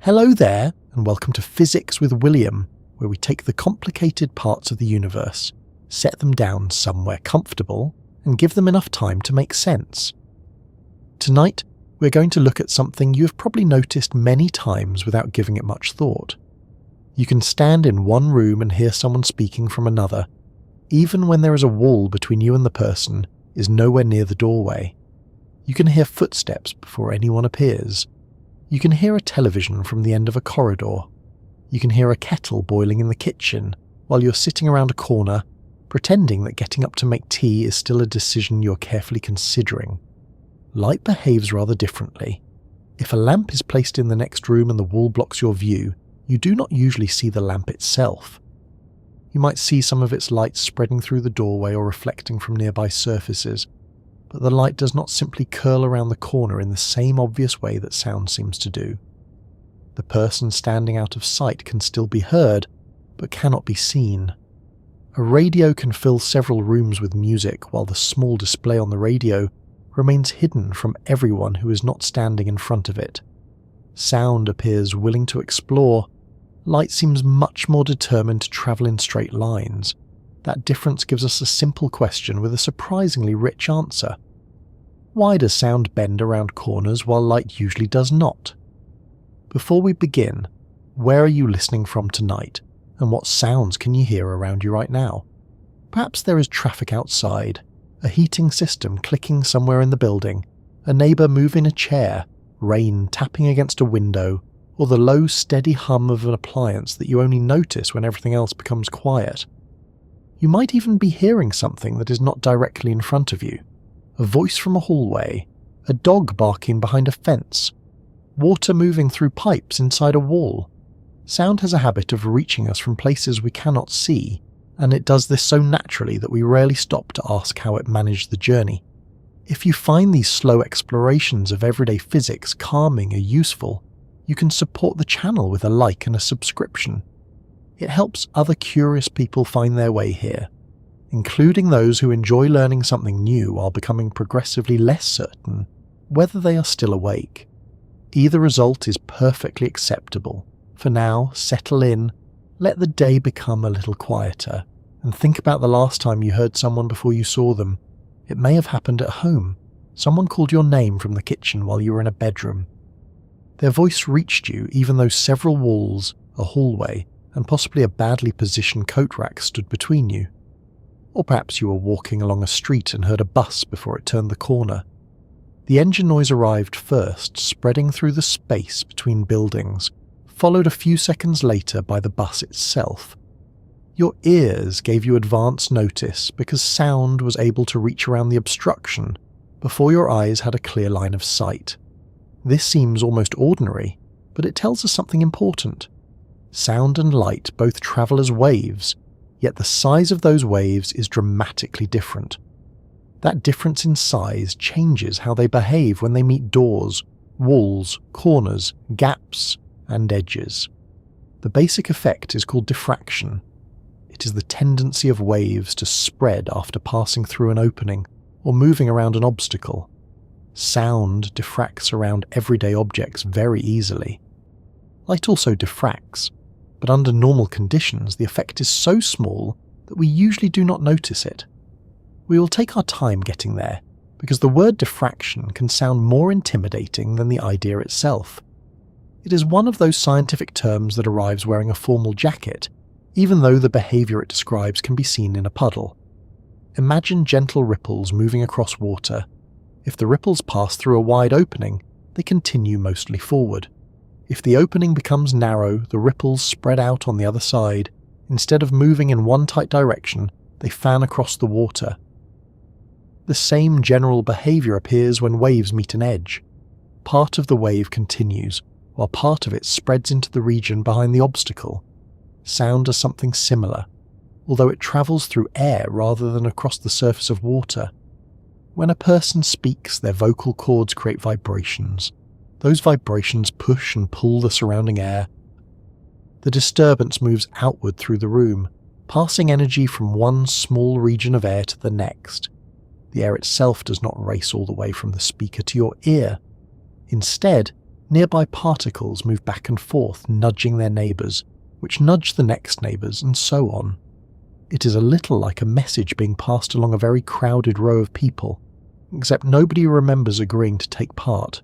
Hello there, and welcome to Physics with William, where we take the complicated parts of the universe, set them down somewhere comfortable, and give them enough time to make sense. Tonight, we're going to look at something you have probably noticed many times without giving it much thought. You can stand in one room and hear someone speaking from another, even when there is a wall between you and the person is nowhere near the doorway. You can hear footsteps before anyone appears. You can hear a television from the end of a corridor. You can hear a kettle boiling in the kitchen while you're sitting around a corner, pretending that getting up to make tea is still a decision you're carefully considering. Light behaves rather differently. If a lamp is placed in the next room and the wall blocks your view, you do not usually see the lamp itself. You might see some of its light spreading through the doorway or reflecting from nearby surfaces, but the light does not simply curl around the corner in the same obvious way that sound seems to do. The person standing out of sight can still be heard, but cannot be seen. A radio can fill several rooms with music while the small display on the radio remains hidden from everyone who is not standing in front of it. Sound appears willing to explore. Light seems much more determined to travel in straight lines. That difference gives us a simple question with a surprisingly rich answer. Why does sound bend around corners while light usually does not? Before we begin, where are you listening from tonight, and what sounds can you hear around you right now? Perhaps there is traffic outside, a heating system clicking somewhere in the building, a neighbour moving a chair, rain tapping against a window, or the low, steady hum of an appliance that you only notice when everything else becomes quiet. You might even be hearing something that is not directly in front of you. A voice from a hallway, a dog barking behind a fence, water moving through pipes inside a wall. Sound has a habit of reaching us from places we cannot see, and it does this so naturally that we rarely stop to ask how it managed the journey. If you find these slow explorations of everyday physics calming or useful, you can support the channel with a like and a subscription. It helps other curious people find their way here, including those who enjoy learning something new while becoming progressively less certain whether they are still awake. Either result is perfectly acceptable. For now, settle in, let the day become a little quieter, and think about the last time you heard someone before you saw them. It may have happened at home. Someone called your name from the kitchen while you were in a bedroom. Their voice reached you even though several walls, a hallway, and possibly a badly positioned coat rack stood between you. Or perhaps you were walking along a street and heard a bus before it turned the corner. The engine noise arrived first, spreading through the space between buildings, followed a few seconds later by the bus itself. Your ears gave you advance notice because sound was able to reach around the obstruction before your eyes had a clear line of sight. This seems almost ordinary, but it tells us something important. Sound and light both travel as waves, yet the size of those waves is dramatically different. That difference in size changes how they behave when they meet doors, walls, corners, gaps, and edges. The basic effect is called diffraction. It is the tendency of waves to spread after passing through an opening or moving around an obstacle. Sound diffracts around everyday objects very easily. Light also diffracts, but under normal conditions the effect is so small that we usually do not notice it. We will take our time getting there, because the word diffraction can sound more intimidating than the idea itself. It is one of those scientific terms that arrives wearing a formal jacket, even though the behaviour it describes can be seen in a puddle. Imagine gentle ripples moving across water. If the ripples pass through a wide opening, they continue mostly forward. If the opening becomes narrow, the ripples spread out on the other side. Instead of moving in one tight direction, they fan across the water. The same general behaviour appears when waves meet an edge. Part of the wave continues, while part of it spreads into the region behind the obstacle. Sound does something similar, although it travels through air rather than across the surface of water. When a person speaks, their vocal cords create vibrations. Those vibrations push and pull the surrounding air. The disturbance moves outward through the room, passing energy from one small region of air to the next. The air itself does not race all the way from the speaker to your ear. Instead, Nearby particles move back and forth, nudging their neighbours, which nudge the next neighbours, and so on. It is a little like a message being passed along a very crowded row of people, except nobody remembers agreeing to take part.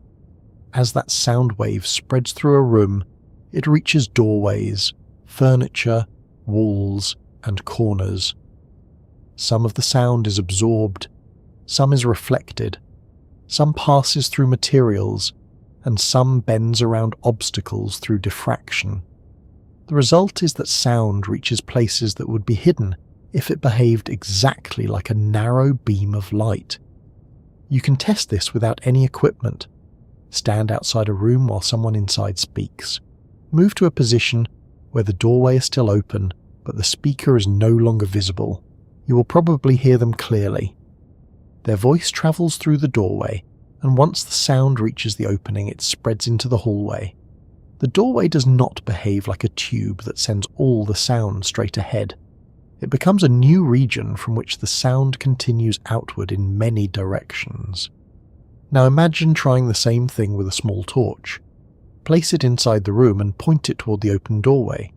As that sound wave spreads through a room, it reaches doorways, furniture, walls, and corners. Some of the sound is absorbed, some is reflected, some passes through materials, and some bends around obstacles through diffraction. The result is that sound reaches places that would be hidden if it behaved exactly like a narrow beam of light. You can test this without any equipment. Stand outside a room while someone inside speaks. Move to a position where the doorway is still open, but the speaker is no longer visible. You will probably hear them clearly. Their voice travels through the doorway, and once the sound reaches the opening, it spreads into the hallway. The doorway does not behave like a tube that sends all the sound straight ahead. It becomes a new region from which the sound continues outward in many directions. Now imagine trying the same thing with a small torch. Place it inside the room and point it toward the open doorway.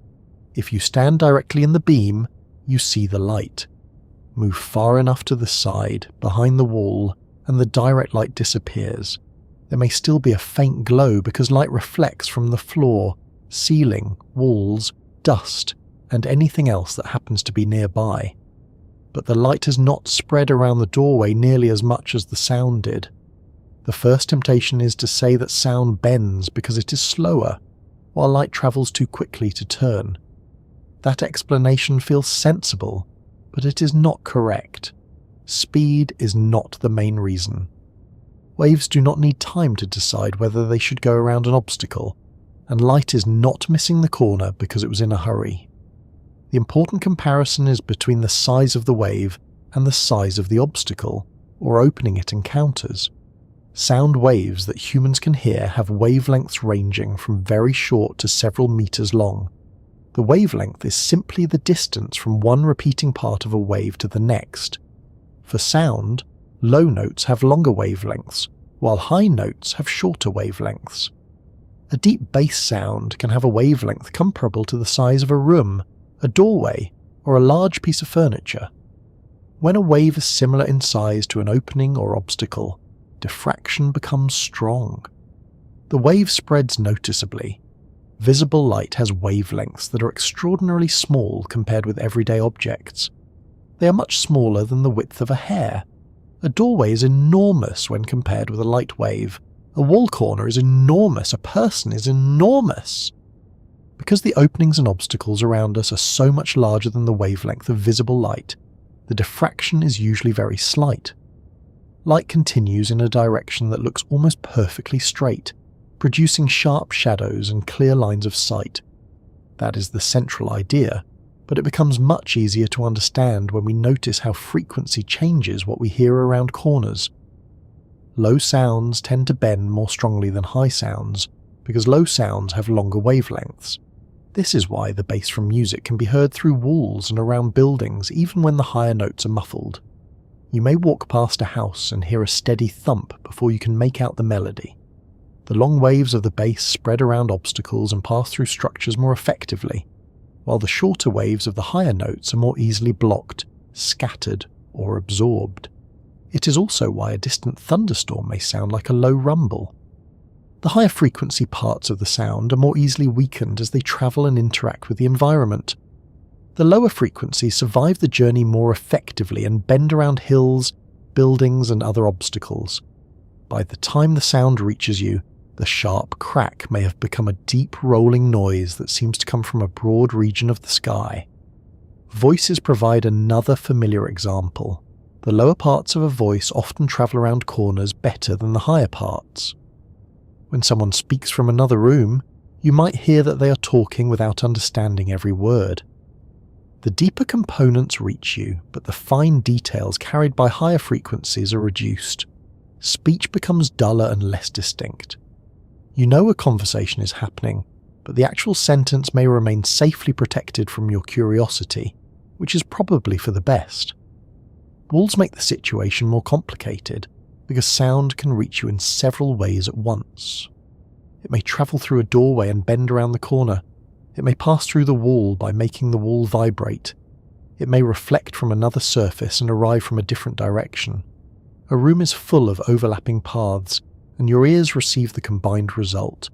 If you stand directly in the beam, you see the light. Move far enough to the side, behind the wall, and the direct light disappears. There may still be a faint glow because light reflects from the floor, ceiling, walls, dust, and anything else that happens to be nearby. But the light has not spread around the doorway nearly as much as the sound did. The first temptation is to say that sound bends because it is slower, while light travels too quickly to turn. That explanation feels sensible, but it is not correct. Speed is not the main reason. Waves do not need time to decide whether they should go around an obstacle, and light is not missing the corner because it was in a hurry. The important comparison is between the size of the wave and the size of the obstacle, or opening it encounters. Sound waves that humans can hear have wavelengths ranging from very short to several meters long. The wavelength is simply the distance from one repeating part of a wave to the next. For sound, low notes have longer wavelengths, while high notes have shorter wavelengths. A deep bass sound can have a wavelength comparable to the size of a room, a doorway, or a large piece of furniture. When a wave is similar in size to an opening or obstacle, diffraction becomes strong. The wave spreads noticeably. Visible light has wavelengths that are extraordinarily small compared with everyday objects. They are much smaller than the width of a hair. A doorway is enormous when compared with a light wave. A wall corner is enormous. A person is enormous. Because the openings and obstacles around us are so much larger than the wavelength of visible light, the diffraction is usually very slight. Light continues in a direction that looks almost perfectly straight, producing sharp shadows and clear lines of sight. That is the central idea, but it becomes much easier to understand when we notice how frequency changes what we hear around corners. Low sounds tend to bend more strongly than high sounds, because low sounds have longer wavelengths. This is why the bass from music can be heard through walls and around buildings even when the higher notes are muffled. You may walk past a house and hear a steady thump before you can make out the melody. The long waves of the bass spread around obstacles and pass through structures more effectively, while the shorter waves of the higher notes are more easily blocked, scattered, or absorbed. It is also why a distant thunderstorm may sound like a low rumble. The higher frequency parts of the sound are more easily weakened as they travel and interact with the environment. The lower frequencies survive the journey more effectively and bend around hills, buildings, and other obstacles. By the time the sound reaches you, the sharp crack may have become a deep rolling noise that seems to come from a broad region of the sky. Voices provide another familiar example. The lower parts of a voice often travel around corners better than the higher parts. When someone speaks from another room, you might hear that they are talking without understanding every word. The deeper components reach you, but the fine details carried by higher frequencies are reduced. Speech becomes duller and less distinct. You know a conversation is happening, but the actual sentence may remain safely protected from your curiosity, which is probably for the best. Walls make the situation more complicated, because sound can reach you in several ways at once. It may travel through a doorway and bend around the corner. It may pass through the wall by making the wall vibrate. It may reflect from another surface and arrive from a different direction. A room is full of overlapping paths, and your ears receive the combined result.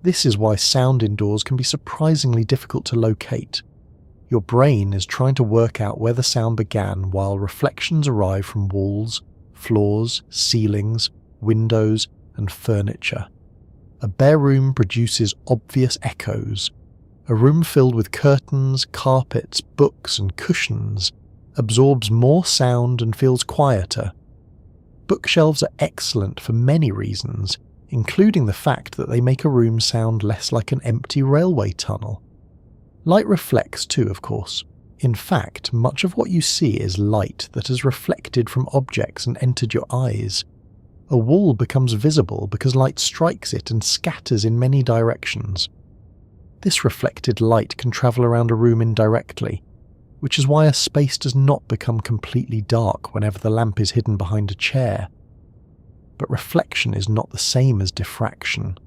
This is why sound indoors can be surprisingly difficult to locate. Your brain is trying to work out where the sound began while reflections arrive from walls, floors, ceilings, windows, and furniture. A bare room produces obvious echoes. A room filled with curtains, carpets, books, and cushions absorbs more sound and feels quieter. Bookshelves are excellent for many reasons, including the fact that they make a room sound less like an empty railway tunnel. Light reflects too, of course. In fact, much of what you see is light that has reflected from objects and entered your eyes. A wall becomes visible because light strikes it and scatters in many directions. This reflected light can travel around a room indirectly, which is why a space does not become completely dark whenever the lamp is hidden behind a chair. But reflection is not the same as diffraction.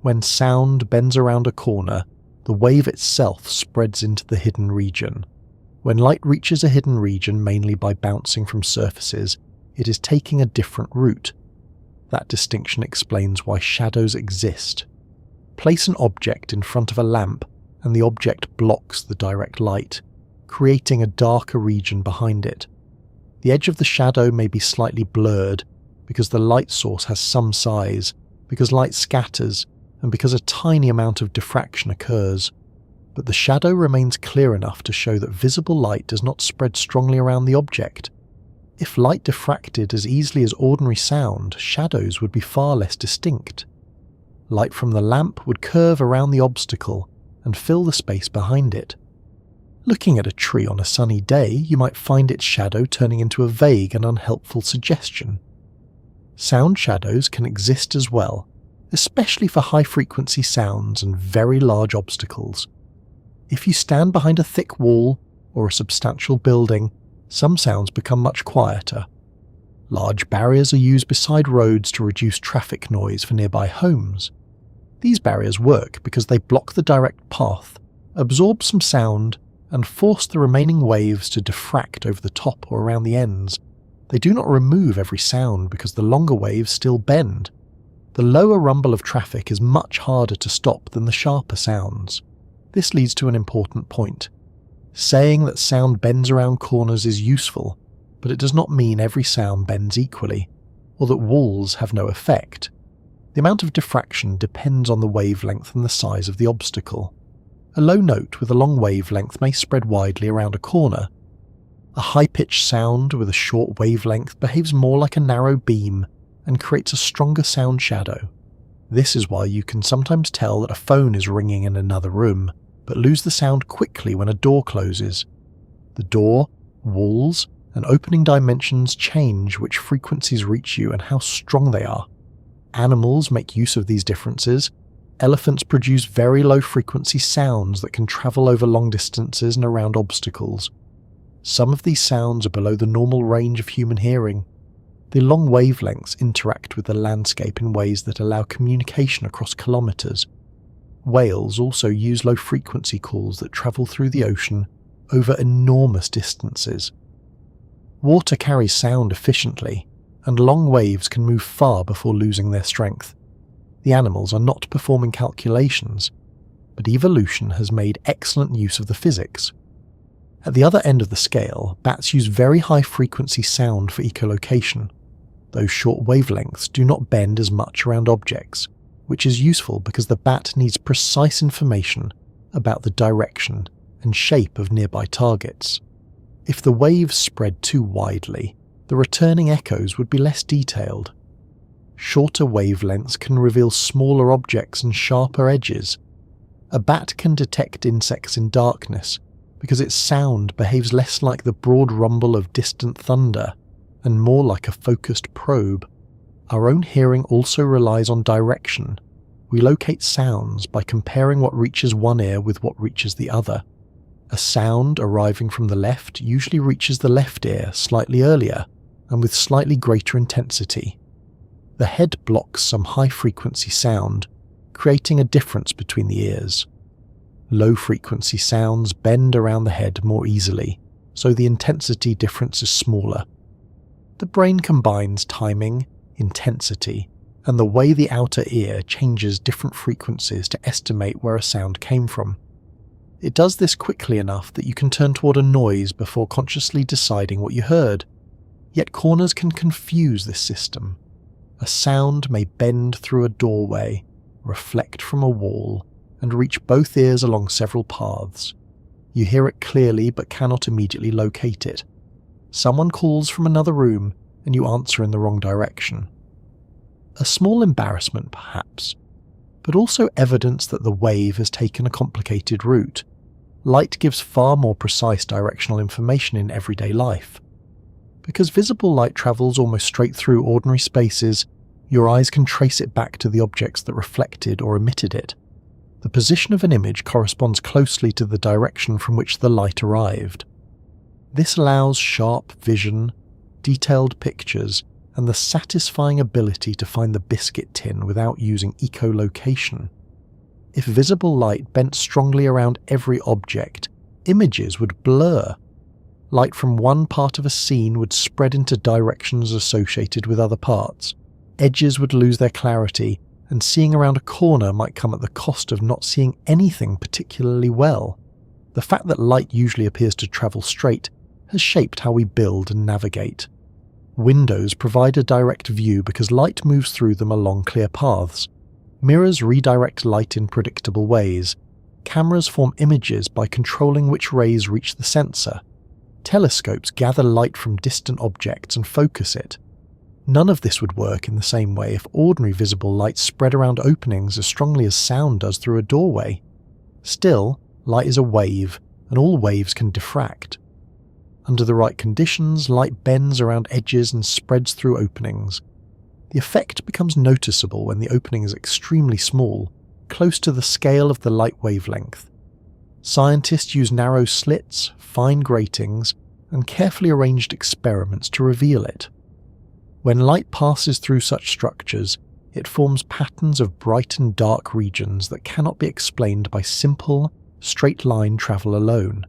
When sound bends around a corner, the wave itself spreads into the hidden region. When light reaches a hidden region mainly by bouncing from surfaces, it is taking a different route. That distinction explains why shadows exist. Place an object in front of a lamp and the object blocks the direct light, creating a darker region behind it. The edge of the shadow may be slightly blurred because the light source has some size, because light scatters, and because a tiny amount of diffraction occurs. But the shadow remains clear enough to show that visible light does not spread strongly around the object. If light diffracted as easily as ordinary sound, shadows would be far less distinct. Light from the lamp would curve around the obstacle and fill the space behind it. Looking at a tree on a sunny day, you might find its shadow turning into a vague and unhelpful suggestion. Sound shadows can exist as well, especially for high-frequency sounds and very large obstacles. If you stand behind a thick wall or a substantial building, some sounds become much quieter. Large barriers are used beside roads to reduce traffic noise for nearby homes. These barriers work because they block the direct path, absorb some sound, and force the remaining waves to diffract over the top or around the ends. They do not remove every sound because the longer waves still bend. The lower rumble of traffic is much harder to stop than the sharper sounds. This leads to an important point. Saying that sound bends around corners is useful, but it does not mean every sound bends equally, or that walls have no effect. The amount of diffraction depends on the wavelength and the size of the obstacle. A low note with a long wavelength may spread widely around a corner. A high-pitched sound with a short wavelength behaves more like a narrow beam and creates a stronger sound shadow. This is why you can sometimes tell that a phone is ringing in another room, but lose the sound quickly when a door closes. The door, walls, and opening dimensions change which frequencies reach you and how strong they are. Animals make use of these differences. Elephants produce very low-frequency sounds that can travel over long distances and around obstacles. Some of these sounds are below the normal range of human hearing. The long wavelengths interact with the landscape in ways that allow communication across kilometers. Whales also use low-frequency calls that travel through the ocean over enormous distances. Water carries sound efficiently, and long waves can move far before losing their strength. The animals are not performing calculations, but evolution has made excellent use of the physics. At the other end of the scale, bats use very high-frequency sound for echolocation. Those short wavelengths do not bend as much around objects, which is useful because the bat needs precise information about the direction and shape of nearby targets. If the waves spread too widely, the returning echoes would be less detailed. Shorter wavelengths can reveal smaller objects and sharper edges. A bat can detect insects in darkness because its sound behaves less like the broad rumble of distant thunder and more like a focused probe. Our own hearing also relies on direction. We locate sounds by comparing what reaches one ear with what reaches the other. A sound arriving from the left usually reaches the left ear slightly earlier and with slightly greater intensity. The head blocks some high-frequency sound, creating a difference between the ears. Low-frequency sounds bend around the head more easily, so the intensity difference is smaller. The brain combines timing, intensity, and the way the outer ear changes different frequencies to estimate where a sound came from. It does this quickly enough that you can turn toward a noise before consciously deciding what you heard. Yet corners can confuse this system. A sound may bend through a doorway, reflect from a wall, and reach both ears along several paths. You hear it clearly but cannot immediately locate it. Someone calls from another room and you answer in the wrong direction. A small embarrassment perhaps, but also evidence that the wave has taken a complicated route. Light gives far more precise directional information in everyday life. Because visible light travels almost straight through ordinary spaces, your eyes can trace it back to the objects that reflected or emitted it. The position of an image corresponds closely to the direction from which the light arrived. This allows sharp vision, detailed pictures, and the satisfying ability to find the biscuit tin without using echolocation. If visible light bent strongly around every object, images would blur. Light from one part of a scene would spread into directions associated with other parts. Edges would lose their clarity, and seeing around a corner might come at the cost of not seeing anything particularly well. The fact that light usually appears to travel straight has shaped how we build and navigate. Windows provide a direct view because light moves through them along clear paths. Mirrors redirect light in predictable ways. Cameras form images by controlling which rays reach the sensor. Telescopes gather light from distant objects and focus it. None of this would work in the same way if ordinary visible light spread around openings as strongly as sound does through a doorway. Still, light is a wave, and all waves can diffract. Under the right conditions, light bends around edges and spreads through openings. The effect becomes noticeable when the opening is extremely small, close to the scale of the light wavelength. Scientists use narrow slits, fine gratings, and carefully arranged experiments to reveal it. When light passes through such structures, it forms patterns of bright and dark regions that cannot be explained by simple, straight-line travel alone.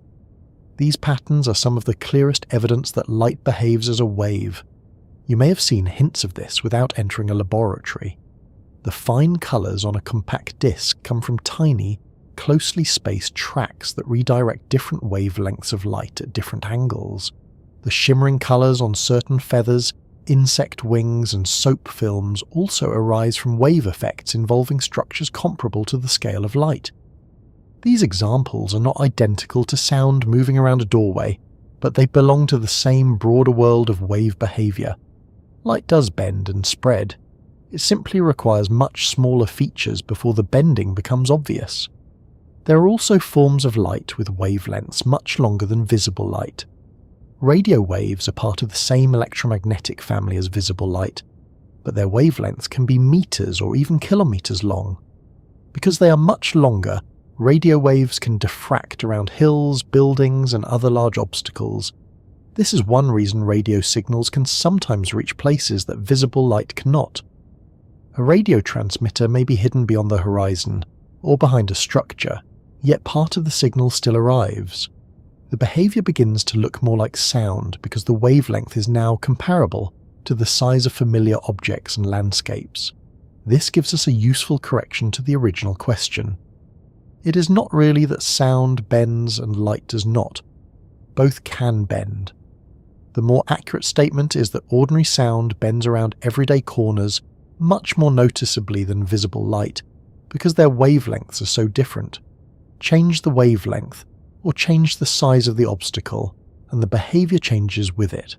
These patterns are some of the clearest evidence that light behaves as a wave. You may have seen hints of this without entering a laboratory. The fine colours on a compact disc come from tiny, closely spaced tracks that redirect different wavelengths of light at different angles. The shimmering colours on certain feathers, insect wings and soap films also arise from wave effects involving structures comparable to the scale of light. These examples are not identical to sound moving around a doorway, but they belong to the same broader world of wave behaviour. Light does bend and spread. It simply requires much smaller features before the bending becomes obvious. There are also forms of light with wavelengths much longer than visible light. Radio waves are part of the same electromagnetic family as visible light, but their wavelengths can be meters or even kilometers long. Because they are much longer, radio waves can diffract around hills, buildings, and other large obstacles. This is one reason radio signals can sometimes reach places that visible light cannot. A radio transmitter may be hidden beyond the horizon, or behind a structure, yet part of the signal still arrives. The behaviour begins to look more like sound because the wavelength is now comparable to the size of familiar objects and landscapes. This gives us a useful correction to the original question. It is not really that sound bends and light does not. Both can bend. The more accurate statement is that ordinary sound bends around everyday corners much more noticeably than visible light, because their wavelengths are so different. Change the wavelength, or change the size of the obstacle, and the behaviour changes with it.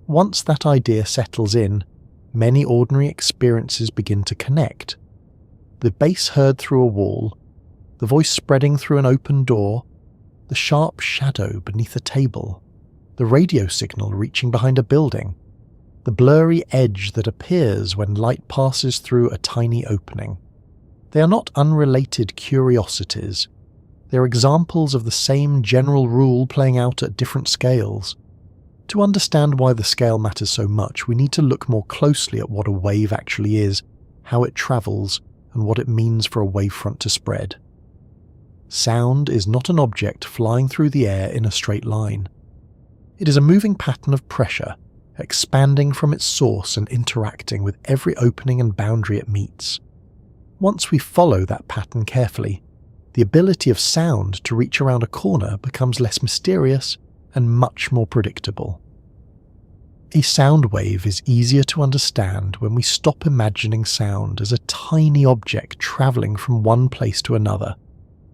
Once that idea settles in, many ordinary experiences begin to connect. The bass heard through a wall, the voice spreading through an open door, the sharp shadow beneath a table, the radio signal reaching behind a building, the blurry edge that appears when light passes through a tiny opening. They are not unrelated curiosities. They are examples of the same general rule playing out at different scales. To understand why the scale matters so much, we need to look more closely at what a wave actually is, how it travels, and what it means for a wavefront to spread. Sound is not an object flying through the air in a straight line. It is a moving pattern of pressure, expanding from its source and interacting with every opening and boundary it meets. Once we follow that pattern carefully, the ability of sound to reach around a corner becomes less mysterious and much more predictable. A sound wave is easier to understand when we stop imagining sound as a tiny object travelling from one place to another.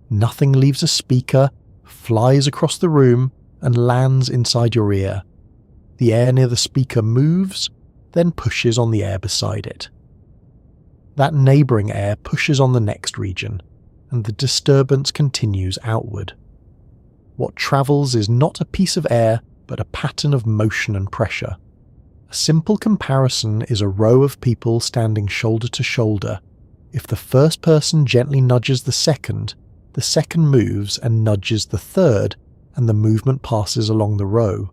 Nothing leaves a speaker, flies across the room, and lands inside your ear. The air near the speaker moves, then pushes on the air beside it. That neighbouring air pushes on the next region, and the disturbance continues outward. What travels is not a piece of air, but a pattern of motion and pressure. A simple comparison is a row of people standing shoulder to shoulder. If the first person gently nudges the second moves and nudges the third, and the movement passes along the row.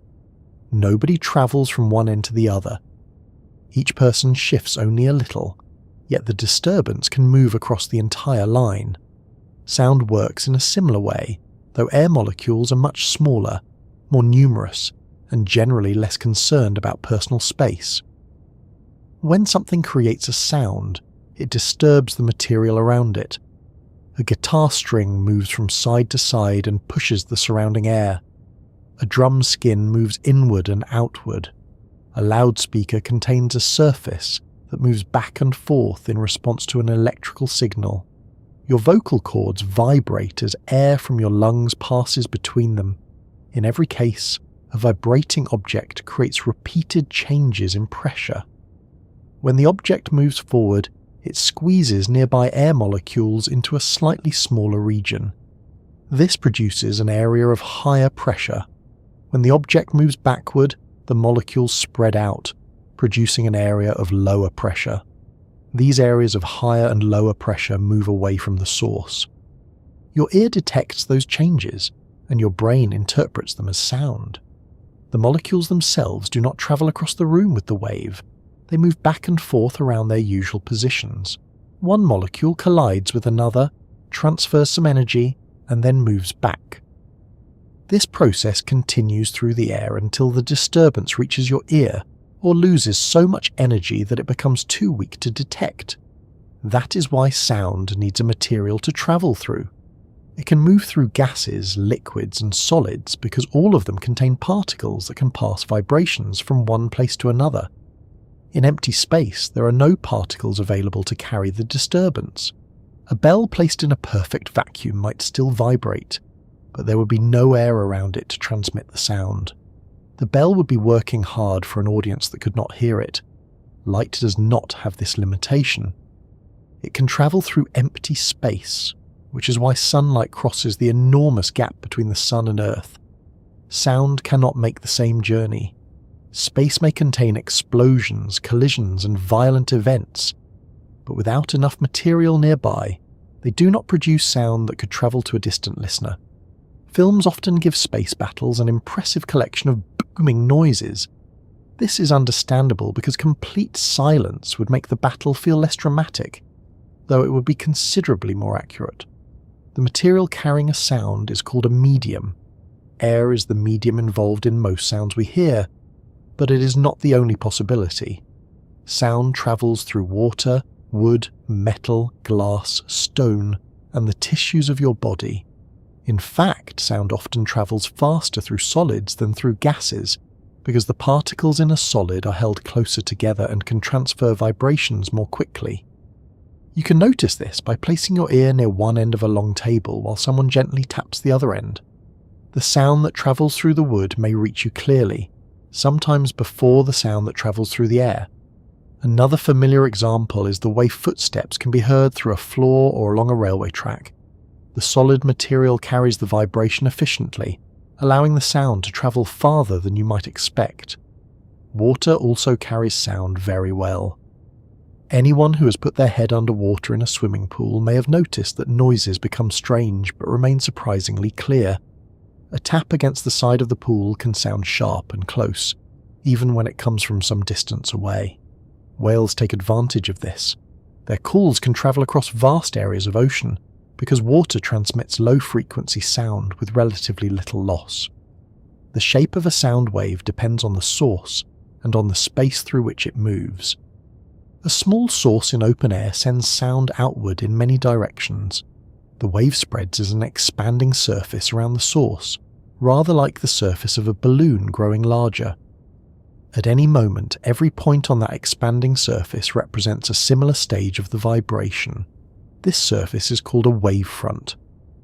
Nobody travels from one end to the other. Each person shifts only a little, yet the disturbance can move across the entire line. Sound works in a similar way, though air molecules are much smaller, more numerous, and generally less concerned about personal space. When something creates a sound, it disturbs the material around it. A guitar string moves from side to side and pushes the surrounding air. A drum skin moves inward and outward. A loudspeaker contains a surface that moves back and forth in response to an electrical signal. Your vocal cords vibrate as air from your lungs passes between them. In every case, a vibrating object creates repeated changes in pressure. When the object moves forward, it squeezes nearby air molecules into a slightly smaller region. This produces an area of higher pressure. When the object moves backward, the molecules spread out, producing an area of lower pressure. These areas of higher and lower pressure move away from the source. Your ear detects those changes, and your brain interprets them as sound. The molecules themselves do not travel across the room with the wave. They move back and forth around their usual positions. One molecule collides with another, transfers some energy, and then moves back. This process continues through the air until the disturbance reaches your ear or loses so much energy that it becomes too weak to detect. That is why sound needs a material to travel through. It can move through gases, liquids, and solids because all of them contain particles that can pass vibrations from one place to another. In empty space, there are no particles available to carry the disturbance. A bell placed in a perfect vacuum might still vibrate, but there would be no air around it to transmit the sound. The bell would be working hard for an audience that could not hear it. Light does not have this limitation. It can travel through empty space, which is why sunlight crosses the enormous gap between the sun and earth. Sound cannot make the same journey. Space may contain explosions, collisions, and violent events, but without enough material nearby, they do not produce sound that could travel to a distant listener. Films often give space battles an impressive collection of booming noises. This is understandable because complete silence would make the battle feel less dramatic, though it would be considerably more accurate. The material carrying a sound is called a medium. Air is the medium involved in most sounds we hear, but it is not the only possibility. Sound travels through water, wood, metal, glass, stone, and the tissues of your body. In fact, sound often travels faster through solids than through gases, because the particles in a solid are held closer together and can transfer vibrations more quickly. You can notice this by placing your ear near one end of a long table while someone gently taps the other end. The sound that travels through the wood may reach you clearly, sometimes before the sound that travels through the air. Another familiar example is the way footsteps can be heard through a floor or along a railway track. The solid material carries the vibration efficiently, allowing the sound to travel farther than you might expect. Water also carries sound very well. Anyone who has put their head underwater in a swimming pool may have noticed that noises become strange but remain surprisingly clear. A tap against the side of the pool can sound sharp and close, even when it comes from some distance away. Whales take advantage of this. Their calls can travel across vast areas of ocean because water transmits low-frequency sound with relatively little loss. The shape of a sound wave depends on the source and on the space through which it moves. A small source in open air sends sound outward in many directions. The wave spreads as an expanding surface around the source, rather like the surface of a balloon growing larger. At any moment, every point on that expanding surface represents a similar stage of the vibration. This surface is called a wavefront.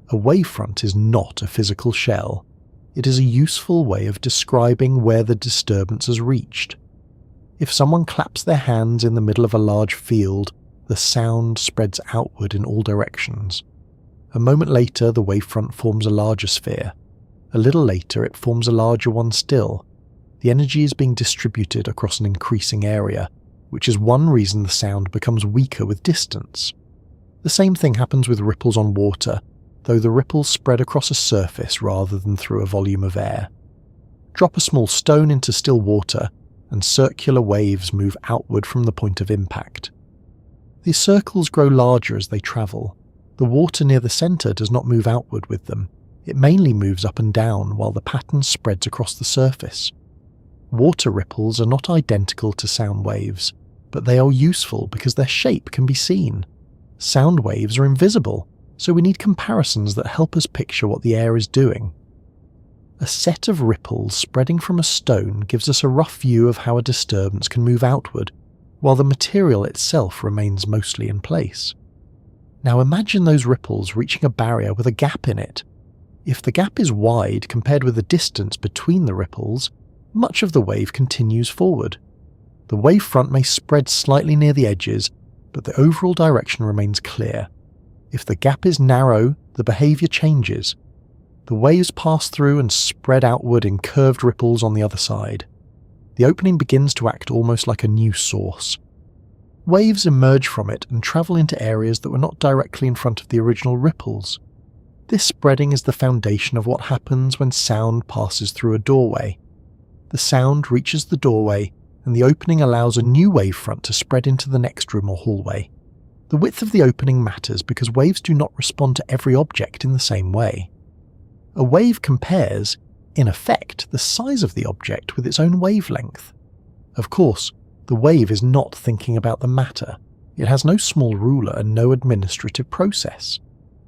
A wavefront is not a physical shell. It is a useful way of describing where the disturbance has reached. If someone claps their hands in the middle of a large field, the sound spreads outward in all directions. A moment later, the wavefront forms a larger sphere. A little later, it forms a larger one still. The energy is being distributed across an increasing area, which is one reason the sound becomes weaker with distance. The same thing happens with ripples on water, though the ripples spread across a surface rather than through a volume of air. Drop a small stone into still water, and circular waves move outward from the point of impact. These circles grow larger as they travel. The water near the centre does not move outward with them. It mainly moves up and down while the pattern spreads across the surface. Water ripples are not identical to sound waves, but they are useful because their shape can be seen. Sound waves are invisible, so we need comparisons that help us picture what the air is doing. A set of ripples spreading from a stone gives us a rough view of how a disturbance can move outward, while the material itself remains mostly in place. Now imagine those ripples reaching a barrier with a gap in it. If the gap is wide compared with the distance between the ripples, much of the wave continues forward. The wavefront may spread slightly near the edges, but the overall direction remains clear. If the gap is narrow, the behaviour changes. The waves pass through and spread outward in curved ripples on the other side. The opening begins to act almost like a new source. Waves emerge from it and travel into areas that were not directly in front of the original ripples. This spreading is the foundation of what happens when sound passes through a doorway. The sound reaches the doorway, and the opening allows a new wavefront to spread into the next room or hallway. The width of the opening matters because waves do not respond to every object in the same way. A wave compares, in effect, the size of the object with its own wavelength. Of course, the wave is not thinking about the matter. It has no small ruler and no administrative process.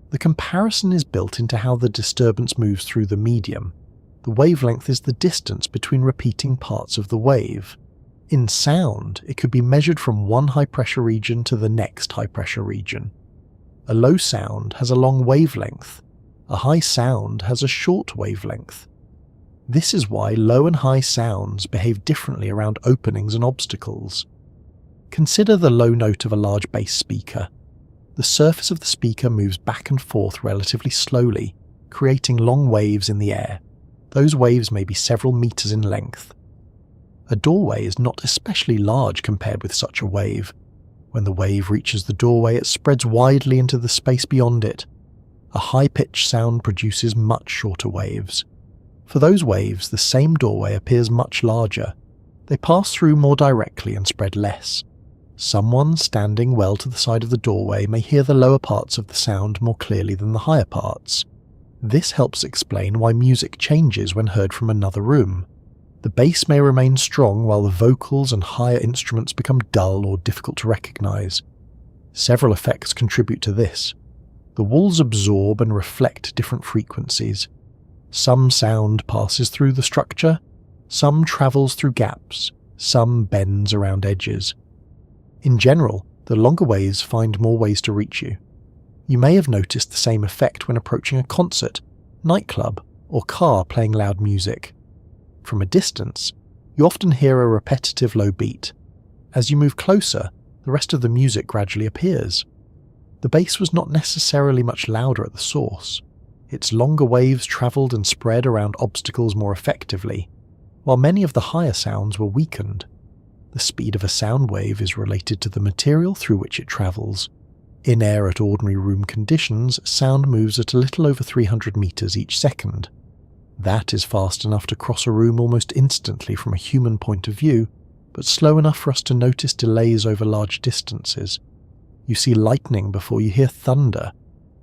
The comparison is built into how the disturbance moves through the medium. The wavelength is the distance between repeating parts of the wave. In sound, it could be measured from one high-pressure region to the next high-pressure region. A low sound has a long wavelength. A high sound has a short wavelength. This is why low and high sounds behave differently around openings and obstacles. Consider the low note of a large bass speaker. The surface of the speaker moves back and forth relatively slowly, creating long waves in the air. Those waves may be several meters in length. A doorway is not especially large compared with such a wave. When the wave reaches the doorway, it spreads widely into the space beyond it. A high-pitched sound produces much shorter waves. For those waves, the same doorway appears much larger. They pass through more directly and spread less. Someone standing well to the side of the doorway may hear the lower parts of the sound more clearly than the higher parts. This helps explain why music changes when heard from another room. The bass may remain strong while the vocals and higher instruments become dull or difficult to recognize. Several effects contribute to this. The walls absorb and reflect different frequencies. Some sound passes through the structure, some travels through gaps, some bends around edges. In general, the longer waves find more ways to reach you. You may have noticed the same effect when approaching a concert, nightclub, or car playing loud music. From a distance, you often hear a repetitive low beat. As you move closer, the rest of the music gradually appears. The bass was not necessarily much louder at the source. Its longer waves travelled and spread around obstacles more effectively, while many of the higher sounds were weakened. The speed of a sound wave is related to the material through which it travels. In air at ordinary room conditions, sound moves at a little over 300 meters each second. That is fast enough to cross a room almost instantly from a human point of view, but slow enough for us to notice delays over large distances. You see lightning before you hear thunder,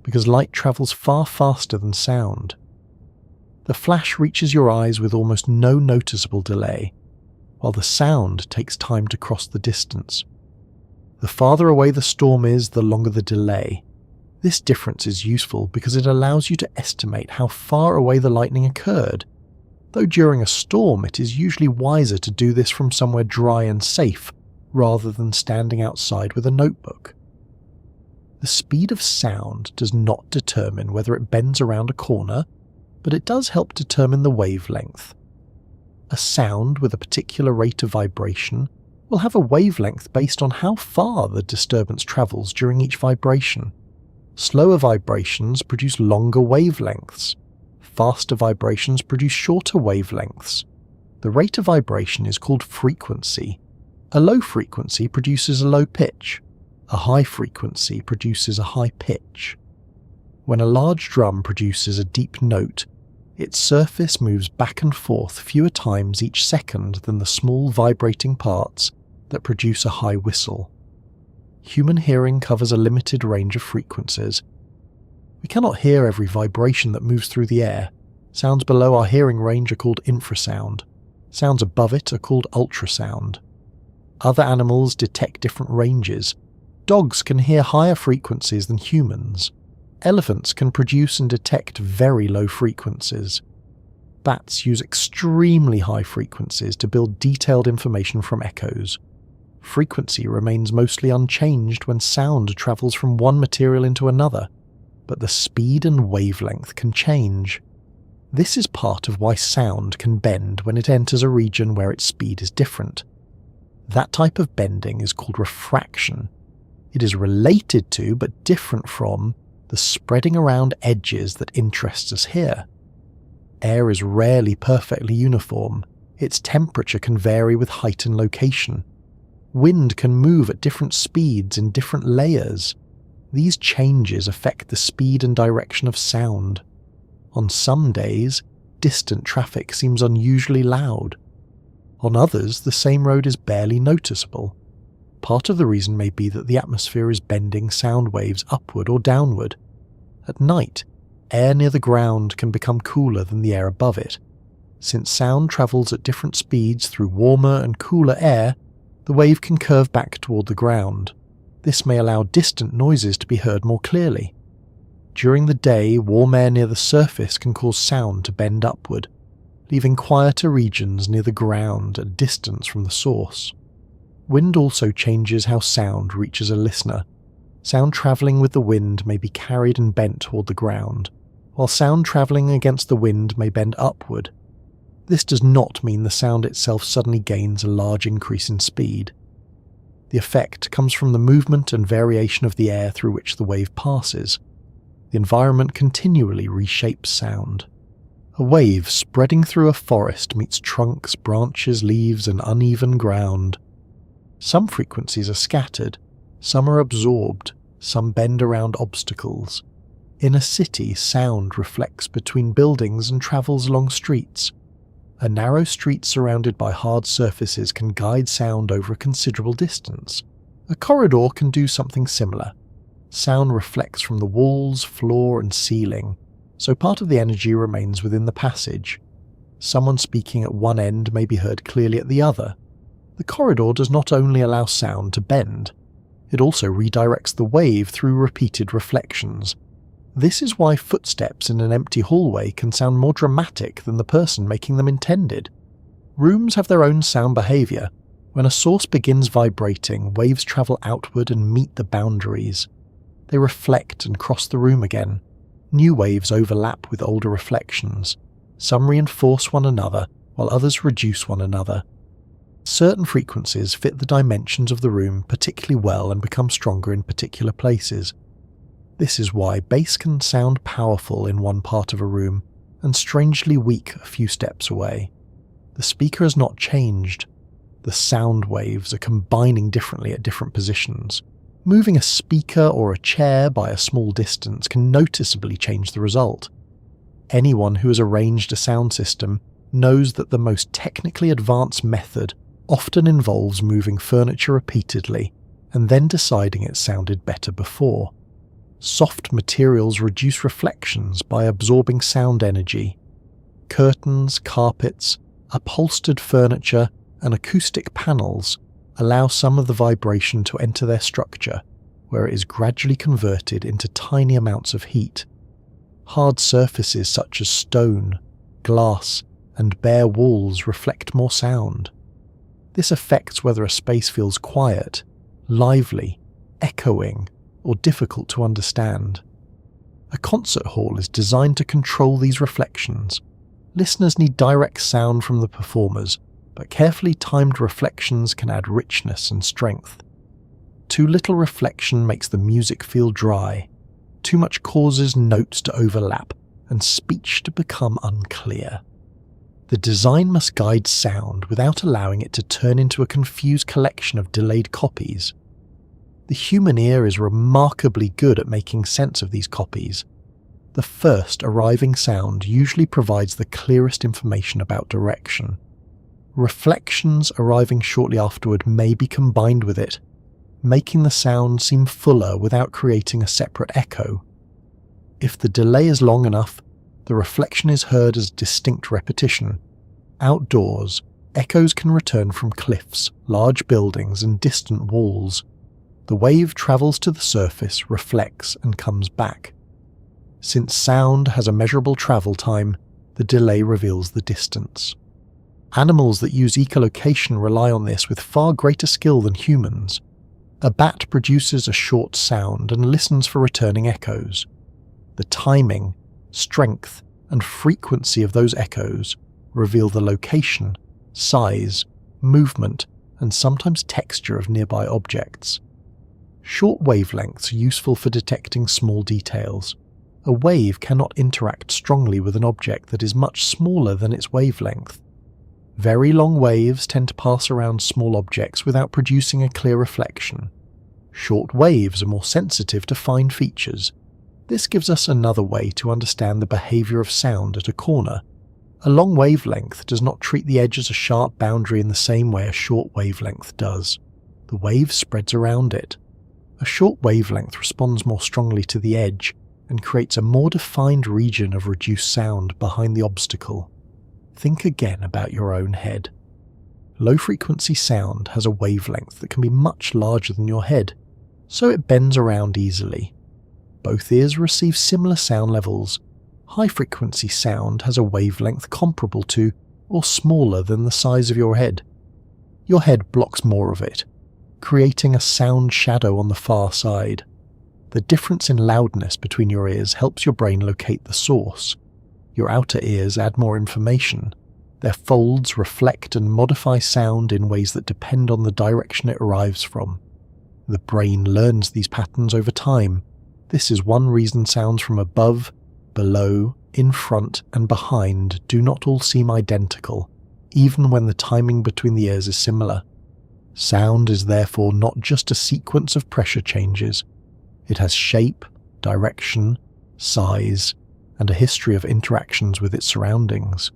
because light travels far faster than sound. The flash reaches your eyes with almost no noticeable delay, while the sound takes time to cross the distance. The farther away the storm is, the longer the delay. This difference is useful because it allows you to estimate how far away the lightning occurred, though during a storm it is usually wiser to do this from somewhere dry and safe rather than standing outside with a notebook. The speed of sound does not determine whether it bends around a corner, but it does help determine the wavelength. A sound with a particular rate of vibration will have a wavelength based on how far the disturbance travels during each vibration. Slower vibrations produce longer wavelengths. Faster vibrations produce shorter wavelengths. The rate of vibration is called frequency. A low frequency produces a low pitch. A high frequency produces a high pitch. When a large drum produces a deep note, its surface moves back and forth fewer times each second than the small vibrating parts that produce a high whistle. Human hearing covers a limited range of frequencies. We cannot hear every vibration that moves through the air. Sounds below our hearing range are called infrasound. Sounds above it are called ultrasound. Other animals detect different ranges. Dogs can hear higher frequencies than humans. Elephants can produce and detect very low frequencies. Bats use extremely high frequencies to build detailed information from echoes. Frequency remains mostly unchanged when sound travels from one material into another, but the speed and wavelength can change. This is part of why sound can bend when it enters a region where its speed is different. That type of bending is called refraction. It is related to, but different from, the spreading around edges that interests us here. Air is rarely perfectly uniform. Its temperature can vary with height and location. Wind can move at different speeds in different layers. These changes affect the speed and direction of sound. On some days, distant traffic seems unusually loud. On others, the same road is barely noticeable. Part of the reason may be that the atmosphere is bending sound waves upward or downward. At night, air near the ground can become cooler than the air above it. Since sound travels at different speeds through warmer and cooler air, the wave can curve back toward the ground. This may allow distant noises to be heard more clearly. During the day, warm air near the surface can cause sound to bend upward, leaving quieter regions near the ground at distance from the source. Wind also changes how sound reaches a listener. Sound travelling with the wind may be carried and bent toward the ground, while sound travelling against the wind may bend upward. This does not mean the sound itself suddenly gains a large increase in speed. The effect comes from the movement and variation of the air through which the wave passes. The environment continually reshapes sound. A wave spreading through a forest meets trunks, branches, leaves, and uneven ground. Some frequencies are scattered, some are absorbed, some bend around obstacles. In a city, sound reflects between buildings and travels along streets. A narrow street surrounded by hard surfaces can guide sound over a considerable distance. A corridor can do something similar. Sound reflects from the walls, floor, and ceiling, so part of the energy remains within the passage. Someone speaking at one end may be heard clearly at the other. The corridor does not only allow sound to bend, it also redirects the wave through repeated reflections. This is why footsteps in an empty hallway can sound more dramatic than the person making them intended. Rooms have their own sound behaviour. When a source begins vibrating, waves travel outward and meet the boundaries. They reflect and cross the room again. New waves overlap with older reflections. Some reinforce one another, while others reduce one another. Certain frequencies fit the dimensions of the room particularly well and become stronger in particular places. This is why bass can sound powerful in one part of a room and strangely weak a few steps away. The speaker has not changed. The sound waves are combining differently at different positions. Moving a speaker or a chair by a small distance can noticeably change the result. Anyone who has arranged a sound system knows that the most technically advanced method often involves moving furniture repeatedly, and then deciding it sounded better before. Soft materials reduce reflections by absorbing sound energy. Curtains, carpets, upholstered furniture, and acoustic panels allow some of the vibration to enter their structure, where it is gradually converted into tiny amounts of heat. Hard surfaces such as stone, glass, and bare walls reflect more sound. This affects whether a space feels quiet, lively, echoing, or difficult to understand. A concert hall is designed to control these reflections. Listeners need direct sound from the performers, but carefully timed reflections can add richness and strength. Too little reflection makes the music feel dry. Too much causes notes to overlap and speech to become unclear. The design must guide sound without allowing it to turn into a confused collection of delayed copies. The human ear is remarkably good at making sense of these copies. The first arriving sound usually provides the clearest information about direction. Reflections arriving shortly afterward may be combined with it, making the sound seem fuller without creating a separate echo. If the delay is long enough, the reflection is heard as distinct repetition. Outdoors, echoes can return from cliffs, large buildings, and distant walls. The wave travels to the surface, reflects, and comes back. Since sound has a measurable travel time, the delay reveals the distance. Animals that use echolocation rely on this with far greater skill than humans. A bat produces a short sound and listens for returning echoes. The timing, strength, and frequency of those echoes reveal the location, size, movement, and sometimes texture of nearby objects. Short wavelengths are useful for detecting small details. A wave cannot interact strongly with an object that is much smaller than its wavelength. Very long waves tend to pass around small objects without producing a clear reflection. Short waves are more sensitive to fine features. This gives us another way to understand the behavior of sound at a corner. A long wavelength does not treat the edge as a sharp boundary in the same way a short wavelength does. The wave spreads around it. A short wavelength responds more strongly to the edge and creates a more defined region of reduced sound behind the obstacle. Think again about your own head. Low-frequency sound has a wavelength that can be much larger than your head, so it bends around easily. Both ears receive similar sound levels. High-frequency sound has a wavelength comparable to or smaller than the size of your head. Your head blocks more of it, creating a sound shadow on the far side. The difference in loudness between your ears helps your brain locate the source. Your outer ears add more information. Their folds reflect and modify sound in ways that depend on the direction it arrives from. The brain learns these patterns over time. This is one reason sounds from above, below, in front, and behind do not all seem identical, even when the timing between the ears is similar. Sound is therefore not just a sequence of pressure changes. It has shape, direction, size, and a history of interactions with its surroundings.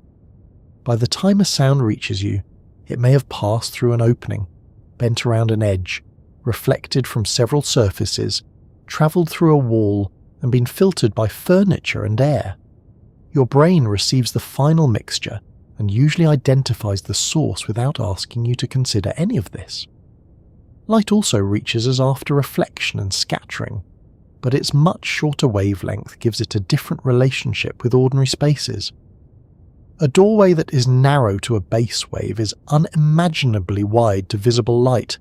By the time a sound reaches you, it may have passed through an opening, bent around an edge, reflected from several surfaces, travelled through a wall, and been filtered by furniture and air. Your brain receives the final mixture and usually identifies the source without asking you to consider any of this. Light also reaches us after reflection and scattering, but its much shorter wavelength gives it a different relationship with ordinary spaces. A doorway that is narrow to a base wave is unimaginably wide to visible light.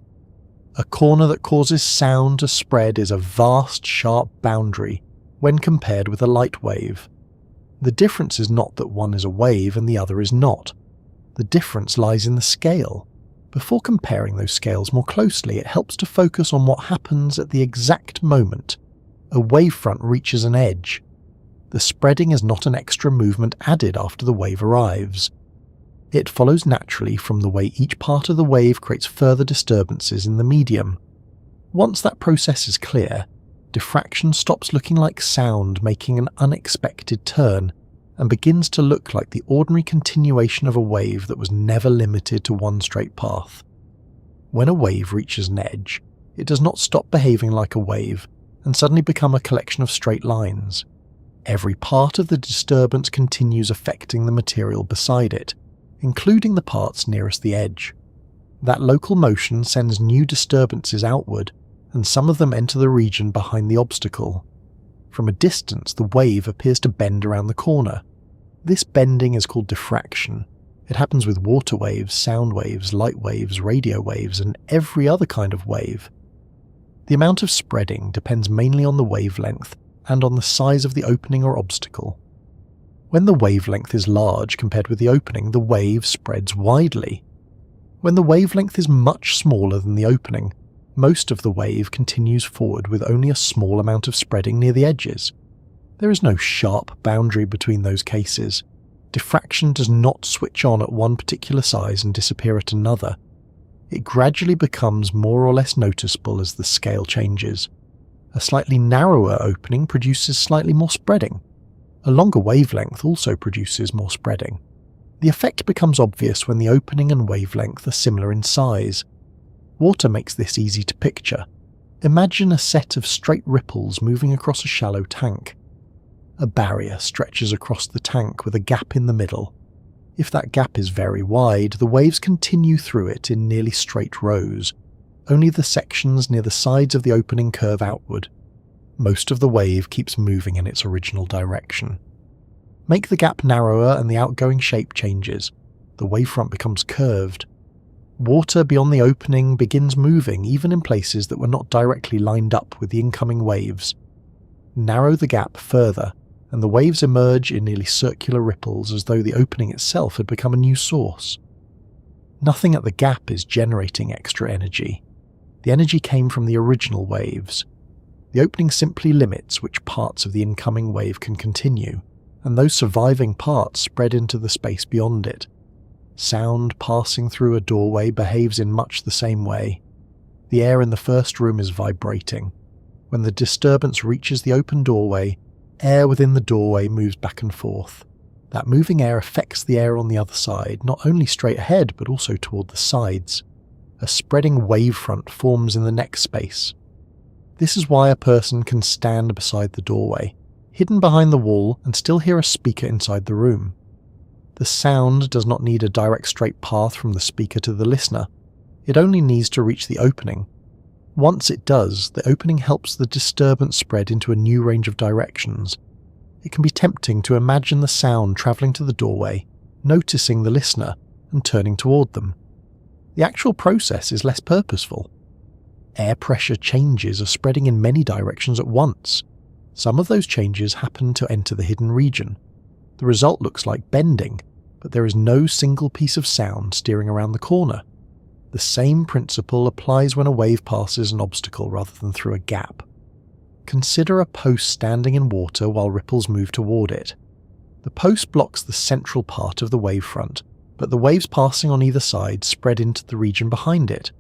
A corner that causes sound to spread is a vast, sharp boundary when compared with a light wave. The difference is not that one is a wave and the other is not. The difference lies in the scale. Before comparing those scales more closely, it helps to focus on what happens at the exact moment a wavefront reaches an edge. The spreading is not an extra movement added after the wave arrives. It follows naturally from the way each part of the wave creates further disturbances in the medium. Once that process is clear, diffraction stops looking like sound making an unexpected turn and begins to look like the ordinary continuation of a wave that was never limited to one straight path. When a wave reaches an edge, it does not stop behaving like a wave and suddenly become a collection of straight lines. Every part of the disturbance continues affecting the material beside it, including the parts nearest the edge. That local motion sends new disturbances outward, and some of them enter the region behind the obstacle. From a distance, the wave appears to bend around the corner. This bending is called diffraction. It happens with water waves, sound waves, light waves, radio waves, and every other kind of wave. The amount of spreading depends mainly on the wavelength and on the size of the opening or obstacle. When the wavelength is large compared with the opening, the wave spreads widely. When the wavelength is much smaller than the opening, most of the wave continues forward with only a small amount of spreading near the edges. There is no sharp boundary between those cases. Diffraction does not switch on at one particular size and disappear at another. It gradually becomes more or less noticeable as the scale changes. A slightly narrower opening produces slightly more spreading. A longer wavelength also produces more spreading. The effect becomes obvious when the opening and wavelength are similar in size. Water makes this easy to picture. Imagine a set of straight ripples moving across a shallow tank. A barrier stretches across the tank with a gap in the middle. If that gap is very wide, the waves continue through it in nearly straight rows. Only the sections near the sides of the opening curve outward. Most of the wave keeps moving in its original direction. Make the gap narrower and the outgoing shape changes. The wavefront becomes curved. Water beyond the opening begins moving even in places that were not directly lined up with the incoming waves. Narrow the gap further, and the waves emerge in nearly circular ripples as though the opening itself had become a new source. Nothing at the gap is generating extra energy. The energy came from the original waves. The opening simply limits which parts of the incoming wave can continue, and those surviving parts spread into the space beyond it. Sound passing through a doorway behaves in much the same way. The air in the first room is vibrating. When the disturbance reaches the open doorway, air within the doorway moves back and forth. That moving air affects the air on the other side, not only straight ahead but also toward the sides. A spreading wavefront forms in the next space. This is why a person can stand beside the doorway, hidden behind the wall, and still hear a speaker inside the room. The sound does not need a direct straight path from the speaker to the listener. It only needs to reach the opening. Once it does, the opening helps the disturbance spread into a new range of directions. It can be tempting to imagine the sound travelling to the doorway, noticing the listener, and turning toward them. The actual process is less purposeful. Air pressure changes are spreading in many directions at once. Some of those changes happen to enter the hidden region. The result looks like bending, but there is no single piece of sound steering around the corner. The same principle applies when a wave passes an obstacle rather than through a gap. Consider a post standing in water while ripples move toward it. The post blocks the central part of the wavefront, but the waves passing on either side spread into the region behind it.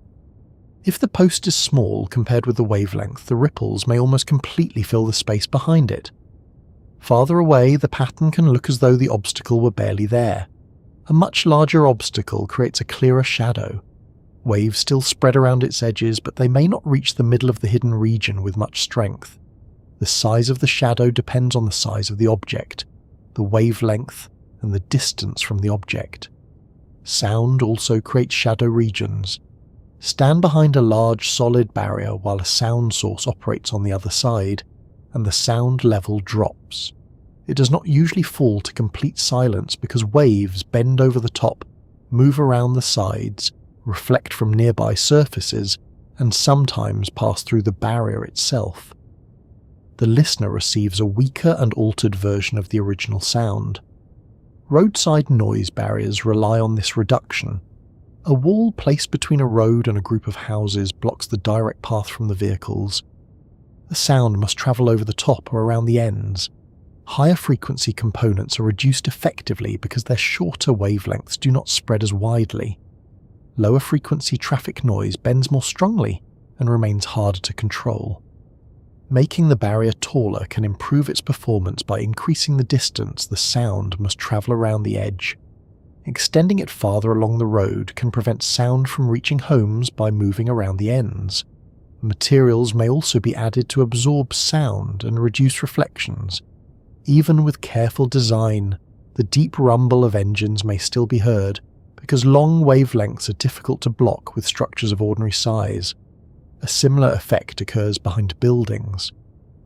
If the post is small compared with the wavelength, the ripples may almost completely fill the space behind it. Farther away, the pattern can look as though the obstacle were barely there. A much larger obstacle creates a clearer shadow. Waves still spread around its edges, but they may not reach the middle of the hidden region with much strength. The size of the shadow depends on the size of the object, the wavelength, and the distance from the object. Sound also creates shadow regions. Stand behind a large solid barrier while a sound source operates on the other side, and the sound level drops. It does not usually fall to complete silence because waves bend over the top, move around the sides, reflect from nearby surfaces, and sometimes pass through the barrier itself. The listener receives a weaker and altered version of the original sound. Roadside noise barriers rely on this reduction. A wall placed between a road and a group of houses blocks the direct path from the vehicles. The sound must travel over the top or around the ends. Higher frequency components are reduced effectively because their shorter wavelengths do not spread as widely. Lower frequency traffic noise bends more strongly and remains harder to control. Making the barrier taller can improve its performance by increasing the distance the sound must travel around the edge. Extending it farther along the road can prevent sound from reaching homes by moving around the ends. Materials may also be added to absorb sound and reduce reflections. Even with careful design, the deep rumble of engines may still be heard because long wavelengths are difficult to block with structures of ordinary size. A similar effect occurs behind buildings.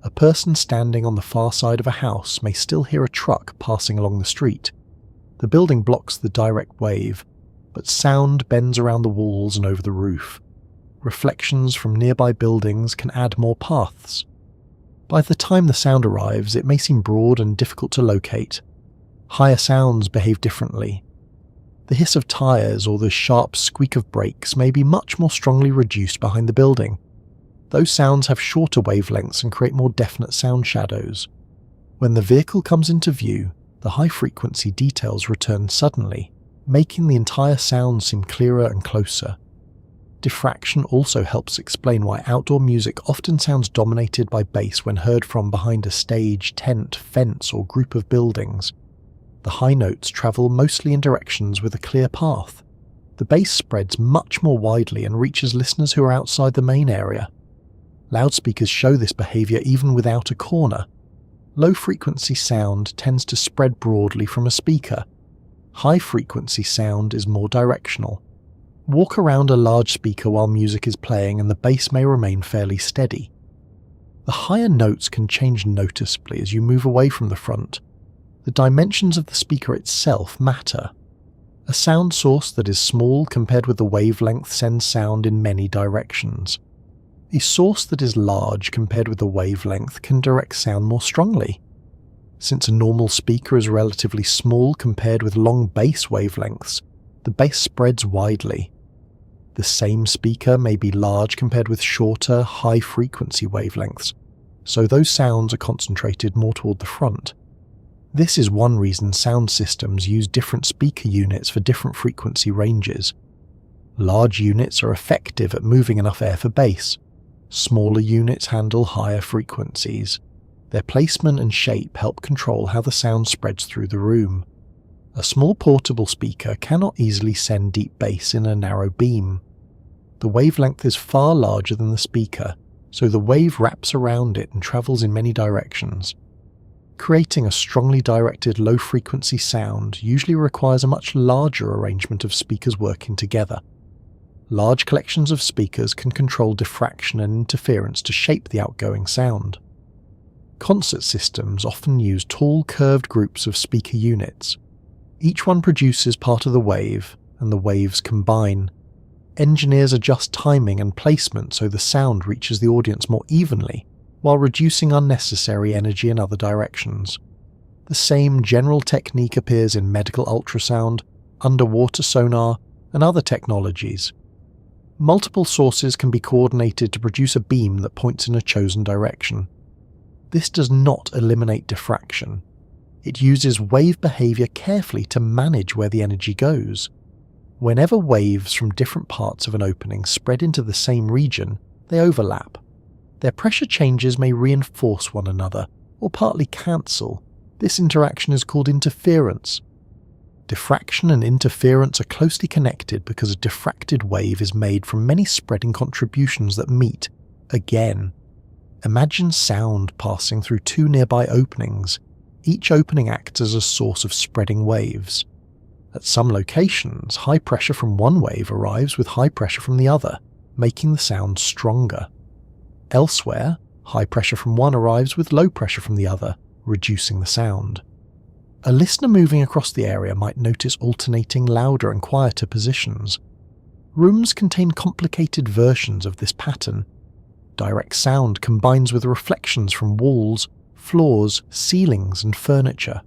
A person standing on the far side of a house may still hear a truck passing along the street. The building blocks the direct wave, but sound bends around the walls and over the roof. Reflections from nearby buildings can add more paths. By the time the sound arrives, it may seem broad and difficult to locate. Higher sounds behave differently. The hiss of tyres or the sharp squeak of brakes may be much more strongly reduced behind the building. Those sounds have shorter wavelengths and create more definite sound shadows. When the vehicle comes into view, the high-frequency details return suddenly, making the entire sound seem clearer and closer. Diffraction also helps explain why outdoor music often sounds dominated by bass when heard from behind a stage, tent, fence, or group of buildings. The high notes travel mostly in directions with a clear path. The bass spreads much more widely and reaches listeners who are outside the main area. Loudspeakers show this behavior even without a corner. Low-frequency sound tends to spread broadly from a speaker. High-frequency sound is more directional. Walk around a large speaker while music is playing and the bass may remain fairly steady. The higher notes can change noticeably as you move away from the front. The dimensions of the speaker itself matter. A sound source that is small compared with the wavelength sends sound in many directions. A source that is large compared with the wavelength can direct sound more strongly. Since a normal speaker is relatively small compared with long bass wavelengths, the bass spreads widely. The same speaker may be large compared with shorter, high-frequency wavelengths, so those sounds are concentrated more toward the front. This is one reason sound systems use different speaker units for different frequency ranges. Large units are effective at moving enough air for bass. Smaller units handle higher frequencies. Their placement and shape help control how the sound spreads through the room. A small portable speaker cannot easily send deep bass in a narrow beam. The wavelength is far larger than the speaker, so the wave wraps around it and travels in many directions. Creating a strongly directed low-frequency sound usually requires a much larger arrangement of speakers working together. Large collections of speakers can control diffraction and interference to shape the outgoing sound. Concert systems often use tall curved groups of speaker units. Each one produces part of the wave, and the waves combine. Engineers adjust timing and placement so the sound reaches the audience more evenly, while reducing unnecessary energy in other directions. The same general technique appears in medical ultrasound, underwater sonar, and other technologies. Multiple sources can be coordinated to produce a beam that points in a chosen direction. This does not eliminate diffraction. It uses wave behavior carefully to manage where the energy goes. Whenever waves from different parts of an opening spread into the same region, they overlap. Their pressure changes may reinforce one another, or partly cancel. This interaction is called interference. Diffraction and interference are closely connected because a diffracted wave is made from many spreading contributions that meet, again. Imagine sound passing through two nearby openings. Each opening acts as a source of spreading waves. At some locations, high pressure from one wave arrives with high pressure from the other, making the sound stronger. Elsewhere, high pressure from one arrives with low pressure from the other, reducing the sound. A listener moving across the area might notice alternating louder and quieter positions. Rooms contain complicated versions of this pattern. Direct sound combines with reflections from walls, floors, ceilings, and furniture.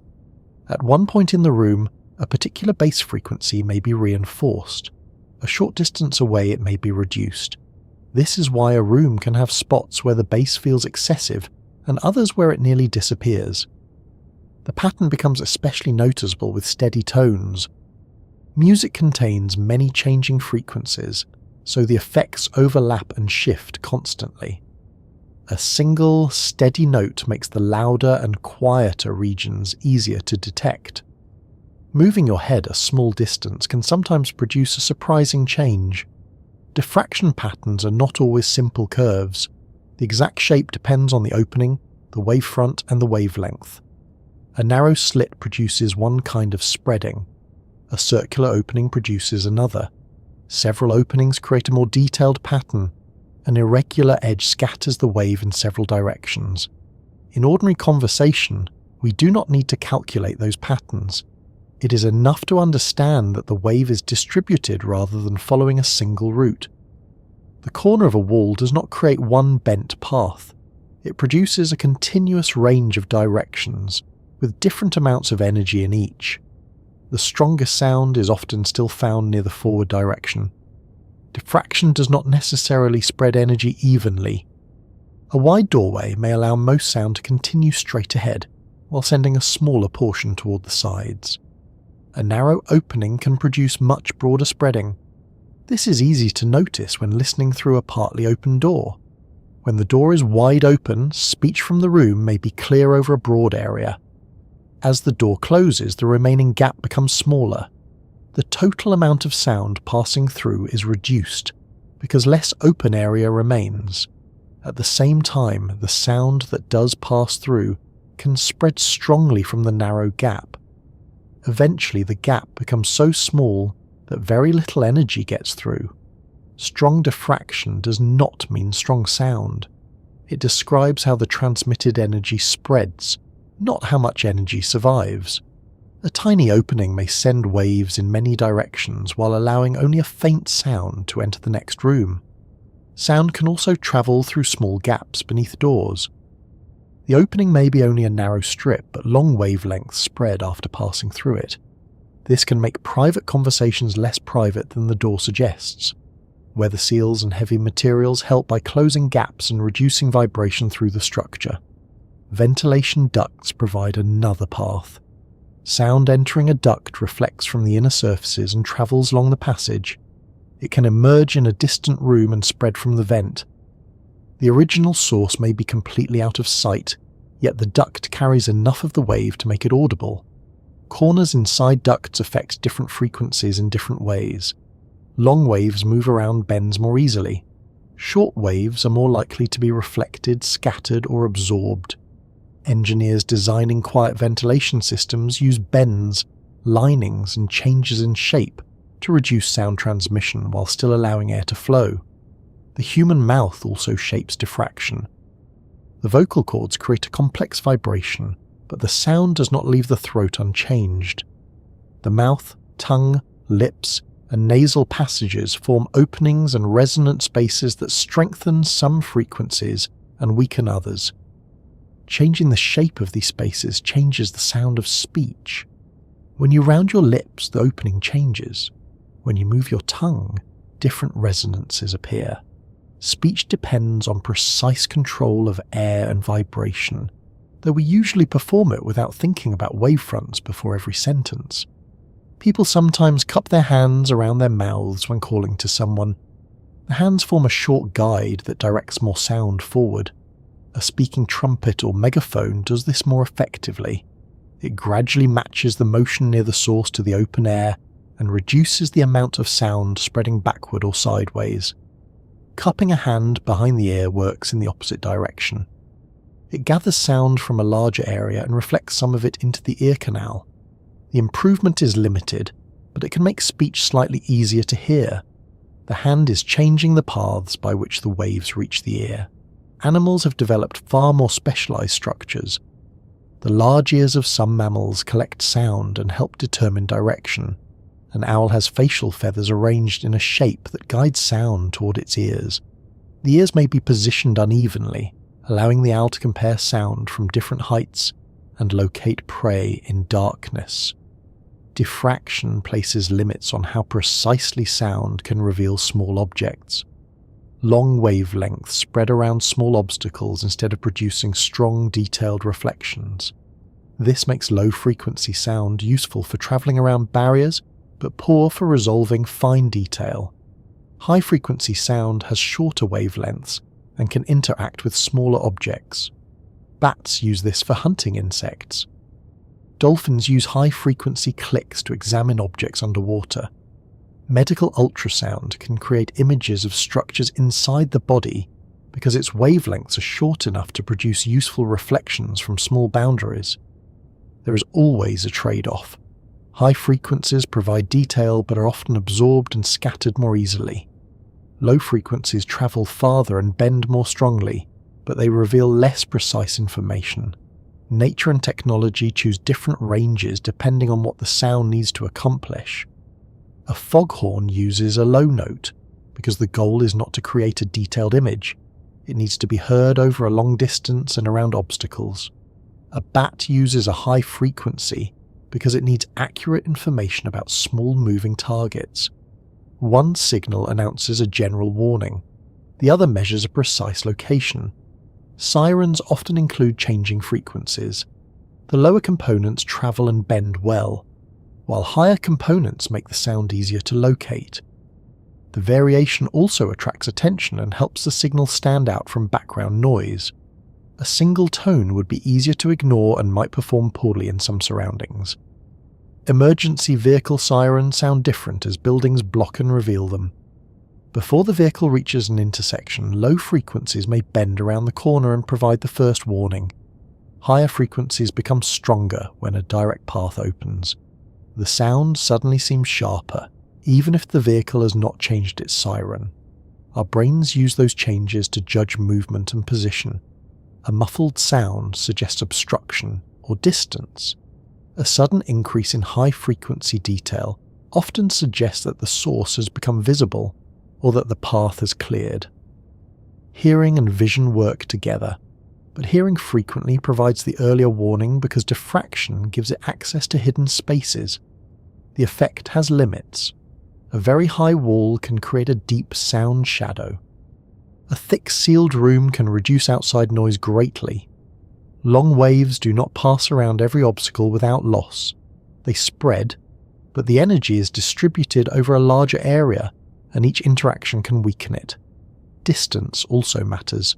At one point in the room, a particular bass frequency may be reinforced. A short distance away it may be reduced. This is why a room can have spots where the bass feels excessive and others where it nearly disappears. The pattern becomes especially noticeable with steady tones. Music contains many changing frequencies, so the effects overlap and shift constantly. A single, steady note makes the louder and quieter regions easier to detect. Moving your head a small distance can sometimes produce a surprising change. diffraction patterns are not always simple curves. The exact shape depends on the opening, the wavefront, and the wavelength. A narrow slit produces one kind of spreading. A circular opening produces another. Several openings create a more detailed pattern. An irregular edge scatters the wave in several directions. In ordinary conversation, we do not need to calculate those patterns. It is enough to understand that the wave is distributed rather than following a single route. The corner of a wall does not create one bent path. It produces a continuous range of directions, with different amounts of energy in each. The strongest sound is often still found near the forward direction. Diffraction does not necessarily spread energy evenly. A wide doorway may allow most sound to continue straight ahead, while sending a smaller portion toward the sides. A narrow opening can produce much broader spreading. This is easy to notice when listening through a partly open door. When the door is wide open, speech from the room may be clear over a broad area. As the door closes, the remaining gap becomes smaller. The total amount of sound passing through is reduced, because less open area remains. At the same time, the sound that does pass through can spread strongly from the narrow gap. Eventually, the gap becomes so small that very little energy gets through. Strong diffraction does not mean strong sound. It describes how the transmitted energy spreads, not how much energy survives. A tiny opening may send waves in many directions while allowing only a faint sound to enter the next room. Sound can also travel through small gaps beneath doors. The opening may be only a narrow strip, but long wavelengths spread after passing through it. This can make private conversations less private than the door suggests. Weather seals and heavy materials help by closing gaps and reducing vibration through the structure. Ventilation ducts provide another path. Sound entering a duct reflects from the inner surfaces and travels along the passage. It can emerge in a distant room and spread from the vent. The original source may be completely out of sight, yet the duct carries enough of the wave to make it audible. Corners inside ducts affect different frequencies in different ways. Long waves move around bends more easily. Short waves are more likely to be reflected, scattered, or absorbed. Engineers designing quiet ventilation systems use bends, linings, and changes in shape to reduce sound transmission while still allowing air to flow. The human mouth also shapes diffraction. The vocal cords create a complex vibration, but the sound does not leave the throat unchanged. The mouth, tongue, lips, and nasal passages form openings and resonant spaces that strengthen some frequencies and weaken others. Changing the shape of these spaces changes the sound of speech. When you round your lips, the opening changes. When you move your tongue, different resonances appear. Speech depends on precise control of air and vibration, though we usually perform it without thinking about wavefronts before every sentence. People sometimes cup their hands around their mouths when calling to someone. The hands form a short guide that directs more sound forward. A speaking trumpet or megaphone does this more effectively. It gradually matches the motion near the source to the open air and reduces the amount of sound spreading backward or sideways. Cupping a hand behind the ear works in the opposite direction. It gathers sound from a larger area and reflects some of it into the ear canal. The improvement is limited, but it can make speech slightly easier to hear. The hand is changing the paths by which the waves reach the ear. Animals have developed far more specialized structures. The large ears of some mammals collect sound and help determine direction. An owl has facial feathers arranged in a shape that guides sound toward its ears. The ears may be positioned unevenly, allowing the owl to compare sound from different heights and locate prey in darkness. Diffraction places limits on how precisely sound can reveal small objects. Long wavelengths spread around small obstacles instead of producing strong, detailed reflections. This makes low-frequency sound useful for traveling around barriers, but poor for resolving fine detail. High-frequency sound has shorter wavelengths and can interact with smaller objects. Bats use this for hunting insects. Dolphins use high-frequency clicks to examine objects underwater. Medical ultrasound can create images of structures inside the body because its wavelengths are short enough to produce useful reflections from small boundaries. There is always a trade-off. High frequencies provide detail but are often absorbed and scattered more easily. Low frequencies travel farther and bend more strongly, but they reveal less precise information. Nature and technology choose different ranges depending on what the sound needs to accomplish. A foghorn uses a low note because the goal is not to create a detailed image. It needs to be heard over a long distance and around obstacles. A bat uses a high frequency because it needs accurate information about small moving targets. One signal announces a general warning. The other measures a precise location. Sirens often include changing frequencies. The lower components travel and bend well, while higher components make the sound easier to locate. The variation also attracts attention and helps the signal stand out from background noise. A single tone would be easier to ignore and might perform poorly in some surroundings. Emergency vehicle sirens sound different as buildings block and reveal them. Before the vehicle reaches an intersection, low frequencies may bend around the corner and provide the first warning. Higher frequencies become stronger when a direct path opens. The sound suddenly seems sharper, even if the vehicle has not changed its siren. Our brains use those changes to judge movement and position. A muffled sound suggests obstruction or distance. A sudden increase in high-frequency detail often suggests that the source has become visible or that the path has cleared. Hearing and vision work together, but hearing frequently provides the earlier warning because diffraction gives it access to hidden spaces. The effect has limits. A very high wall can create a deep sound shadow. A thick sealed room can reduce outside noise greatly. Long waves do not pass around every obstacle without loss. They spread, but the energy is distributed over a larger area, and each interaction can weaken it. Distance also matters.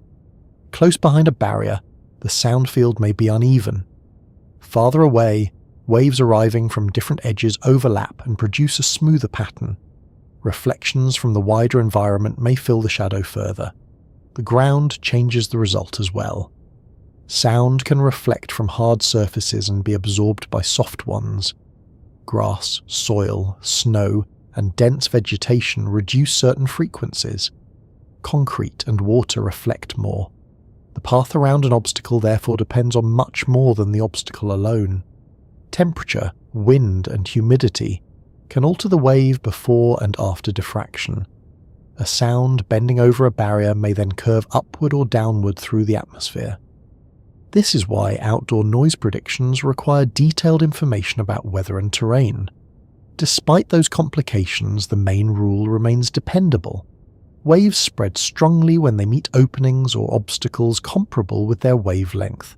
Close behind a barrier, the sound field may be uneven. Farther away, waves arriving from different edges overlap and produce a smoother pattern. Reflections from the wider environment may fill the shadow further. The ground changes the result as well. Sound can reflect from hard surfaces and be absorbed by soft ones. Grass, soil, snow, and dense vegetation reduce certain frequencies. Concrete and water reflect more. The path around an obstacle therefore depends on much more than the obstacle alone. Temperature, wind, and humidity can alter the wave before and after diffraction. A sound bending over a barrier may then curve upward or downward through the atmosphere. This is why outdoor noise predictions require detailed information about weather and terrain. Despite those complications, the main rule remains dependable. Waves spread strongly when they meet openings or obstacles comparable with their wavelength.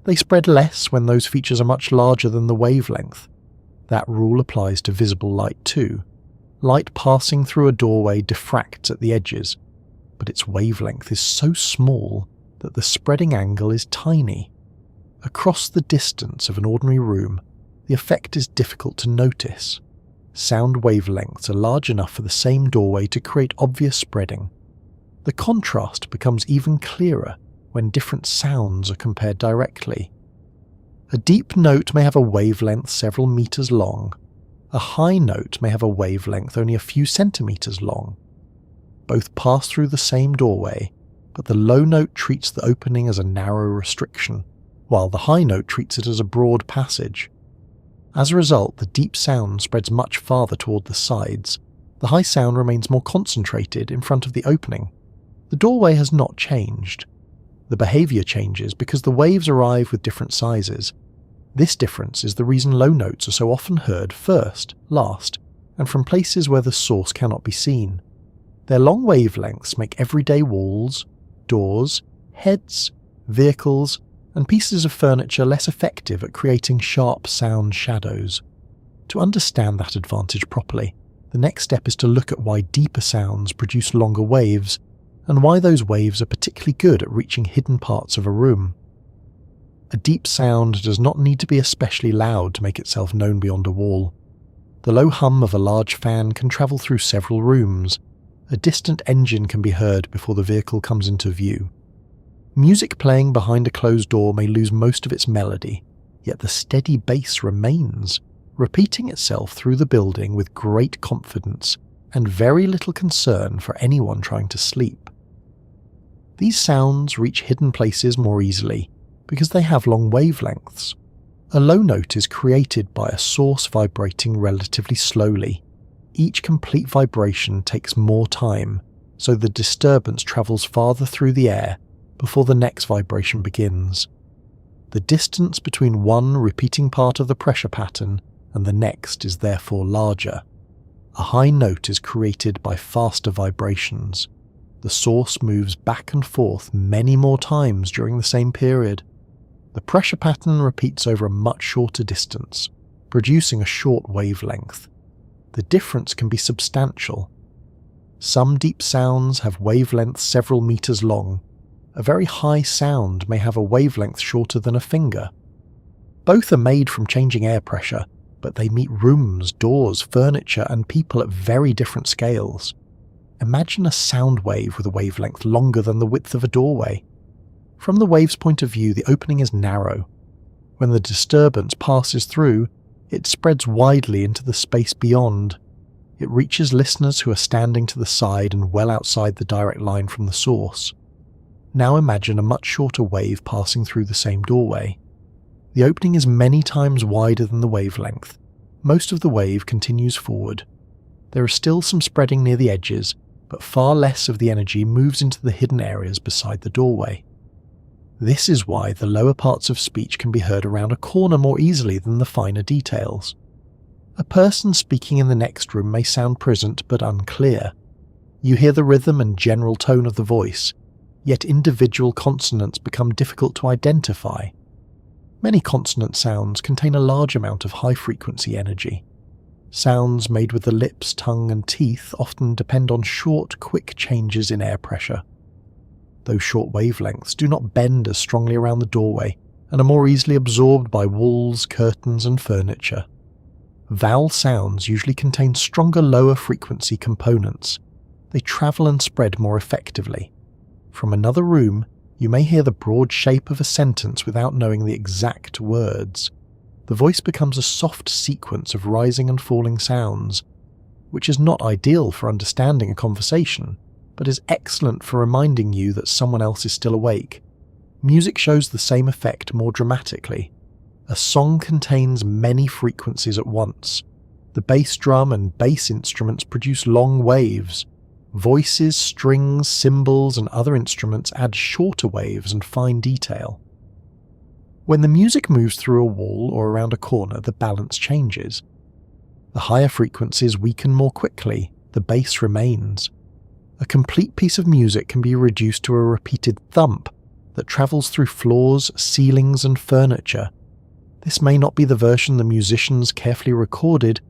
They spread less when those features are much larger than the wavelength. That rule applies to visible light too. Light passing through a doorway diffracts at the edges, but its wavelength is so small that the spreading angle is tiny. Across the distance of an ordinary room, the effect is difficult to notice. Sound wavelengths are large enough for the same doorway to create obvious spreading. The contrast becomes even clearer when different sounds are compared directly. A deep note may have a wavelength several meters long. A high note may have a wavelength only a few centimeters long. Both pass through the same doorway, but the low note treats the opening as a narrow restriction, while the high note treats it as a broad passage. As a result, the deep sound spreads much farther toward the sides. The high sound remains more concentrated in front of the opening. The doorway has not changed. The behavior changes because the waves arrive with different sizes. This difference is the reason low notes are so often heard first, last, and from places where the source cannot be seen. Their long wavelengths make everyday walls, doors, heads, vehicles, and pieces of furniture less effective at creating sharp sound shadows. To understand that advantage properly, the next step is to look at why deeper sounds produce longer waves, and why those waves are particularly good at reaching hidden parts of a room. A deep sound does not need to be especially loud to make itself known beyond a wall. The low hum of a large fan can travel through several rooms. A distant engine can be heard before the vehicle comes into view. Music playing behind a closed door may lose most of its melody, yet the steady bass remains, repeating itself through the building with great confidence and very little concern for anyone trying to sleep. These sounds reach hidden places more easily because they have long wavelengths. A low note is created by a source vibrating relatively slowly. Each complete vibration takes more time, so the disturbance travels farther through the air before the next vibration begins. The distance between one repeating part of the pressure pattern and the next is therefore larger. A high note is created by faster vibrations. The source moves back and forth many more times during the same period. The pressure pattern repeats over a much shorter distance, producing a short wavelength. The difference can be substantial. Some deep sounds have wavelengths several meters long. A very high sound may have a wavelength shorter than a finger. Both are made from changing air pressure, but they meet rooms, doors, furniture, and people at very different scales. Imagine a sound wave with a wavelength longer than the width of a doorway. From the wave's point of view, the opening is narrow. When the disturbance passes through, it spreads widely into the space beyond. It reaches listeners who are standing to the side and well outside the direct line from the source. Now imagine a much shorter wave passing through the same doorway. The opening is many times wider than the wavelength. Most of the wave continues forward. There is still some spreading near the edges, but far less of the energy moves into the hidden areas beside the doorway. This is why the lower parts of speech can be heard around a corner more easily than the finer details. A person speaking in the next room may sound present but unclear. You hear the rhythm and general tone of the voice, yet individual consonants become difficult to identify. Many consonant sounds contain a large amount of high-frequency energy. Sounds made with the lips, tongue, and teeth often depend on short, quick changes in air pressure. Those short wavelengths do not bend as strongly around the doorway and are more easily absorbed by walls, curtains, and furniture. Vowel sounds usually contain stronger lower-frequency components. They travel and spread more effectively. From another room, you may hear the broad shape of a sentence without knowing the exact words. The voice becomes a soft sequence of rising and falling sounds, which is not ideal for understanding a conversation, but is excellent for reminding you that someone else is still awake. Music shows the same effect more dramatically. A song contains many frequencies at once. The bass drum and bass instruments produce long waves. Voices, strings, cymbals, and other instruments add shorter waves and fine detail. When the music moves through a wall or around a corner, the balance changes. The higher frequencies weaken more quickly, the bass remains. A complete piece of music can be reduced to a repeated thump that travels through floors, ceilings, and furniture. This may not be the version the musicians carefully recorded,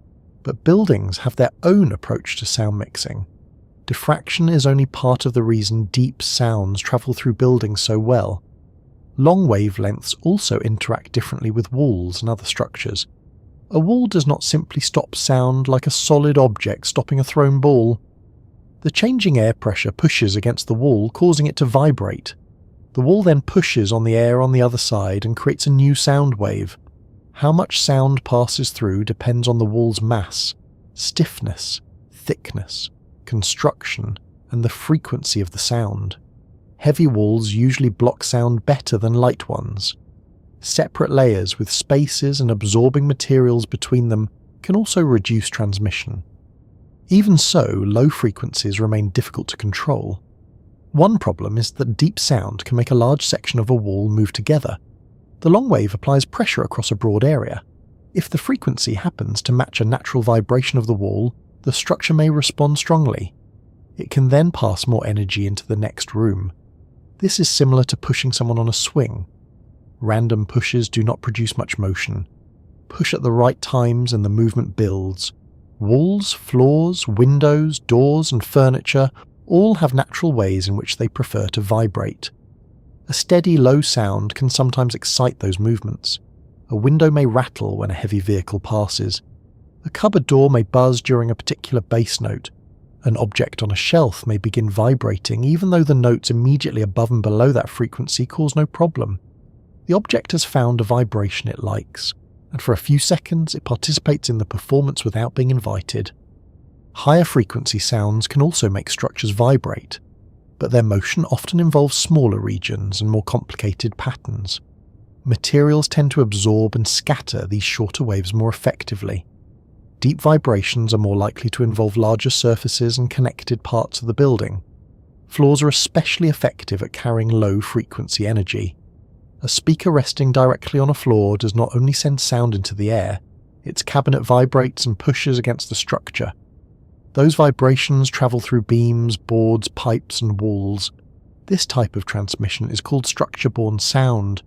but buildings have their own approach to sound mixing. Diffraction is only part of the reason deep sounds travel through buildings so well. Long wavelengths also interact differently with walls and other structures. A wall does not simply stop sound like a solid object stopping a thrown ball. The changing air pressure pushes against the wall, causing it to vibrate. The wall then pushes on the air on the other side and creates a new sound wave. How much sound passes through depends on the wall's mass, stiffness, thickness, construction, and the frequency of the sound. Heavy walls usually block sound better than light ones. Separate layers with spaces and absorbing materials between them can also reduce transmission. Even so, low frequencies remain difficult to control. One problem is that deep sound can make a large section of a wall move together. The long wave applies pressure across a broad area. If the frequency happens to match a natural vibration of the wall, the structure may respond strongly. It can then pass more energy into the next room. This is similar to pushing someone on a swing. Random pushes do not produce much motion. Push at the right times and the movement builds. Walls, floors, windows, doors, and furniture all have natural ways in which they prefer to vibrate. A steady, low sound can sometimes excite those movements. A window may rattle when a heavy vehicle passes. A cupboard door may buzz during a particular bass note. An object on a shelf may begin vibrating even though the notes immediately above and below that frequency cause no problem. The object has found a vibration it likes, and for a few seconds it participates in the performance without being invited. Higher frequency sounds can also make structures vibrate, but their motion often involves smaller regions and more complicated patterns. Materials tend to absorb and scatter these shorter waves more effectively. Deep vibrations are more likely to involve larger surfaces and connected parts of the building. Floors are especially effective at carrying low-frequency energy. A speaker resting directly on a floor does not only send sound into the air, its cabinet vibrates and pushes against the structure. Those vibrations travel through beams, boards, pipes, and walls. This type of transmission is called structure-borne sound.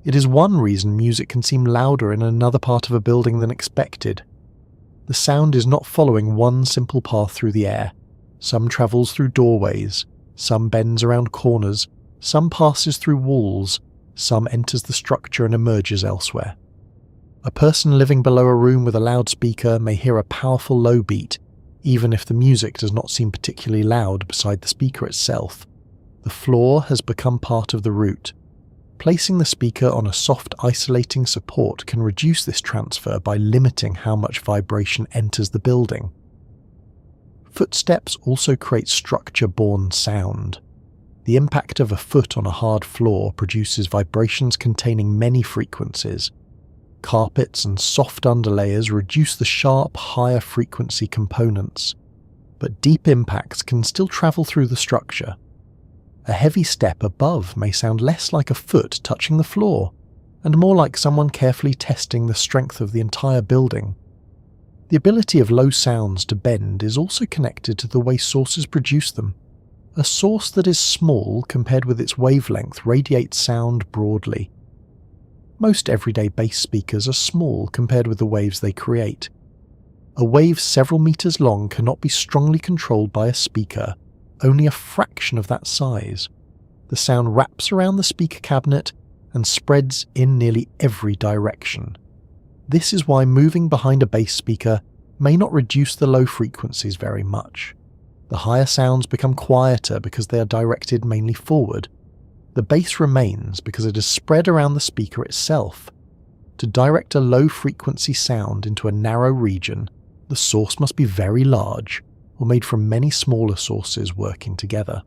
It is one reason music can seem louder in another part of a building than expected. The sound is not following one simple path through the air. Some travels through doorways, some bends around corners, some passes through walls, some enters the structure and emerges elsewhere. A person living below a room with a loudspeaker may hear a powerful low beat, even if the music does not seem particularly loud beside the speaker itself. The floor has become part of the route. Placing the speaker on a soft isolating support can reduce this transfer by limiting how much vibration enters the building. Footsteps also create structure-borne sound. The impact of a foot on a hard floor produces vibrations containing many frequencies. Carpets and soft underlayers reduce the sharp, higher frequency components, but deep impacts can still travel through the structure. A heavy step above may sound less like a foot touching the floor, and more like someone carefully testing the strength of the entire building. The ability of low sounds to bend is also connected to the way sources produce them. A source that is small compared with its wavelength radiates sound broadly. Most everyday bass speakers are small compared with the waves they create. A wave several meters long cannot be strongly controlled by a speaker, only a fraction of that size. The sound wraps around the speaker cabinet and spreads in nearly every direction. This is why moving behind a bass speaker may not reduce the low frequencies very much. The higher sounds become quieter because they are directed mainly forward. The bass remains because it is spread around the speaker itself. To direct a low-frequency sound into a narrow region, the source must be very large, or made from many smaller sources working together.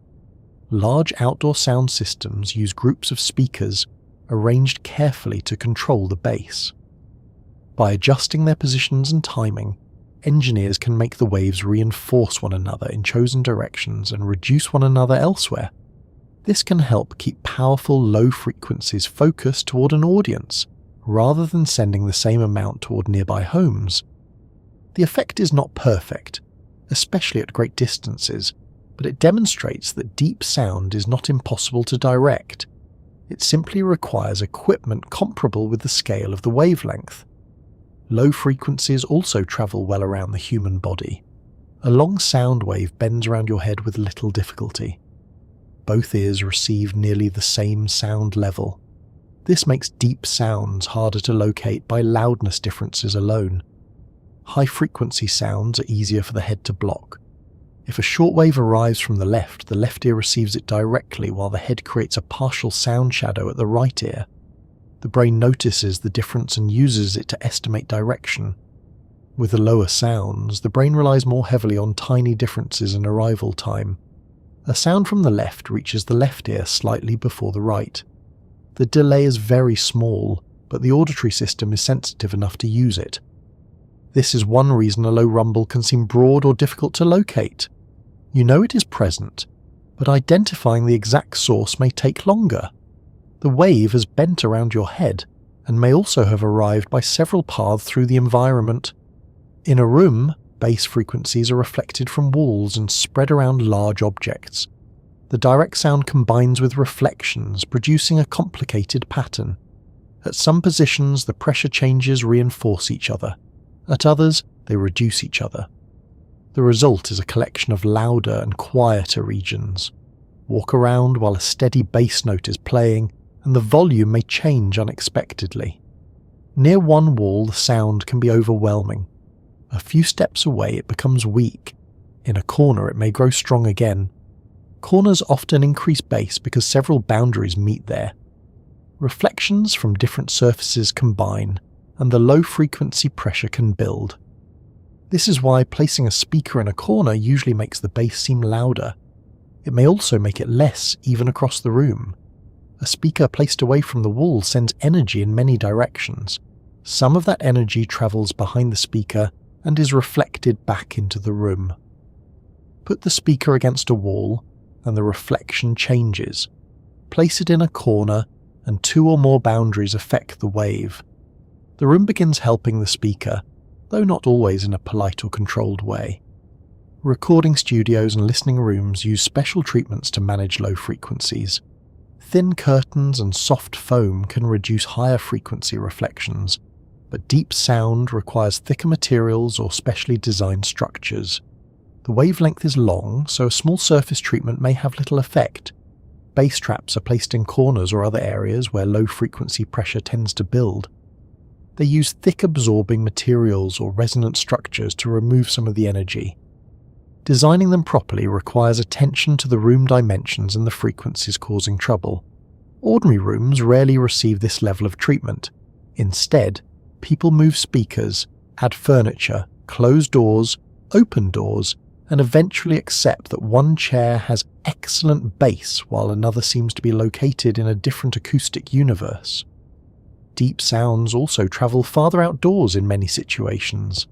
Large outdoor sound systems use groups of speakers arranged carefully to control the bass. By adjusting their positions and timing, engineers can make the waves reinforce one another in chosen directions and reduce one another elsewhere. This can help keep powerful low frequencies focused toward an audience, rather than sending the same amount toward nearby homes. The effect is not perfect, especially at great distances, but it demonstrates that deep sound is not impossible to direct. It simply requires equipment comparable with the scale of the wavelength. Low frequencies also travel well around the human body. A long sound wave bends around your head with little difficulty. Both ears receive nearly the same sound level. This makes deep sounds harder to locate by loudness differences alone. High-frequency sounds are easier for the head to block. If a shortwave arrives from the left ear receives it directly while the head creates a partial sound shadow at the right ear. The brain notices the difference and uses it to estimate direction. With the lower sounds, the brain relies more heavily on tiny differences in arrival time. A sound from the left reaches the left ear slightly before the right. The delay is very small, but the auditory system is sensitive enough to use it. This is one reason a low rumble can seem broad or difficult to locate. You know it is present, but identifying the exact source may take longer. The wave has bent around your head, and may also have arrived by several paths through the environment. In a room, bass frequencies are reflected from walls and spread around large objects. The direct sound combines with reflections, producing a complicated pattern. At some positions, the pressure changes reinforce each other. At others, they reduce each other. The result is a collection of louder and quieter regions. Walk around while a steady bass note is playing, and the volume may change unexpectedly. Near one wall, the sound can be overwhelming. A few steps away it becomes weak. In a corner it may grow strong again. Corners often increase bass because several boundaries meet there. Reflections from different surfaces combine, and the low-frequency pressure can build. This is why placing a speaker in a corner usually makes the bass seem louder. It may also make it less, even across the room. A speaker placed away from the wall sends energy in many directions. Some of that energy travels behind the speaker and is reflected back into the room. Put the speaker against a wall, and the reflection changes. Place it in a corner, and two or more boundaries affect the wave. The room begins helping the speaker, though not always in a polite or controlled way. Recording studios and listening rooms use special treatments to manage low frequencies. Thin curtains and soft foam can reduce higher frequency reflections, but deep sound requires thicker materials or specially designed structures. The wavelength is long, so a small surface treatment may have little effect. Bass traps are placed in corners or other areas where low frequency pressure tends to build. They use thick absorbing materials or resonant structures to remove some of the energy. Designing them properly requires attention to the room dimensions and the frequencies causing trouble. Ordinary rooms rarely receive this level of treatment. Instead, people move speakers, add furniture, close doors, open doors, and eventually accept that one chair has excellent bass while another seems to be located in a different acoustic universe. Deep sounds also travel farther outdoors in many situations.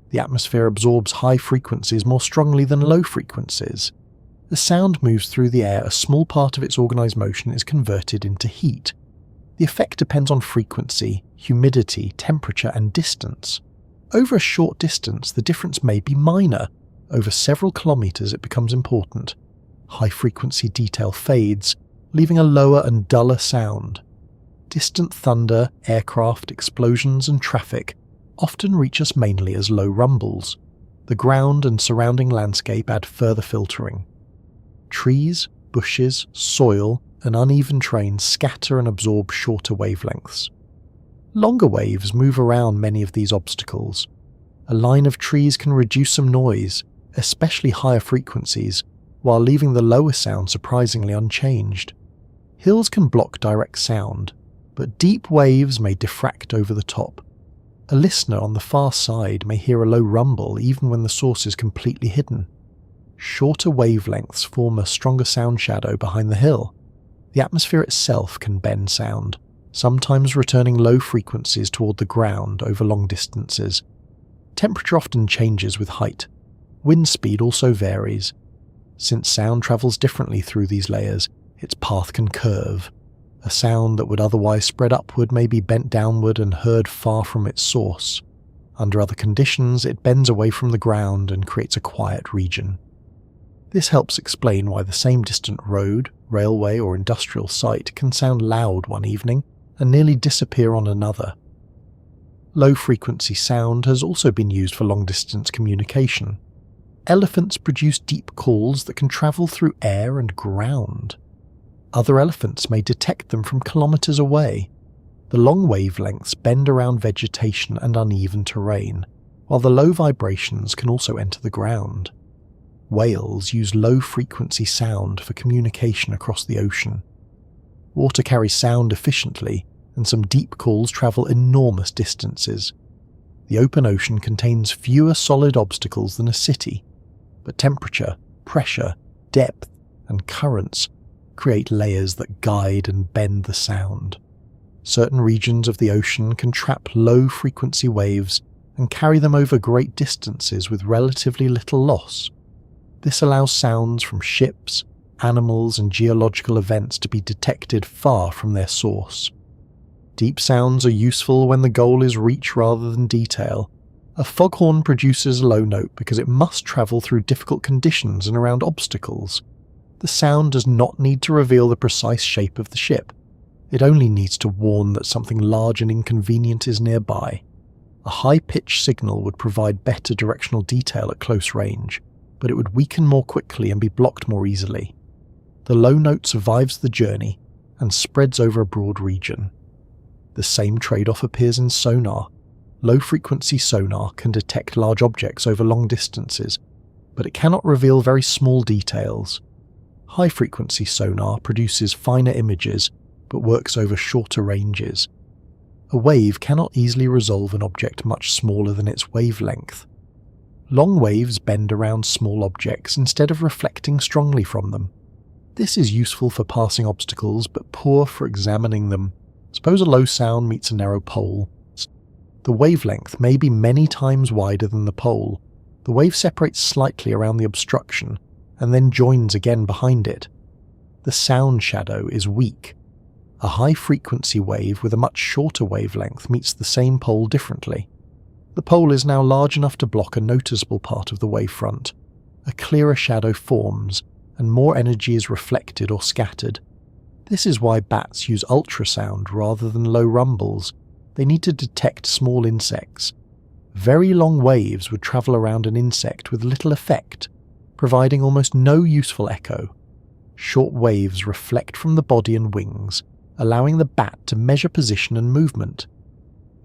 The atmosphere absorbs high frequencies more strongly than low frequencies. As sound moves through the air, a small part of its organised motion is converted into heat. The effect depends on frequency, humidity, temperature, and distance. Over a short distance, the difference may be minor. Over several kilometres, it becomes important. High-frequency detail fades, leaving a lower and duller sound. Distant thunder, aircraft, explosions, and traffic often reach us mainly as low rumbles. The ground and surrounding landscape add further filtering. Trees, bushes, soil, and uneven terrain scatter and absorb shorter wavelengths. Longer waves move around many of these obstacles. A line of trees can reduce some noise, especially higher frequencies, while leaving the lower sound surprisingly unchanged. Hills can block direct sound, but deep waves may diffract over the top. A listener on the far side may hear a low rumble even when the source is completely hidden. Shorter wavelengths form a stronger sound shadow behind the hill. The atmosphere itself can bend sound, sometimes returning low frequencies toward the ground over long distances. Temperature often changes with height. Wind speed also varies. Since sound travels differently through these layers, its path can curve. A sound that would otherwise spread upward may be bent downward and heard far from its source. Under other conditions, it bends away from the ground and creates a quiet region. This helps explain why the same distant road, railway, or industrial site can sound loud one evening and nearly disappear on another. Low-frequency sound has also been used for long-distance communication. Elephants produce deep calls that can travel through air and ground. Other elephants may detect them from kilometers away. The long wavelengths bend around vegetation and uneven terrain, while the low vibrations can also enter the ground. Whales use low-frequency sound for communication across the ocean. Water carries sound efficiently, and some deep calls travel enormous distances. The open ocean contains fewer solid obstacles than a city, but temperature, pressure, depth, and currents create layers that guide and bend the sound. Certain regions of the ocean can trap low-frequency waves and carry them over great distances with relatively little loss. This allows sounds from ships, animals, and geological events to be detected far from their source. Deep sounds are useful when the goal is reach rather than detail. A foghorn produces a low note because it must travel through difficult conditions and around obstacles. The sound does not need to reveal the precise shape of the ship. It only needs to warn that something large and inconvenient is nearby. A high-pitched signal would provide better directional detail at close range, but it would weaken more quickly and be blocked more easily. The low note survives the journey and spreads over a broad region. The same trade-off appears in sonar. Low-frequency sonar can detect large objects over long distances, but it cannot reveal very small details. High-frequency sonar produces finer images, but works over shorter ranges. A wave cannot easily resolve an object much smaller than its wavelength. Long waves bend around small objects instead of reflecting strongly from them. This is useful for passing obstacles, but poor for examining them. Suppose a low sound meets a narrow pole. The wavelength may be many times wider than the pole. The wave separates slightly around the obstruction, and then joins again behind it. The sound shadow is weak. A high-frequency wave with a much shorter wavelength meets the same pole differently. The pole is now large enough to block a noticeable part of the wavefront. A clearer shadow forms, and more energy is reflected or scattered. This is why bats use ultrasound rather than low rumbles. They need to detect small insects. Very long waves would travel around an insect with little effect, providing almost no useful echo. Short waves reflect from the body and wings, allowing the bat to measure position and movement.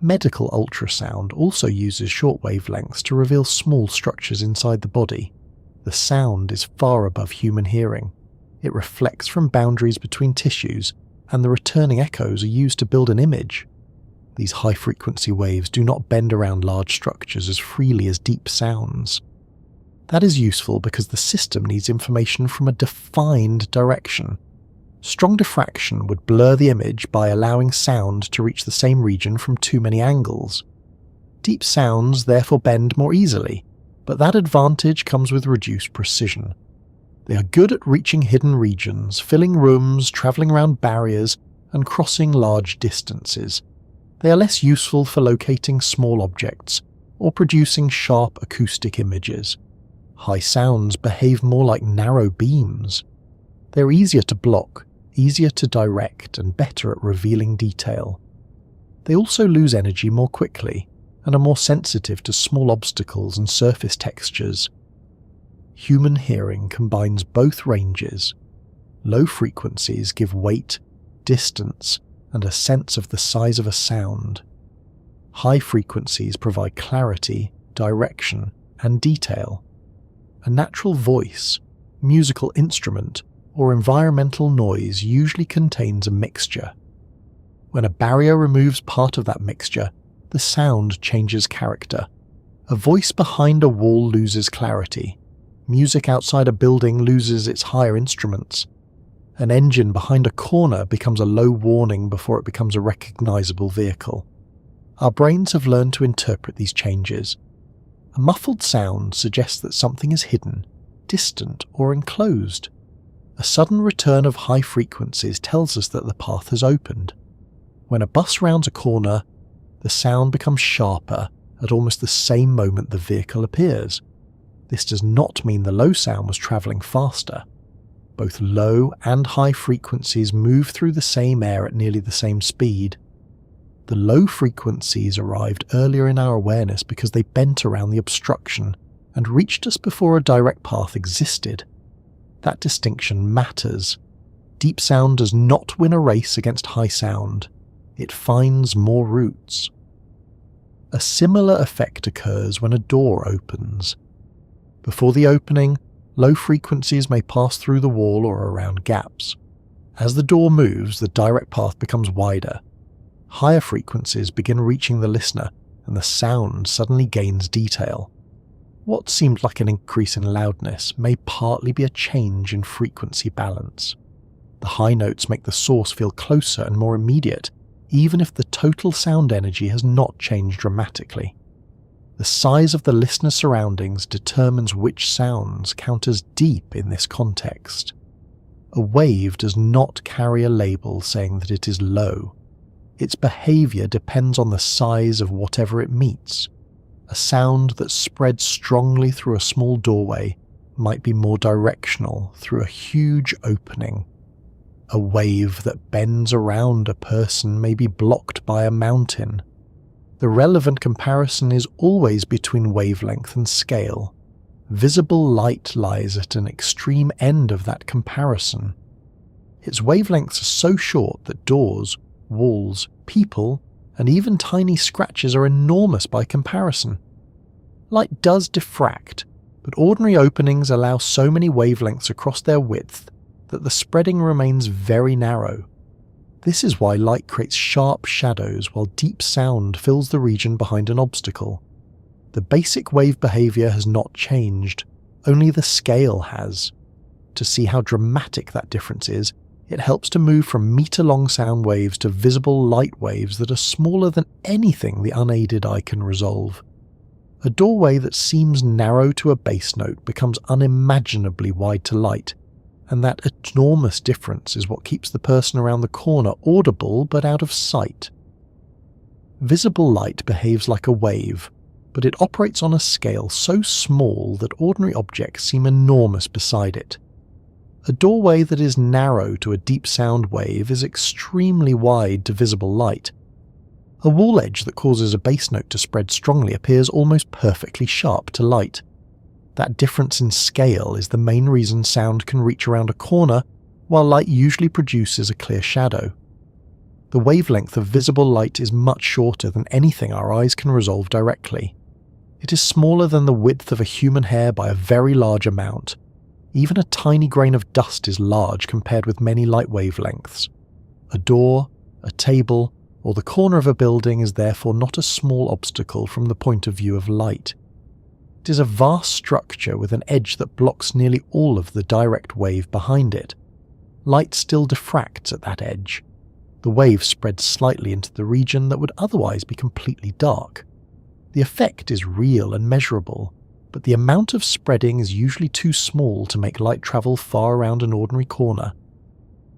Medical ultrasound also uses short wavelengths to reveal small structures inside the body. The sound is far above human hearing. It reflects from boundaries between tissues, and the returning echoes are used to build an image. These high-frequency waves do not bend around large structures as freely as deep sounds. That is useful because the system needs information from a defined direction. Strong diffraction would blur the image by allowing sound to reach the same region from too many angles. Deep sounds therefore bend more easily, but that advantage comes with reduced precision. They are good at reaching hidden regions, filling rooms, travelling around barriers, and crossing large distances. They are less useful for locating small objects or producing sharp acoustic images. High sounds behave more like narrow beams. They are easier to block, easier to direct, and better at revealing detail. They also lose energy more quickly and are more sensitive to small obstacles and surface textures. Human hearing combines both ranges. Low frequencies give weight, distance, and a sense of the size of a sound. High frequencies provide clarity, direction, and detail. A natural voice, musical instrument, or environmental noise usually contains a mixture. When a barrier removes part of that mixture, the sound changes character. A voice behind a wall loses clarity. Music outside a building loses its higher instruments. An engine behind a corner becomes a low warning before it becomes a recognizable vehicle. Our brains have learned to interpret these changes. A muffled sound suggests that something is hidden, distant, or enclosed. A sudden return of high frequencies tells us that the path has opened. When a bus rounds a corner, the sound becomes sharper at almost the same moment the vehicle appears. This does not mean the low sound was travelling faster. Both low and high frequencies move through the same air at nearly the same speed. The low frequencies arrived earlier in our awareness because they bent around the obstruction and reached us before a direct path existed. That distinction matters. Deep sound does not win a race against high sound. It finds more routes. A similar effect occurs when a door opens. Before the opening, low frequencies may pass through the wall or around gaps. As the door moves, the direct path becomes wider. Higher frequencies begin reaching the listener, and the sound suddenly gains detail. What seemed like an increase in loudness may partly be a change in frequency balance. The high notes make the source feel closer and more immediate, even if the total sound energy has not changed dramatically. The size of the listener's surroundings determines which sounds count as deep in this context. A wave does not carry a label saying that it is low. Its behaviour depends on the size of whatever it meets. A sound that spreads strongly through a small doorway might be more directional through a huge opening. A wave that bends around a person may be blocked by a mountain. The relevant comparison is always between wavelength and scale. Visible light lies at an extreme end of that comparison. Its wavelengths are so short that doors, walls, people, and even tiny scratches are enormous by comparison. Light does diffract, but ordinary openings allow so many wavelengths across their width that the spreading remains very narrow. This is why light creates sharp shadows while deep sound fills the region behind an obstacle. The basic wave behaviour has not changed, only the scale has. To see how dramatic that difference is, it helps to move from metre-long sound waves to visible light waves that are smaller than anything the unaided eye can resolve. A doorway that seems narrow to a bass note becomes unimaginably wide to light, and that enormous difference is what keeps the person around the corner audible but out of sight. Visible light behaves like a wave, but it operates on a scale so small that ordinary objects seem enormous beside it. A doorway that is narrow to a deep sound wave is extremely wide to visible light. A wall edge that causes a bass note to spread strongly appears almost perfectly sharp to light. That difference in scale is the main reason sound can reach around a corner, while light usually produces a clear shadow. The wavelength of visible light is much shorter than anything our eyes can resolve directly. It is smaller than the width of a human hair by a very large amount. Even a tiny grain of dust is large compared with many light wavelengths. A door, a table, or the corner of a building is therefore not a small obstacle from the point of view of light. It is a vast structure with an edge that blocks nearly all of the direct wave behind it. Light still diffracts at that edge. The wave spreads slightly into the region that would otherwise be completely dark. The effect is real and measurable, but the amount of spreading is usually too small to make light travel far around an ordinary corner.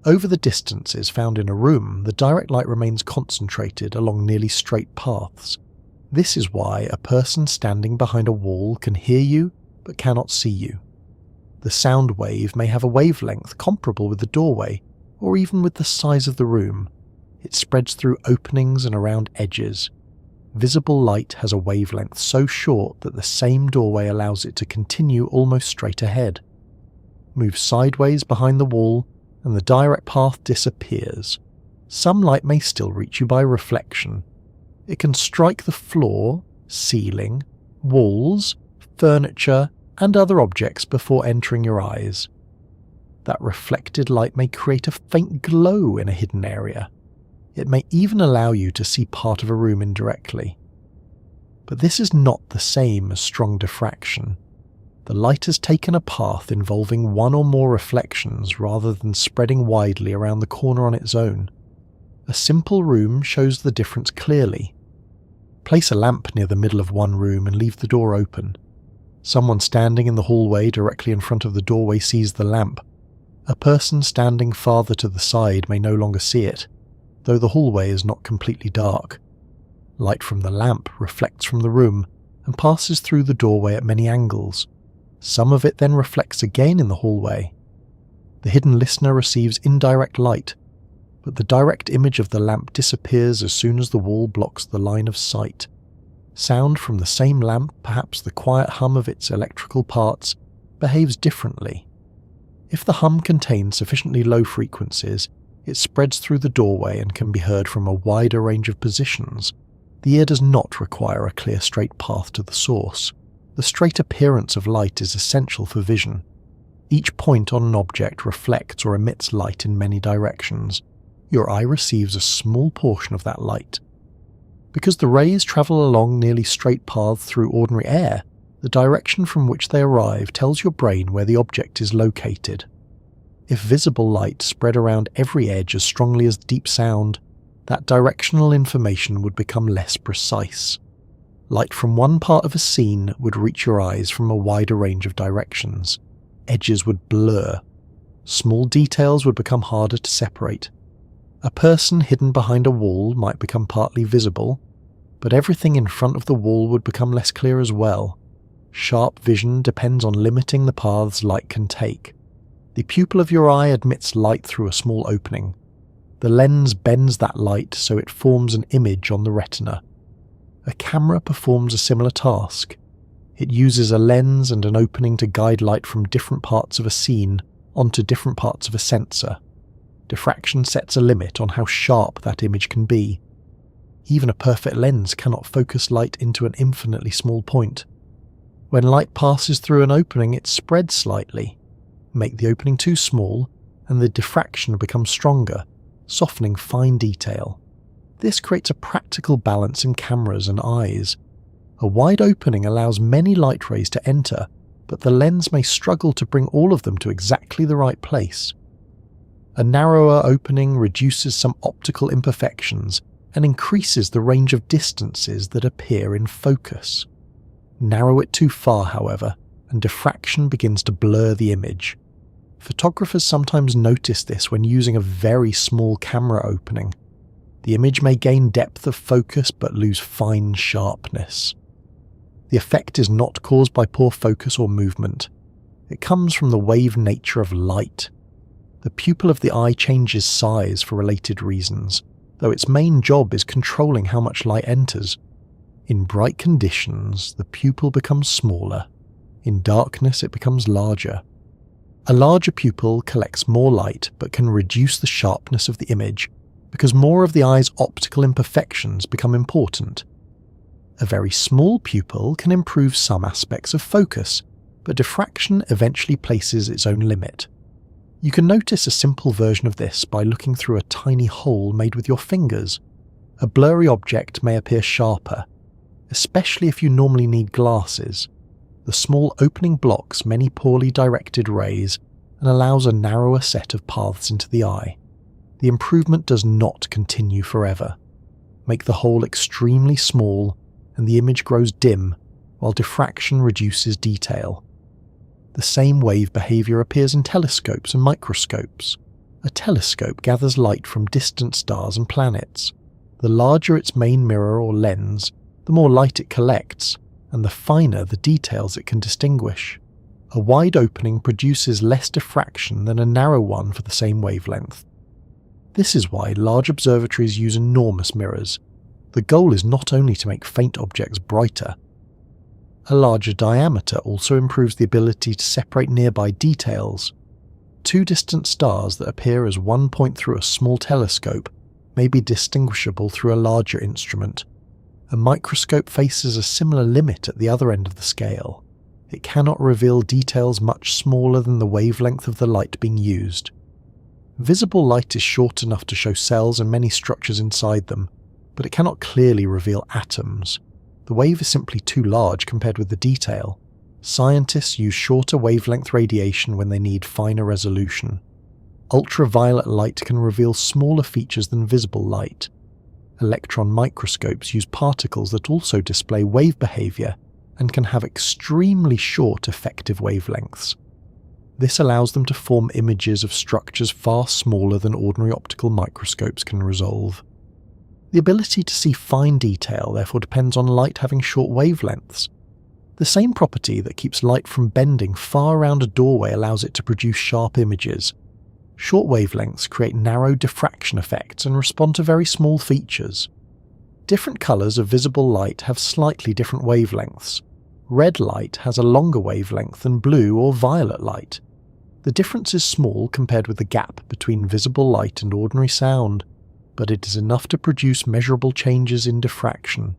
Over the distances found in a room, the direct light remains concentrated along nearly straight paths. This is why a person standing behind a wall can hear you but cannot see you. The sound wave may have a wavelength comparable with the doorway, or even with the size of the room. It spreads through openings and around edges. Visible light has a wavelength so short that the same doorway allows it to continue almost straight ahead. Move sideways behind the wall, and the direct path disappears. Some light may still reach you by reflection. It can strike the floor, ceiling, walls, furniture, and other objects before entering your eyes. That reflected light may create a faint glow in a hidden area. It may even allow you to see part of a room indirectly. But this is not the same as strong diffraction. The light has taken a path involving one or more reflections rather than spreading widely around the corner on its own. A simple room shows the difference clearly. Place a lamp near the middle of one room and leave the door open. Someone standing in the hallway directly in front of the doorway sees the lamp. A person standing farther to the side may no longer see it, though the hallway is not completely dark. Light from the lamp reflects from the room and passes through the doorway at many angles. Some of it then reflects again in the hallway. The hidden listener receives indirect light, but the direct image of the lamp disappears as soon as the wall blocks the line of sight. Sound from the same lamp, perhaps the quiet hum of its electrical parts, behaves differently. If the hum contains sufficiently low frequencies, it spreads through the doorway and can be heard from a wider range of positions. The ear does not require a clear straight path to the source. The straight appearance of light is essential for vision. Each point on an object reflects or emits light in many directions. Your eye receives a small portion of that light. Because the rays travel along nearly straight paths through ordinary air, the direction from which they arrive tells your brain where the object is located. If visible light spread around every edge as strongly as deep sound, that directional information would become less precise. Light from one part of a scene would reach your eyes from a wider range of directions. Edges would blur. Small details would become harder to separate. A person hidden behind a wall might become partly visible, but everything in front of the wall would become less clear as well. Sharp vision depends on limiting the paths light can take. The pupil of your eye admits light through a small opening. The lens bends that light so it forms an image on the retina. A camera performs a similar task. It uses a lens and an opening to guide light from different parts of a scene onto different parts of a sensor. Diffraction sets a limit on how sharp that image can be. Even a perfect lens cannot focus light into an infinitely small point. When light passes through an opening, it spreads slightly. Make the opening too small, and the diffraction becomes stronger, softening fine detail. This creates a practical balance in cameras and eyes. A wide opening allows many light rays to enter, but the lens may struggle to bring all of them to exactly the right place. A narrower opening reduces some optical imperfections and increases the range of distances that appear in focus. Narrow it too far, however, and diffraction begins to blur the image. Photographers sometimes notice this when using a very small camera opening. The image may gain depth of focus but lose fine sharpness. The effect is not caused by poor focus or movement. It comes from the wave nature of light. The pupil of the eye changes size for related reasons, though its main job is controlling how much light enters. In bright conditions, the pupil becomes smaller. In darkness, it becomes larger. A larger pupil collects more light but can reduce the sharpness of the image because more of the eye's optical imperfections become important. A very small pupil can improve some aspects of focus, but diffraction eventually places its own limit. You can notice a simple version of this by looking through a tiny hole made with your fingers. A blurry object may appear sharper, especially if you normally need glasses. The small opening blocks many poorly directed rays and allows a narrower set of paths into the eye. The improvement does not continue forever. Make the hole extremely small and the image grows dim, while diffraction reduces detail. The same wave behavior appears in telescopes and microscopes. A telescope gathers light from distant stars and planets. The larger its main mirror or lens, the more light it collects, and the finer the details it can distinguish. A wide opening produces less diffraction than a narrow one for the same wavelength. This is why large observatories use enormous mirrors. The goal is not only to make faint objects brighter. A larger diameter also improves the ability to separate nearby details. Two distant stars that appear as one point through a small telescope may be distinguishable through a larger instrument. A microscope faces a similar limit at the other end of the scale. It cannot reveal details much smaller than the wavelength of the light being used. Visible light is short enough to show cells and many structures inside them, but it cannot clearly reveal atoms. The wave is simply too large compared with the detail. Scientists use shorter wavelength radiation when they need finer resolution. Ultraviolet light can reveal smaller features than visible light. Electron microscopes use particles that also display wave behavior and can have extremely short effective wavelengths. This allows them to form images of structures far smaller than ordinary optical microscopes can resolve. The ability to see fine detail therefore depends on light having short wavelengths. The same property that keeps light from bending far around a doorway allows it to produce sharp images. Short wavelengths create narrow diffraction effects and respond to very small features. Different colours of visible light have slightly different wavelengths. Red light has a longer wavelength than blue or violet light. The difference is small compared with the gap between visible light and ordinary sound, but it is enough to produce measurable changes in diffraction.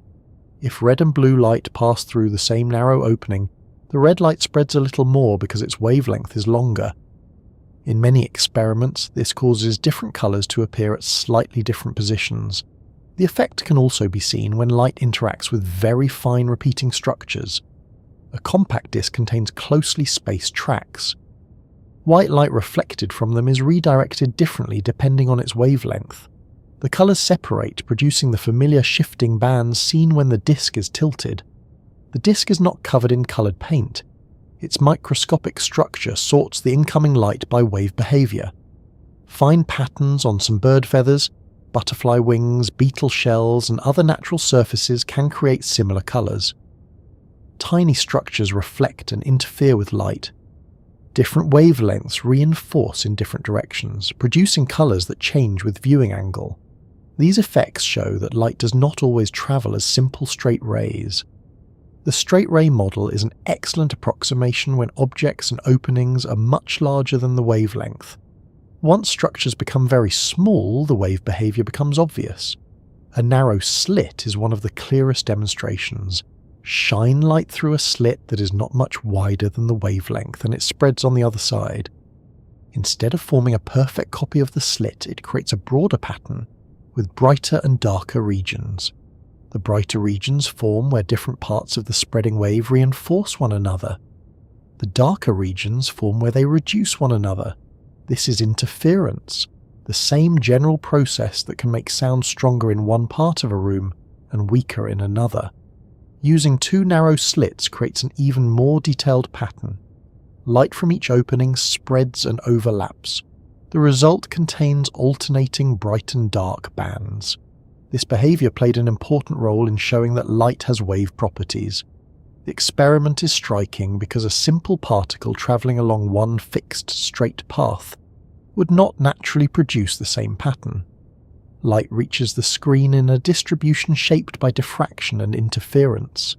If red and blue light pass through the same narrow opening, the red light spreads a little more because its wavelength is longer. In many experiments, this causes different colours to appear at slightly different positions. The effect can also be seen when light interacts with very fine repeating structures. A compact disc contains closely spaced tracks. White light reflected from them is redirected differently depending on its wavelength. The colours separate, producing the familiar shifting bands seen when the disc is tilted. The disc is not covered in coloured paint. Its microscopic structure sorts the incoming light by wave behaviour. Fine patterns on some bird feathers, butterfly wings, beetle shells and other natural surfaces can create similar colours. Tiny structures reflect and interfere with light. Different wavelengths reinforce in different directions, producing colours that change with viewing angle. These effects show that light does not always travel as simple straight rays. The straight ray model is an excellent approximation when objects and openings are much larger than the wavelength. Once structures become very small, the wave behaviour becomes obvious. A narrow slit is one of the clearest demonstrations. Shine light through a slit that is not much wider than the wavelength and it spreads on the other side. Instead of forming a perfect copy of the slit, it creates a broader pattern with brighter and darker regions. The brighter regions form where different parts of the spreading wave reinforce one another. The darker regions form where they reduce one another. This is interference, the same general process that can make sound stronger in one part of a room and weaker in another. Using two narrow slits creates an even more detailed pattern. Light from each opening spreads and overlaps. The result contains alternating bright and dark bands. This behavior played an important role in showing that light has wave properties. The experiment is striking because a simple particle travelling along one fixed straight path would not naturally produce the same pattern. Light reaches the screen in a distribution shaped by diffraction and interference.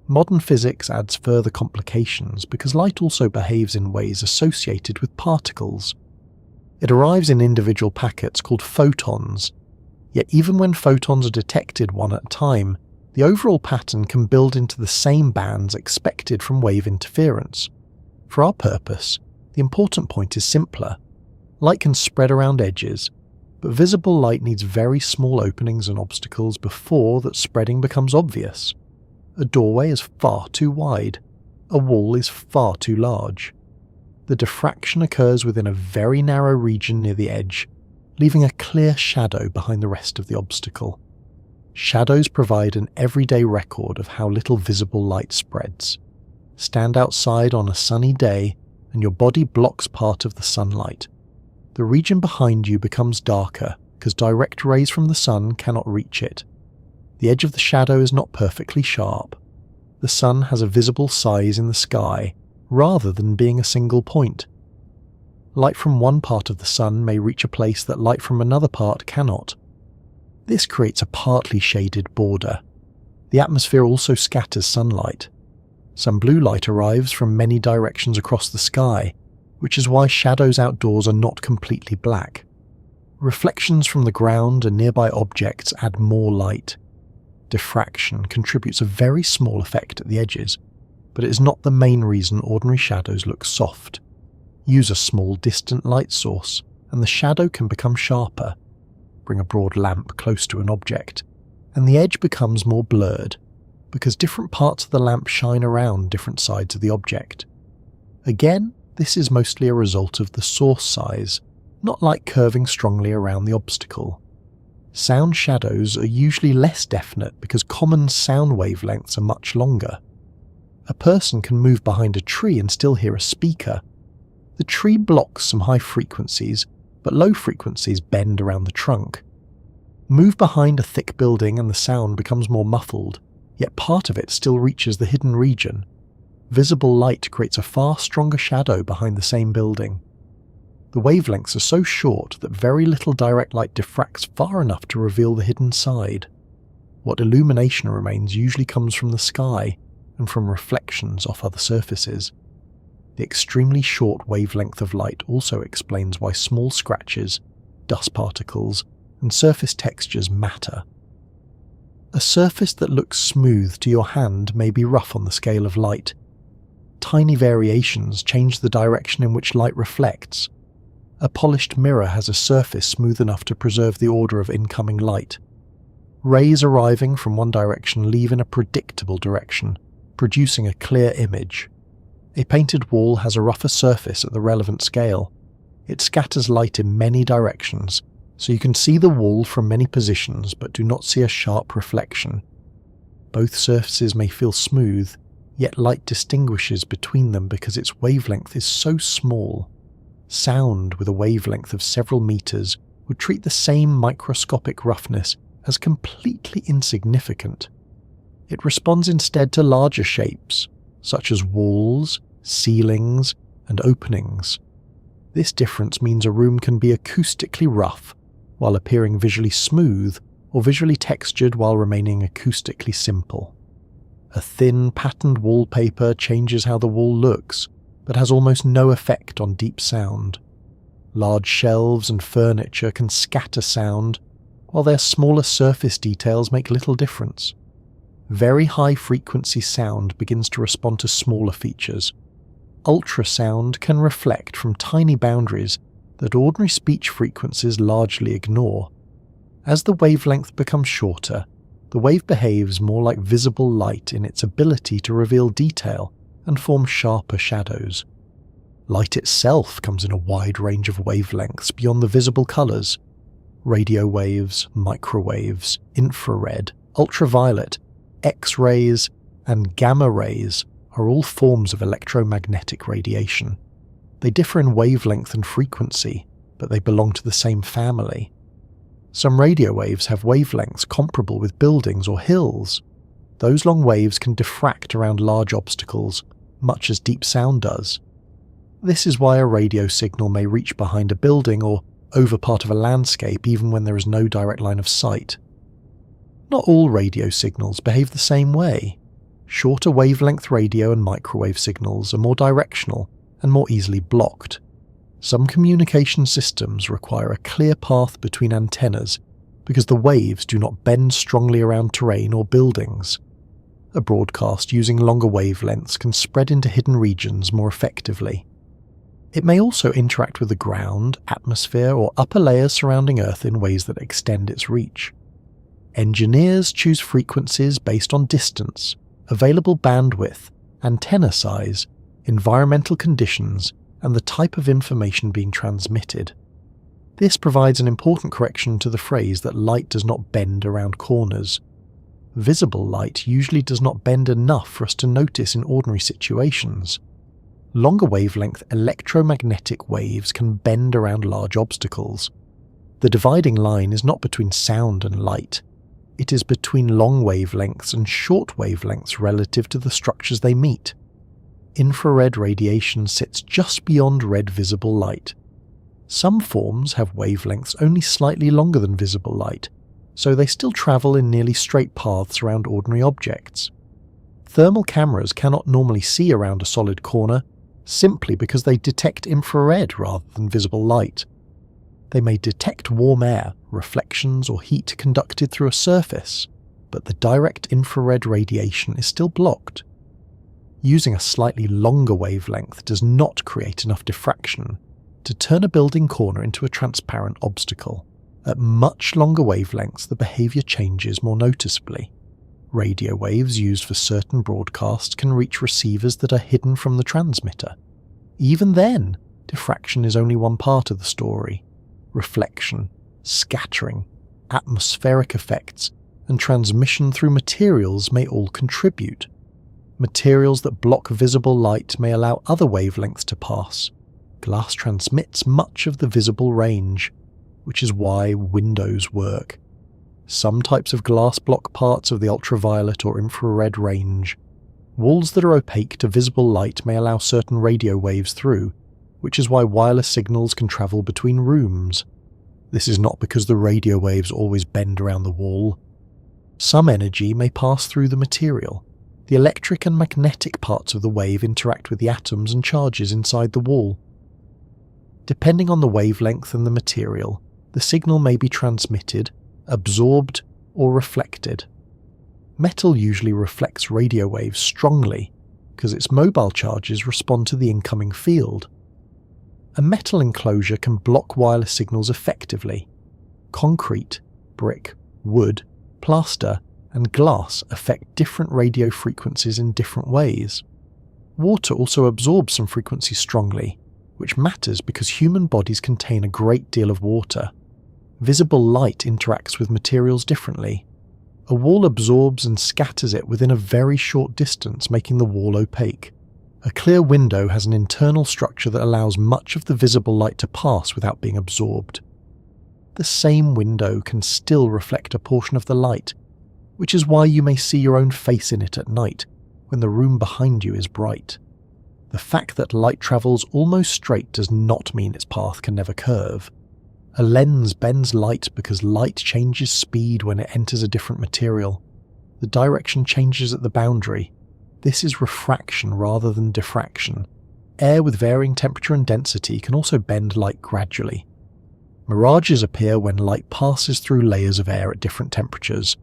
Modern physics adds further complications because light also behaves in ways associated with particles. It arrives in individual packets called photons, yet even when photons are detected one at a time, the overall pattern can build into the same bands expected from wave interference. For our purpose, the important point is simpler. Light can spread around edges, but visible light needs very small openings and obstacles before that spreading becomes obvious. A doorway is far too wide. A wall is far too large. The diffraction occurs within a very narrow region near the edge, leaving a clear shadow behind the rest of the obstacle. Shadows provide an everyday record of how little visible light spreads. Stand outside on a sunny day and your body blocks part of the sunlight. The region behind you becomes darker because direct rays from the sun cannot reach it. The edge of the shadow is not perfectly sharp. The sun has a visible size in the sky rather than being a single point. Light from one part of the sun may reach a place that light from another part cannot. This creates a partly shaded border. The atmosphere also scatters sunlight. Some blue light arrives from many directions across the sky, which is why shadows outdoors are not completely black. Reflections from the ground and nearby objects add more light. Diffraction contributes a very small effect at the edges, but it is not the main reason ordinary shadows look soft. Use a small distant light source, and the shadow can become sharper. Bring a broad lamp close to an object, and the edge becomes more blurred, because different parts of the lamp shine around different sides of the object. Again, this is mostly a result of the source size, not light curving strongly around the obstacle. Sound shadows are usually less definite because common sound wavelengths are much longer. A person can move behind a tree and still hear a speaker. The tree blocks some high frequencies, but low frequencies bend around the trunk. Move behind a thick building and the sound becomes more muffled, yet part of it still reaches the hidden region. Visible light creates a far stronger shadow behind the same building. The wavelengths are so short that very little direct light diffracts far enough to reveal the hidden side. What illumination remains usually comes from the sky and from reflections off other surfaces. The extremely short wavelength of light also explains why small scratches, dust particles, and surface textures matter. A surface that looks smooth to your hand may be rough on the scale of light. Tiny variations change the direction in which light reflects. A polished mirror has a surface smooth enough to preserve the order of incoming light. Rays arriving from one direction leave in a predictable direction, producing a clear image. A painted wall has a rougher surface at the relevant scale. It scatters light in many directions, so you can see the wall from many positions but do not see a sharp reflection. Both surfaces may feel smooth, yet light distinguishes between them because its wavelength is so small. Sound with a wavelength of several meters would treat the same microscopic roughness as completely insignificant. It responds instead to larger shapes, such as walls, ceilings, and openings. This difference means a room can be acoustically rough while appearing visually smooth, or visually textured while remaining acoustically simple. A thin, patterned wallpaper changes how the wall looks, but has almost no effect on deep sound. Large shelves and furniture can scatter sound, while their smaller surface details make little difference. Very high frequency sound begins to respond to smaller features. Ultrasound can reflect from tiny boundaries that ordinary speech frequencies largely ignore. As the wavelength becomes shorter, the wave behaves more like visible light in its ability to reveal detail and form sharper shadows. Light itself comes in a wide range of wavelengths beyond the visible colours. Radio waves, microwaves, infrared, ultraviolet, X-rays, and gamma rays are all forms of electromagnetic radiation. They differ in wavelength and frequency, but they belong to the same family. Some radio waves have wavelengths comparable with buildings or hills. Those long waves can diffract around large obstacles, much as deep sound does. This is why a radio signal may reach behind a building or over part of a landscape even when there is no direct line of sight. Not all radio signals behave the same way. Shorter wavelength radio and microwave signals are more directional and more easily blocked. Some communication systems require a clear path between antennas because the waves do not bend strongly around terrain or buildings. A broadcast using longer wavelengths can spread into hidden regions more effectively. It may also interact with the ground, atmosphere, or upper layers surrounding Earth in ways that extend its reach. Engineers choose frequencies based on distance, available bandwidth, antenna size, environmental conditions, and the type of information being transmitted. This provides an important correction to the phrase that light does not bend around corners. Visible light usually does not bend enough for us to notice in ordinary situations. Longer wavelength electromagnetic waves can bend around large obstacles. The dividing line is not between sound and light. It is between long wavelengths and short wavelengths relative to the structures they meet. Infrared radiation sits just beyond red visible light. Some forms have wavelengths only slightly longer than visible light, so they still travel in nearly straight paths around ordinary objects. Thermal cameras cannot normally see around a solid corner simply because they detect infrared rather than visible light. They may detect warm air, reflections, or heat conducted through a surface, but the direct infrared radiation is still blocked. Using a slightly longer wavelength does not create enough diffraction to turn a building corner into a transparent obstacle. At much longer wavelengths, the behaviour changes more noticeably. Radio waves used for certain broadcasts can reach receivers that are hidden from the transmitter. Even then, diffraction is only one part of the story. Reflection, scattering, atmospheric effects, and transmission through materials may all contribute. Materials that block visible light may allow other wavelengths to pass. Glass transmits much of the visible range, which is why windows work. Some types of glass block parts of the ultraviolet or infrared range. Walls that are opaque to visible light may allow certain radio waves through, which is why wireless signals can travel between rooms. This is not because the radio waves always bend around the wall. Some energy may pass through the material. The electric and magnetic parts of the wave interact with the atoms and charges inside the wall. Depending on the wavelength and the material, the signal may be transmitted, absorbed, or reflected. Metal usually reflects radio waves strongly because its mobile charges respond to the incoming field. A metal enclosure can block wireless signals effectively. Concrete, brick, wood, plaster, and glass affect different radio frequencies in different ways. Water also absorbs some frequencies strongly, which matters because human bodies contain a great deal of water. Visible light interacts with materials differently. A wall absorbs and scatters it within a very short distance, making the wall opaque. A clear window has an internal structure that allows much of the visible light to pass without being absorbed. The same window can still reflect a portion of the light, which is why you may see your own face in it at night when the room behind you is bright. The fact that light travels almost straight does not mean its path can never curve. A lens bends light because light changes speed when it enters a different material. The direction changes at the boundary. This is refraction rather than diffraction. Air with varying temperature and density can also bend light gradually. Mirages appear when light passes through layers of air at different temperatures.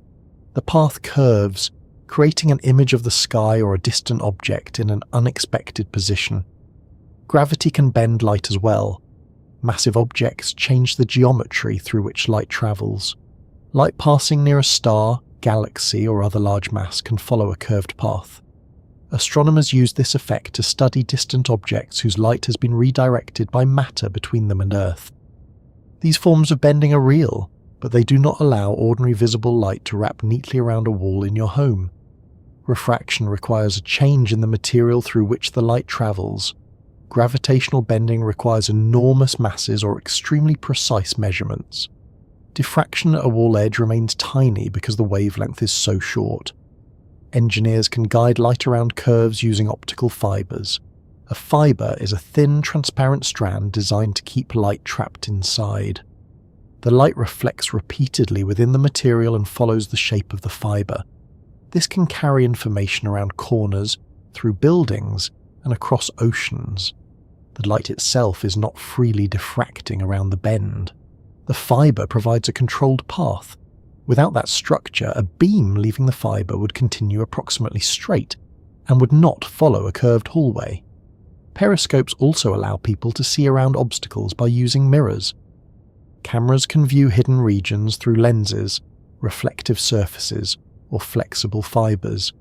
The path curves, creating an image of the sky or a distant object in an unexpected position. Gravity can bend light as well. Massive objects change the geometry through which light travels. Light passing near a star, galaxy, or other large mass can follow a curved path. Astronomers use this effect to study distant objects whose light has been redirected by matter between them and Earth. These forms of bending are real, but they do not allow ordinary visible light to wrap neatly around a wall in your home. Refraction requires a change in the material through which the light travels. Gravitational bending requires enormous masses or extremely precise measurements. Diffraction at a wall edge remains tiny because the wavelength is so short. Engineers can guide light around curves using optical fibers. A fiber is a thin, transparent strand designed to keep light trapped inside. The light reflects repeatedly within the material and follows the shape of the fiber. This can carry information around corners, through buildings, and across oceans. The light itself is not freely diffracting around the bend. The fiber provides a controlled path. Without that structure, a beam leaving the fiber would continue approximately straight and would not follow a curved hallway. Periscopes also allow people to see around obstacles by using mirrors. Cameras can view hidden regions through lenses, reflective surfaces, or flexible fibers.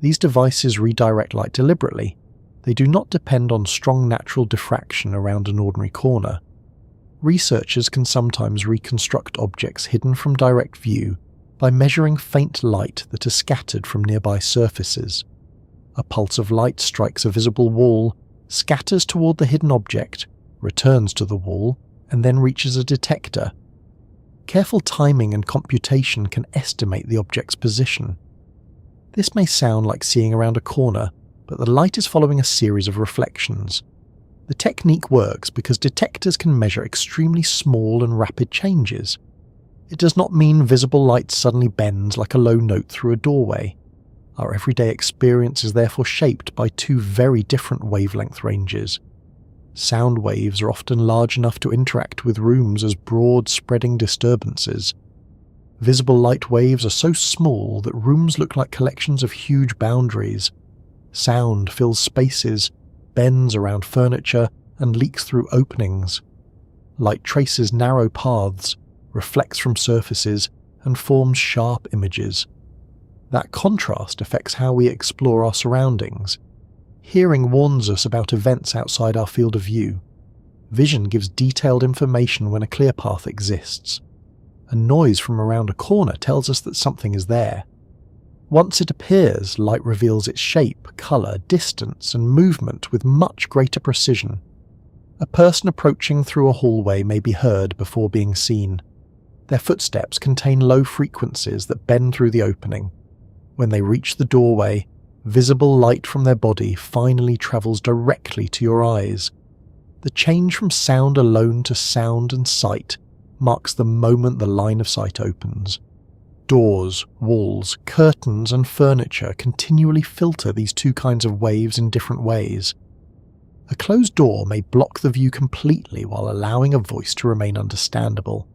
These devices redirect light deliberately. They do not depend on strong natural diffraction around an ordinary corner. Researchers can sometimes reconstruct objects hidden from direct view by measuring faint light that is scattered from nearby surfaces. A pulse of light strikes a visible wall, scatters toward the hidden object, returns to the wall, and then reaches a detector. Careful timing and computation can estimate the object's position. This may sound like seeing around a corner, but the light is following a series of reflections. The technique works because detectors can measure extremely small and rapid changes. It does not mean visible light suddenly bends like a low note through a doorway. Our everyday experience is therefore shaped by two very different wavelength ranges. Sound waves are often large enough to interact with rooms as broad, spreading disturbances. Visible light waves are so small that rooms look like collections of huge boundaries. Sound fills spaces, bends around furniture, and leaks through openings. Light traces narrow paths, reflects from surfaces, and forms sharp images. That contrast affects how we explore our surroundings. Hearing warns us about events outside our field of view. Vision gives detailed information when a clear path exists. A noise from around a corner tells us that something is there. Once it appears, light reveals its shape, colour, distance, and movement with much greater precision. A person approaching through a hallway may be heard before being seen. Their footsteps contain low frequencies that bend through the opening. When they reach the doorway, visible light from their body finally travels directly to your eyes. The change from sound alone to sound and sight marks the moment the line of sight opens. Doors, walls, curtains, and furniture continually filter these two kinds of waves in different ways. A closed door may block the view completely while allowing a voice to remain understandable.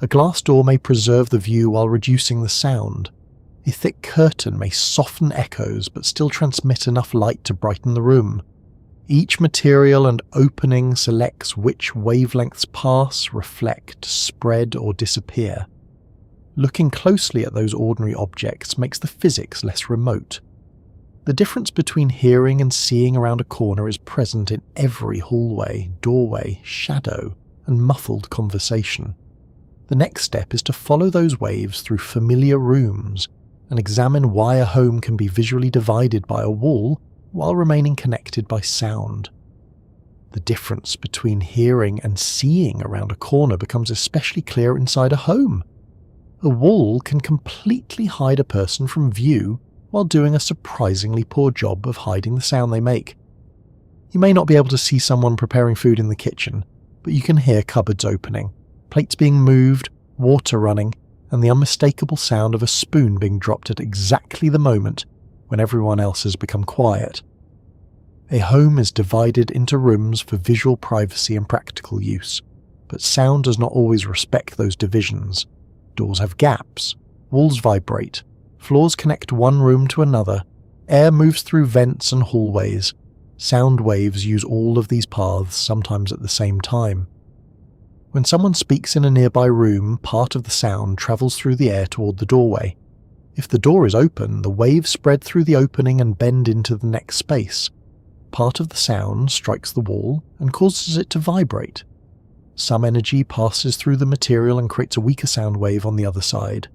A glass door may preserve the view while reducing the sound. A thick curtain may soften echoes but still transmit enough light to brighten the room. Each material and opening selects which wavelengths pass, reflect, spread, or disappear. Looking closely at those ordinary objects makes the physics less remote. The difference between hearing and seeing around a corner is present in every hallway, doorway, shadow, and muffled conversation. The next step is to follow those waves through familiar rooms and examine why a home can be visually divided by a wall while remaining connected by sound. The difference between hearing and seeing around a corner becomes especially clear inside a home. A wall can completely hide a person from view while doing a surprisingly poor job of hiding the sound they make. You may not be able to see someone preparing food in the kitchen, but you can hear cupboards opening, plates being moved, water running, and the unmistakable sound of a spoon being dropped at exactly the moment when everyone else has become quiet. A home is divided into rooms for visual privacy and practical use. but sound does not always respect those divisions. Doors have gaps, walls vibrate, floors connect one room to another, air moves through vents and hallways. Sound waves use all of these paths, sometimes at the same time. When someone speaks in a nearby room, part of the sound travels through the air toward the doorway. If the door is open, the waves spread through the opening and bend into the next space. Part of the sound strikes the wall and causes it to vibrate. Some energy passes through the material and creates a weaker sound wave on the other side.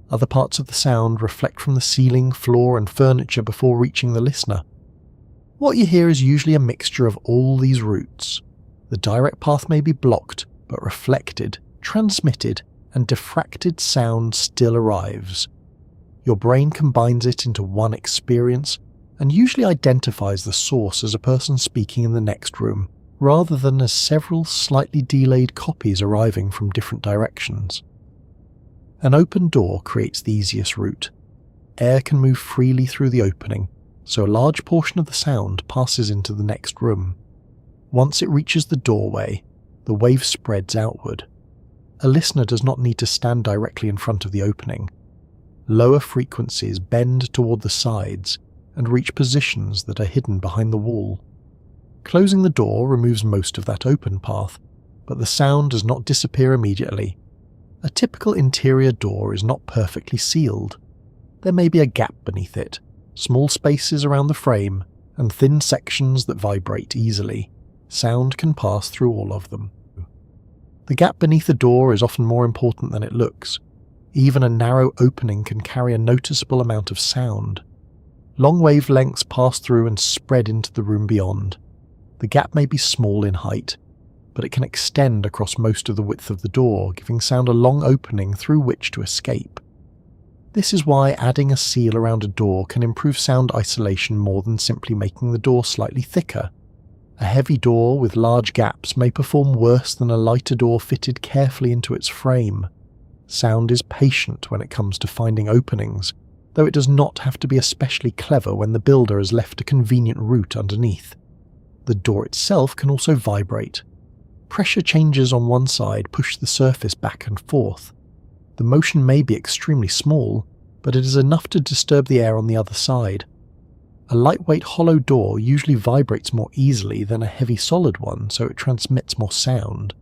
Other parts of the sound reflect from the ceiling, floor, and furniture before reaching the listener. What you hear is usually a mixture of all these routes. The direct path may be blocked, but reflected, transmitted, and diffracted sound still arrives. Your brain combines it into one experience and usually identifies the source as a person speaking in the next room, rather than as several slightly delayed copies arriving from different directions. An open door creates the easiest route. Air can move freely through the opening, so a large portion of the sound passes into the next room. Once it reaches the doorway, the wave spreads outward. A listener does not need to stand directly in front of the opening. Lower frequencies bend toward the sides and reach positions that are hidden behind the wall. Closing the door removes most of that open path, but the sound does not disappear immediately. A typical interior door is not perfectly sealed. There may be a gap beneath it, small spaces around the frame, and thin sections that vibrate easily. Sound can pass through all of them. The gap beneath the door is often more important than it looks. Even a narrow opening can carry a noticeable amount of sound. Long wavelengths pass through and spread into the room beyond. The gap may be small in height, but it can extend across most of the width of the door, giving sound a long opening through which to escape. This is why adding a seal around a door can improve sound isolation more than simply making the door slightly thicker. A heavy door with large gaps may perform worse than a lighter door fitted carefully into its frame. Sound is patient when it comes to finding openings, though it does not have to be especially clever when the builder has left a convenient route underneath. The door itself can also vibrate. Pressure changes on one side push the surface back and forth. The motion may be extremely small, but it is enough to disturb the air on the other side. A lightweight hollow door usually vibrates more easily than a heavy solid one, so it transmits more sound.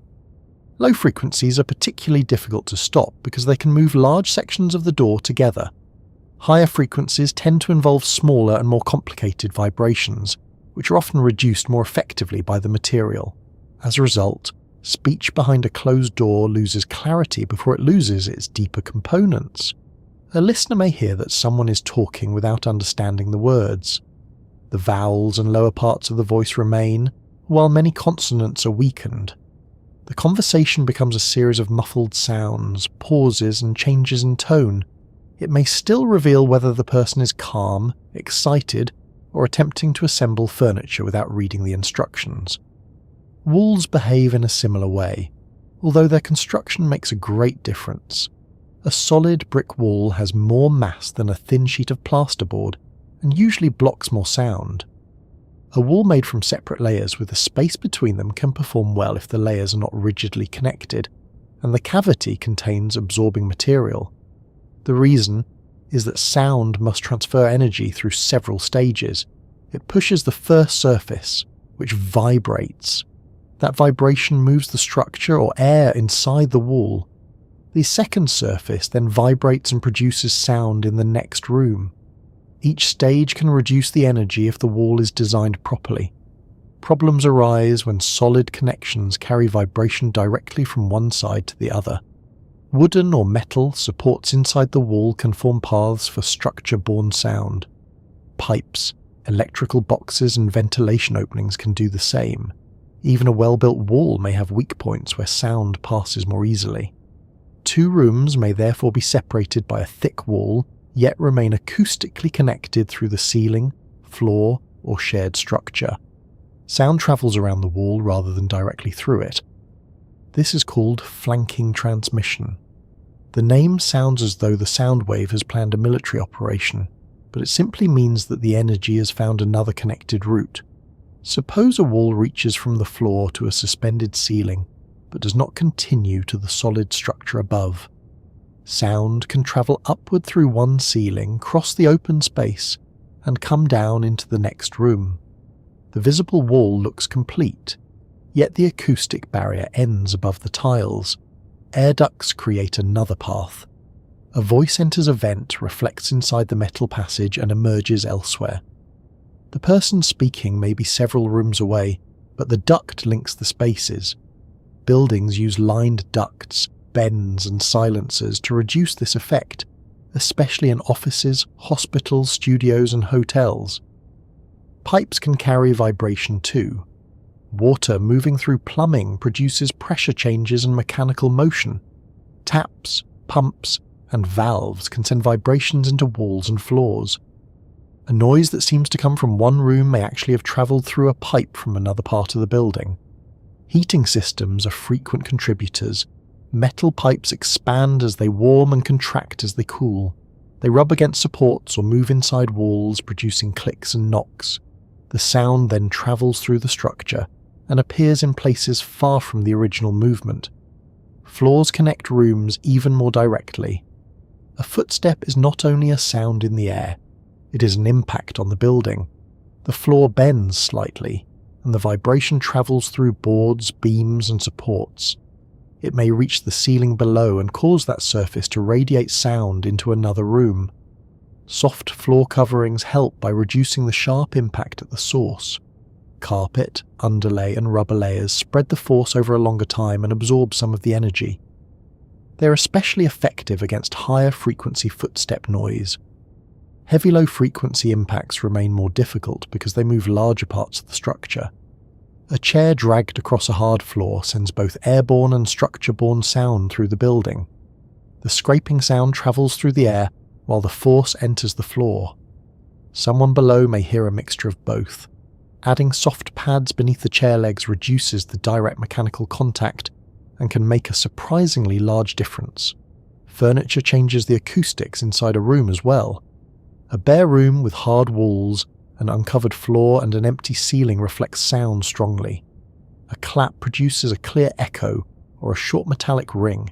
Low frequencies are particularly difficult to stop because they can move large sections of the door together. Higher frequencies tend to involve smaller and more complicated vibrations, which are often reduced more effectively by the material. As a result, speech behind a closed door loses clarity before it loses its deeper components. A listener may hear that someone is talking without understanding the words. The vowels and lower parts of the voice remain, while many consonants are weakened. The conversation becomes a series of muffled sounds, pauses, and changes in tone. It may still reveal whether the person is calm, excited, or attempting to assemble furniture without reading the instructions. Walls behave in a similar way, although their construction makes a great difference. A solid brick wall has more mass than a thin sheet of plasterboard and usually blocks more sound. A wall made from separate layers with a space between them can perform well if the layers are not rigidly connected and the cavity contains absorbing material. The reason is that sound must transfer energy through several stages. It pushes the first surface, which vibrates. That vibration moves the structure or air inside the wall. The second surface then vibrates and produces sound in the next room. Each stage can reduce the energy if the wall is designed properly. Problems arise when solid connections carry vibration directly from one side to the other. Wooden or metal supports inside the wall can form paths for structure-borne sound. Pipes, electrical boxes and ventilation openings can do the same. Even a well-built wall may have weak points where sound passes more easily. Two rooms may therefore be separated by a thick wall, yet remain acoustically connected through the ceiling, floor, or shared structure. Sound travels around the wall rather than directly through it. This is called flanking transmission. The name sounds as though the sound wave has planned a military operation, but it simply means that the energy has found another connected route. Suppose a wall reaches from the floor to a suspended ceiling. but does not continue to the solid structure above. Sound can travel upward through one ceiling, cross the open space, and come down into the next room. The visible wall looks complete, yet the acoustic barrier ends above the tiles. Air ducts create another path. A voice enters a vent, reflects inside the metal passage, and emerges elsewhere. The person speaking may be several rooms away, but the duct links the spaces. Buildings use lined ducts, bends, and silencers to reduce this effect, especially in offices, hospitals, studios, and hotels. Pipes can carry vibration too. Water moving through plumbing produces pressure changes and mechanical motion. Taps, pumps, and valves can send vibrations into walls and floors. A noise that seems to come from one room may actually have travelled through a pipe from another part of the building. Heating systems are frequent contributors. Metal pipes expand as they warm and contract as they cool. They rub against supports or move inside walls, producing clicks and knocks. The sound then travels through the structure and appears in places far from the original movement. Floors connect rooms even more directly. A footstep is not only a sound in the air, it is an impact on the building. The floor bends slightly, and the vibration travels through boards, beams, and supports. It may reach the ceiling below and cause that surface to radiate sound into another room. Soft floor coverings help by reducing the sharp impact at the source. Carpet, underlay, and rubber layers spread the force over a longer time and absorb some of the energy. They are especially effective against higher frequency footstep noise. Heavy low-frequency impacts remain more difficult because they move larger parts of the structure. A chair dragged across a hard floor sends both airborne and structure-borne sound through the building. The scraping sound travels through the air while the force enters the floor. Someone below may hear a mixture of both. Adding soft pads beneath the chair legs reduces the direct mechanical contact and can make a surprisingly large difference. Furniture changes the acoustics inside a room as well. A bare room with hard walls, an uncovered floor, and an empty ceiling reflects sound strongly. A clap produces a clear echo or a short metallic ring.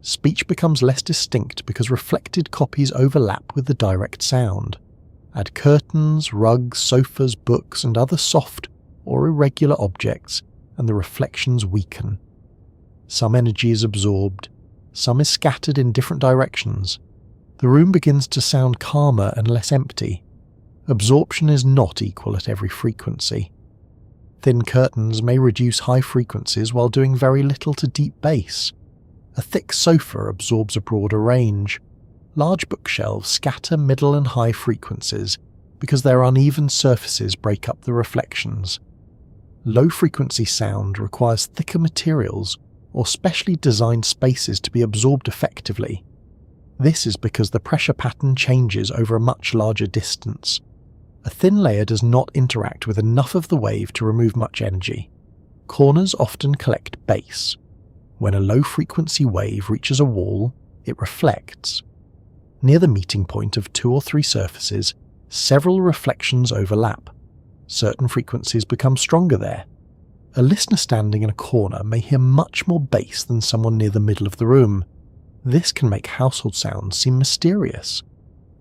Speech becomes less distinct because reflected copies overlap with the direct sound. Add curtains, rugs, sofas, books, and other soft or irregular objects, and the reflections weaken. Some energy is absorbed, some is scattered in different directions. The room begins to sound calmer and less empty. Absorption is not equal at every frequency. Thin curtains may reduce high frequencies while doing very little to deep bass. A thick sofa absorbs a broader range. Large bookshelves scatter middle and high frequencies because their uneven surfaces break up the reflections. Low-frequency sound requires thicker materials or specially designed spaces to be absorbed effectively. This is because the pressure pattern changes over a much larger distance. A thin layer does not interact with enough of the wave to remove much energy. Corners often collect bass. When a low-frequency wave reaches a wall, it reflects. Near the meeting point of 2 or 3 surfaces, several reflections overlap. Certain frequencies become stronger there. A listener standing in a corner may hear much more bass than someone near the middle of the room. This can make household sounds seem mysterious.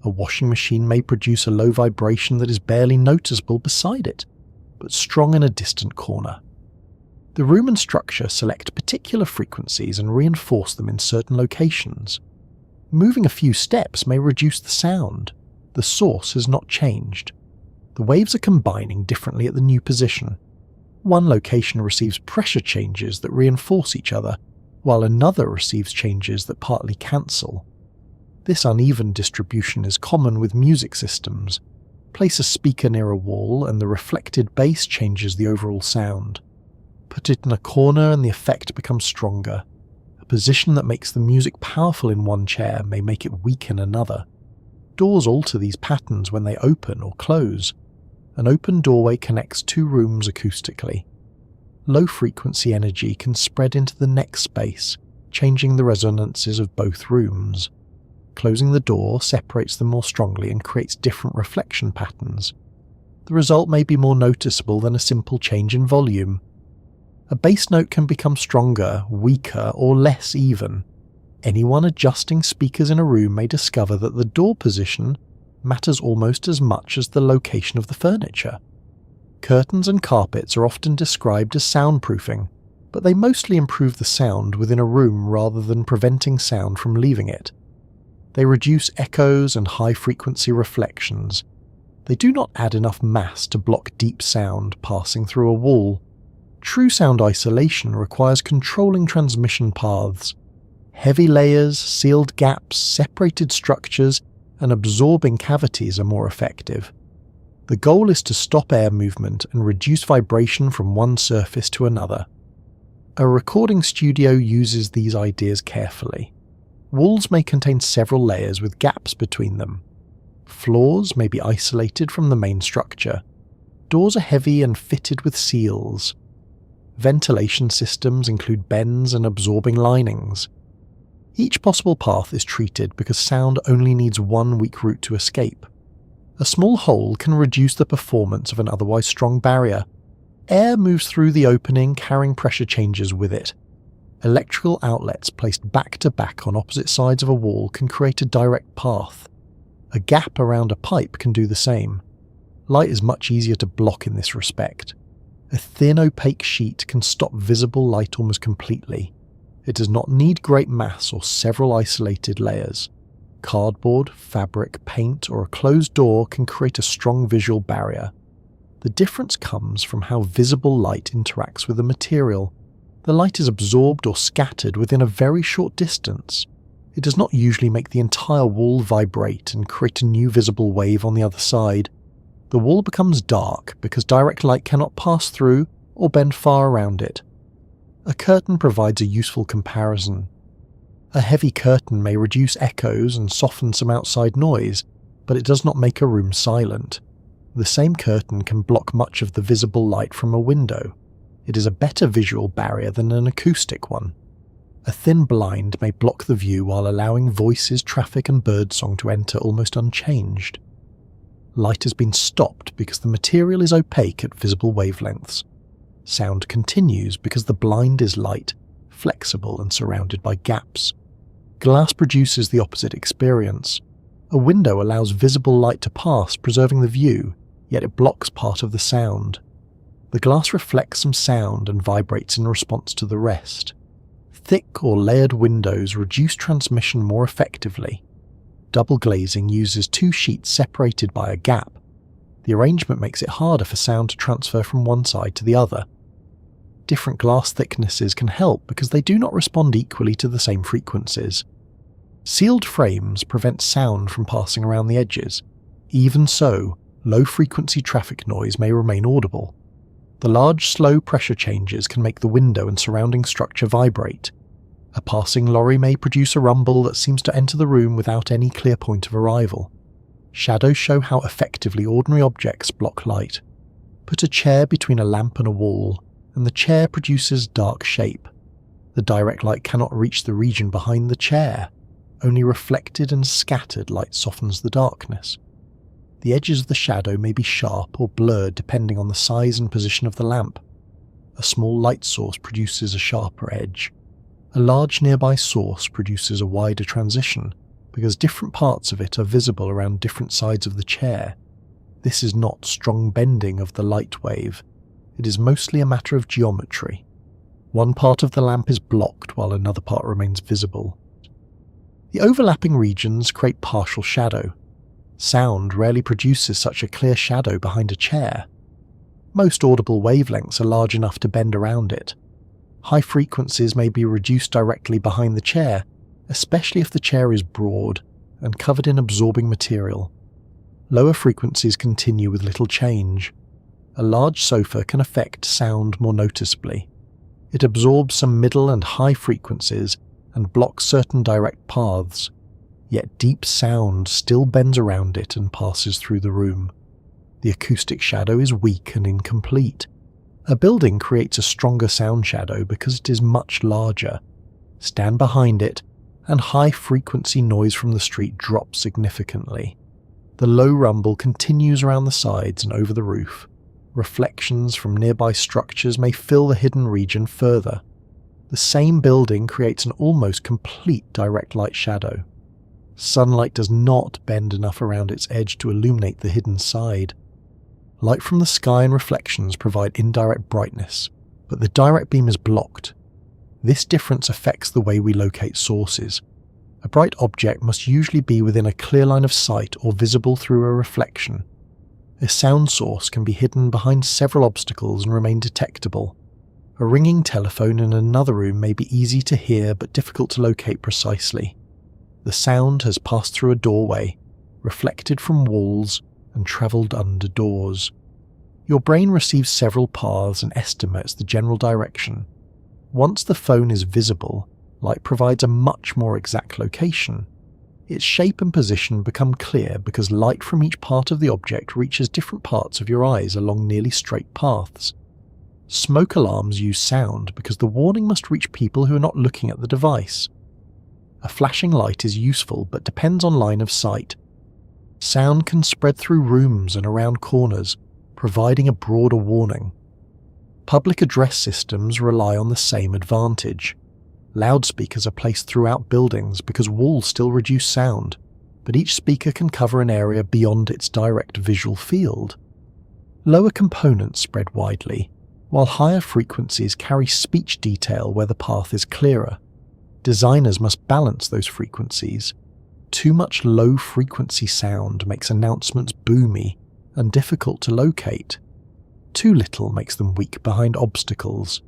A washing machine may produce a low vibration that is barely noticeable beside it, but strong in a distant corner. The room and structure select particular frequencies and reinforce them in certain locations. Moving a few steps may reduce the sound. The source has not changed. The waves are combining differently at the new position. One location receives pressure changes that reinforce each other, while another receives changes that partly cancel. This uneven distribution is common with music systems. Place a speaker near a wall and the reflected bass changes the overall sound. Put it in a corner and the effect becomes stronger. A position that makes the music powerful in one chair may make it weak in another. Doors alter these patterns when they open or close. An open doorway connects 2 rooms acoustically. Low-frequency energy can spread into the next space, changing the resonances of both rooms. Closing the door separates them more strongly and creates different reflection patterns. The result may be more noticeable than a simple change in volume. A bass note can become stronger, weaker, or less even. Anyone adjusting speakers in a room may discover that the door position matters almost as much as the location of the furniture. Curtains and carpets are often described as soundproofing, but they mostly improve the sound within a room rather than preventing sound from leaving it. They reduce echoes and high-frequency reflections. They do not add enough mass to block deep sound passing through a wall. True sound isolation requires controlling transmission paths. Heavy layers, sealed gaps, separated structures, and absorbing cavities are more effective. The goal is to stop air movement and reduce vibration from one surface to another. A recording studio uses these ideas carefully. Walls may contain several layers with gaps between them. Floors may be isolated from the main structure. Doors are heavy and fitted with seals. Ventilation systems include bends and absorbing linings. Each possible path is treated because sound only needs one weak route to escape. A small hole can reduce the performance of an otherwise strong barrier. Air moves through the opening, carrying pressure changes with it. Electrical outlets placed back to back on opposite sides of a wall can create a direct path. A gap around a pipe can do the same. Light is much easier to block in this respect. A thin opaque sheet can stop visible light almost completely. It does not need great mass or several isolated layers. Cardboard, fabric, paint, or a closed door can create a strong visual barrier. The difference comes from how visible light interacts with the material. The light is absorbed or scattered within a very short distance. It does not usually make the entire wall vibrate and create a new visible wave on the other side. The wall becomes dark because direct light cannot pass through or bend far around it. A curtain provides a useful comparison. A heavy curtain may reduce echoes and soften some outside noise, but it does not make a room silent. The same curtain can block much of the visible light from a window. It is a better visual barrier than an acoustic one. A thin blind may block the view while allowing voices, traffic, and birdsong to enter almost unchanged. Light has been stopped because the material is opaque at visible wavelengths. Sound continues because the blind is light, flexible, and surrounded by gaps. Glass produces the opposite experience. A window allows visible light to pass, preserving the view, yet it blocks part of the sound. The glass reflects some sound and vibrates in response to the rest. Thick or layered windows reduce transmission more effectively. Double glazing uses two sheets separated by a gap. The arrangement makes it harder for sound to transfer from one side to the other. Different glass thicknesses can help because they do not respond equally to the same frequencies. Sealed frames prevent sound from passing around the edges. Even so, low-frequency traffic noise may remain audible. The large, slow pressure changes can make the window and surrounding structure vibrate. A passing lorry may produce a rumble that seems to enter the room without any clear point of arrival. Shadows show how effectively ordinary objects block light. Put a chair between a lamp and a wall, and the chair produces dark shape. The direct light cannot reach the region behind the chair. Only reflected and scattered light softens the darkness. The edges of the shadow may be sharp or blurred depending on the size and position of the lamp. A small light source produces a sharper edge. A large nearby source produces a wider transition because different parts of it are visible around different sides of the chair. This is not strong bending of the light wave. It is mostly a matter of geometry. One part of the lamp is blocked while another part remains visible. The overlapping regions create partial shadow. Sound rarely produces such a clear shadow behind a chair. Most audible wavelengths are large enough to bend around it. High frequencies may be reduced directly behind the chair, especially if the chair is broad and covered in absorbing material. Lower frequencies continue with little change. A large sofa can affect sound more noticeably. It absorbs some middle and high frequencies and blocks certain direct paths, yet deep sound still bends around it and passes through the room. The acoustic shadow is weak and incomplete. A building creates a stronger sound shadow because it is much larger. Stand behind it, and high-frequency noise from the street drops significantly. The low rumble continues around the sides and over the roof, Reflections from nearby structures may fill the hidden region further. The same building creates an almost complete direct light shadow. Sunlight does not bend enough around its edge to illuminate the hidden side. Light from the sky and reflections provide indirect brightness, but the direct beam is blocked. This difference affects the way we locate sources. A bright object must usually be within a clear line of sight or visible through a reflection. A sound source can be hidden behind several obstacles and remain detectable. A ringing telephone in another room may be easy to hear but difficult to locate precisely. The sound has passed through a doorway, reflected from walls, and travelled under doors. Your brain receives several paths and estimates the general direction. Once the phone is visible, light provides a much more exact location. Its shape and position become clear because light from each part of the object reaches different parts of your eyes along nearly straight paths. Smoke alarms use sound because the warning must reach people who are not looking at the device. A flashing light is useful but depends on line of sight. Sound can spread through rooms and around corners, providing a broader warning. Public address systems rely on the same advantage. Loudspeakers are placed throughout buildings because walls still reduce sound, but each speaker can cover an area beyond its direct visual field. Lower components spread widely, while higher frequencies carry speech detail where the path is clearer. Designers must balance those frequencies. Too much low-frequency sound makes announcements boomy and difficult to locate. Too little makes them weak behind obstacles.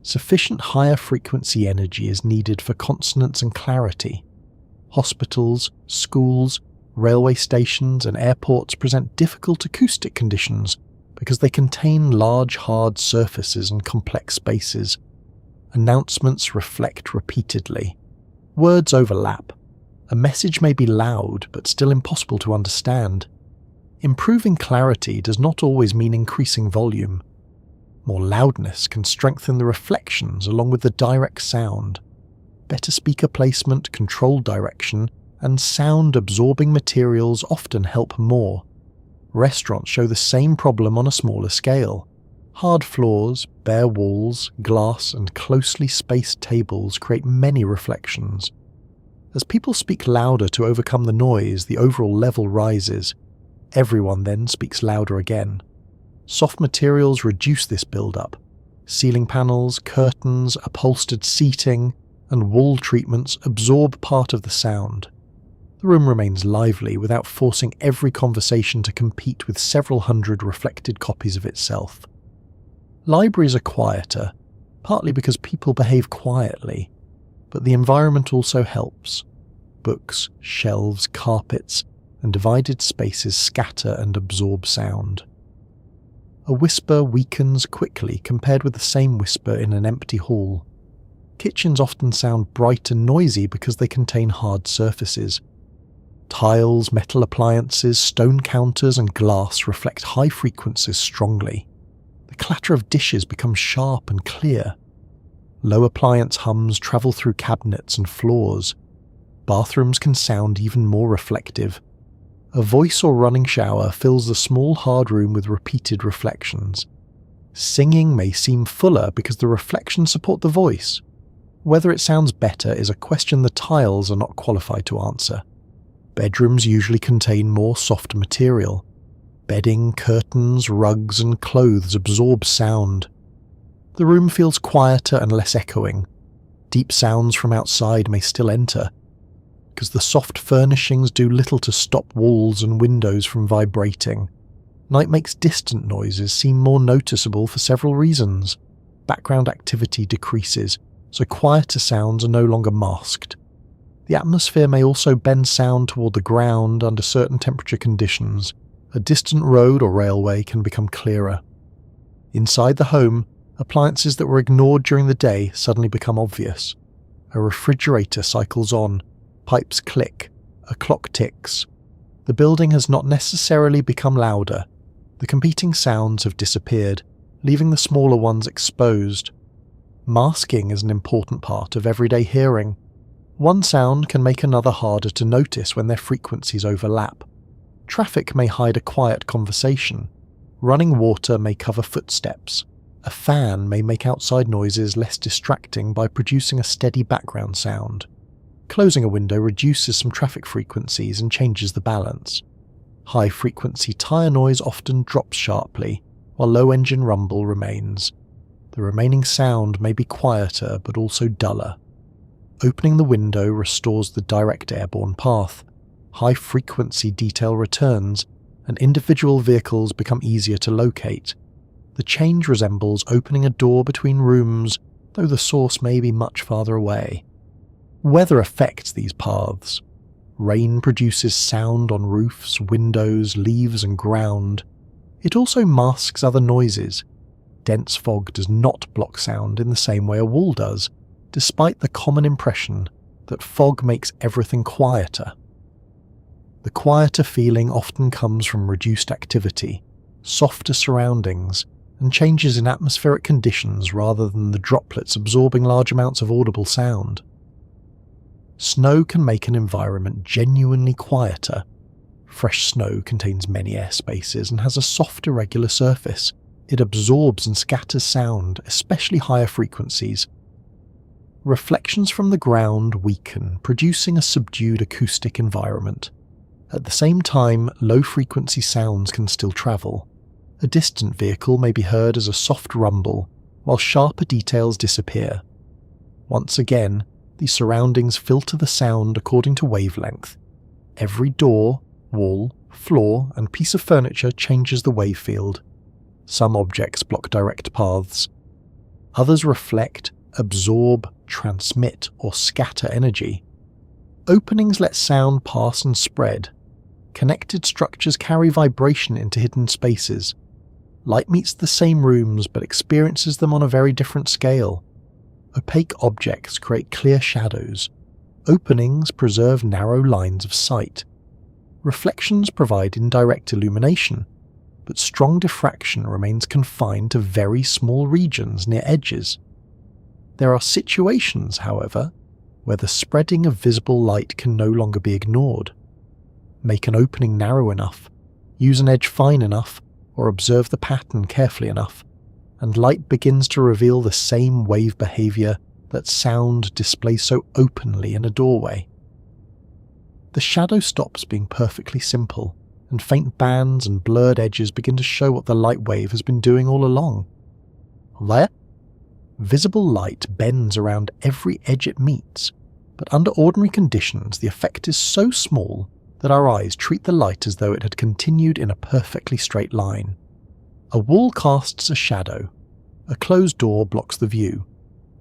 Sufficient higher frequency energy is needed for consonance and clarity. Hospitals, schools, railway stations and airports present difficult acoustic conditions because they contain large hard surfaces and complex spaces. Announcements reflect repeatedly. Words overlap. A message may be loud but still impossible to understand. Improving clarity does not always mean increasing volume. More loudness can strengthen the reflections along with the direct sound. Better speaker placement, controlled direction, and sound-absorbing materials often help more. Restaurants show the same problem on a smaller scale. Hard floors, bare walls, glass, and closely spaced tables create many reflections. As people speak louder to overcome the noise, the overall level rises. Everyone then speaks louder again. Soft materials reduce this build-up. Ceiling panels, curtains, upholstered seating, and wall treatments absorb part of the sound. The room remains lively without forcing every conversation to compete with several hundred reflected copies of itself. Libraries are quieter, partly because people behave quietly, but the environment also helps. Books, shelves, carpets, and divided spaces scatter and absorb sound. A whisper weakens quickly compared with the same whisper in an empty hall. Kitchens often sound bright and noisy because they contain hard surfaces. Tiles, metal appliances, stone counters, and glass reflect high frequencies strongly. The clatter of dishes becomes sharp and clear. Low appliance hums travel through cabinets and floors. Bathrooms can sound even more reflective. A voice or running shower fills the small hard room with repeated reflections. Singing may seem fuller because the reflections support the voice. Whether it sounds better is a question the tiles are not qualified to answer. Bedrooms usually contain more soft material. Bedding, curtains, rugs, and clothes absorb sound. The room feels quieter and less echoing. Deep sounds from outside may still enter, because the soft furnishings do little to stop walls and windows from vibrating. Night makes distant noises seem more noticeable for several reasons. Background activity decreases, so quieter sounds are no longer masked. The atmosphere may also bend sound toward the ground under certain temperature conditions. A distant road or railway can become clearer. Inside the home, appliances that were ignored during the day suddenly become obvious. A refrigerator cycles on, pipes click, a clock ticks. The building has not necessarily become louder. The competing sounds have disappeared, leaving the smaller ones exposed. Masking is an important part of everyday hearing. One sound can make another harder to notice when their frequencies overlap. Traffic may hide a quiet conversation. Running water may cover footsteps. A fan may make outside noises less distracting by producing a steady background sound. Closing a window reduces some traffic frequencies and changes the balance. High-frequency tyre noise often drops sharply, while low engine rumble remains. The remaining sound may be quieter but also duller. Opening the window restores the direct airborne path. High-frequency detail returns, and individual vehicles become easier to locate. The change resembles opening a door between rooms, though the source may be much farther away. Weather affects these paths. Rain produces sound on roofs, windows, leaves and ground. It also masks other noises. Dense fog does not block sound in the same way a wall does, despite the common impression that fog makes everything quieter. The quieter feeling often comes from reduced activity, softer surroundings, and changes in atmospheric conditions rather than the droplets absorbing large amounts of audible sound. Snow can make an environment genuinely quieter. Fresh snow contains many air spaces and has a soft, irregular surface. It absorbs and scatters sound, especially higher frequencies. Reflections from the ground weaken, producing a subdued acoustic environment. At the same time, low-frequency sounds can still travel. A distant vehicle may be heard as a soft rumble, while sharper details disappear. Once again, the surroundings filter the sound according to wavelength. Every door, wall, floor, and piece of furniture changes the wave field. Some objects block direct paths. Others reflect, absorb, transmit, or scatter energy. Openings let sound pass and spread. Connected structures carry vibration into hidden spaces. Light meets the same rooms but experiences them on a very different scale. Opaque objects create clear shadows. Openings preserve narrow lines of sight. Reflections provide indirect illumination, but strong diffraction remains confined to very small regions near edges. There are situations, however, where the spreading of visible light can no longer be ignored. Make an opening narrow enough, use an edge fine enough, or observe the pattern carefully enough, and light begins to reveal the same wave behavior that sound displays so openly in a doorway. The shadow stops being perfectly simple, and faint bands and blurred edges begin to show what the light wave has been doing all along. There, visible light bends around every edge it meets, but under ordinary conditions the effect is so small that our eyes treat the light as though it had continued in a perfectly straight line. A wall casts a shadow. A closed door blocks the view.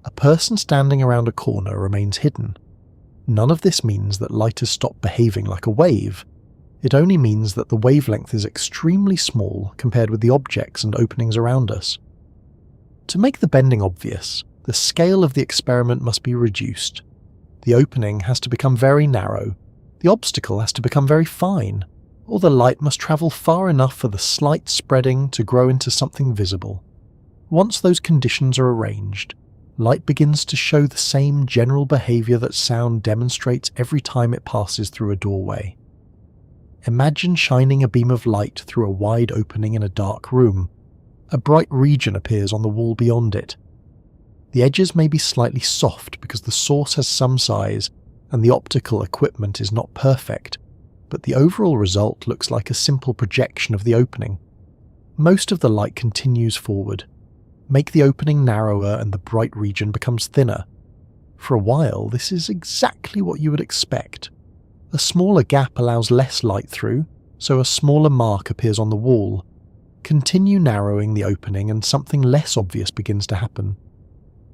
A person standing around a corner remains hidden. None of this means that light has stopped behaving like a wave. It only means that the wavelength is extremely small compared with the objects and openings around us. To make the bending obvious, the scale of the experiment must be reduced. The opening has to become very narrow, the obstacle has to become very fine, or the light must travel far enough for the slight spreading to grow into something visible. Once those conditions are arranged, light begins to show the same general behavior that sound demonstrates every time it passes through a doorway. Imagine shining a beam of light through a wide opening in a dark room. A bright region appears on the wall beyond it. The edges may be slightly soft because the source has some size and the optical equipment is not perfect, but the overall result looks like a simple projection of the opening. Most of the light continues forward. Make the opening narrower and the bright region becomes thinner. For a while, this is exactly what you would expect. A smaller gap allows less light through, so a smaller mark appears on the wall. Continue narrowing the opening and something less obvious begins to happen.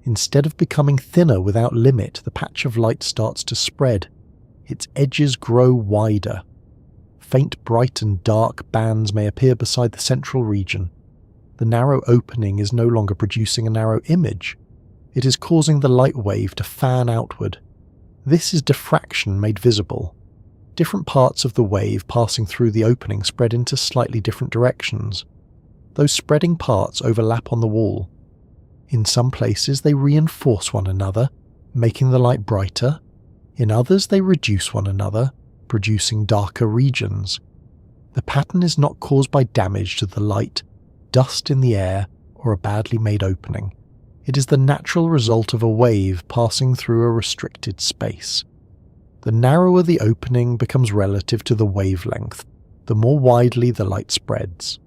Instead of becoming thinner without limit, the patch of light starts to spread. Its edges grow wider. Faint bright and dark bands may appear beside the central region. The narrow opening is no longer producing a narrow image. It is causing the light wave to fan outward. This is diffraction made visible. Different parts of the wave passing through the opening spread into slightly different directions. Those spreading parts overlap on the wall. In some places they reinforce one another, making the light brighter. In others they reduce one another, producing darker regions. The pattern is not caused by damage to the light, dust in the air or a badly made opening. It is the natural result of a wave passing through a restricted space. The narrower the opening becomes relative to the wavelength, the more widely the light spreads.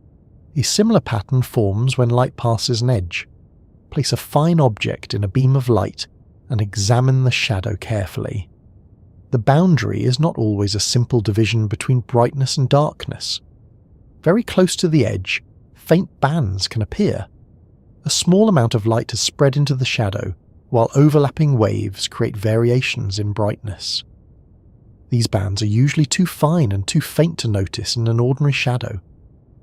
A similar pattern forms when light passes an edge. Place a fine object in a beam of light and examine the shadow carefully. The boundary is not always a simple division between brightness and darkness. Very close to the edge, faint bands can appear. A small amount of light is spread into the shadow, while overlapping waves create variations in brightness. These bands are usually too fine and too faint to notice in an ordinary shadow.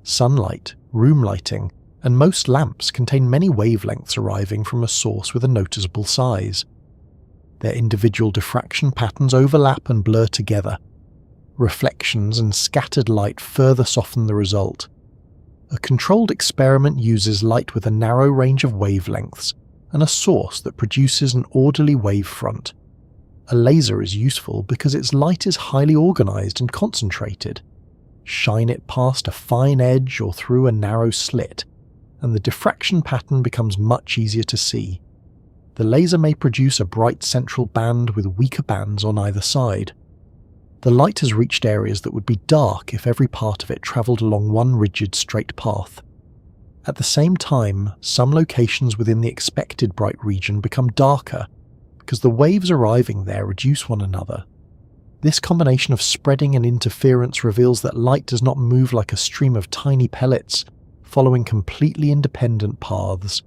Sunlight, room lighting, and most lamps contain many wavelengths arriving from a source with a noticeable size. Their individual diffraction patterns overlap and blur together. Reflections and scattered light further soften the result. A controlled experiment uses light with a narrow range of wavelengths and a source that produces an orderly wavefront. A laser is useful because its light is highly organized and concentrated. Shine it past a fine edge or through a narrow slit, and the diffraction pattern becomes much easier to see. The laser may produce a bright central band with weaker bands on either side. The light has reached areas that would be dark if every part of it travelled along one rigid straight path. At the same time, some locations within the expected bright region become darker because the waves arriving there reduce one another. This combination of spreading and interference reveals that light does not move like a stream of tiny pellets, following completely independent paths.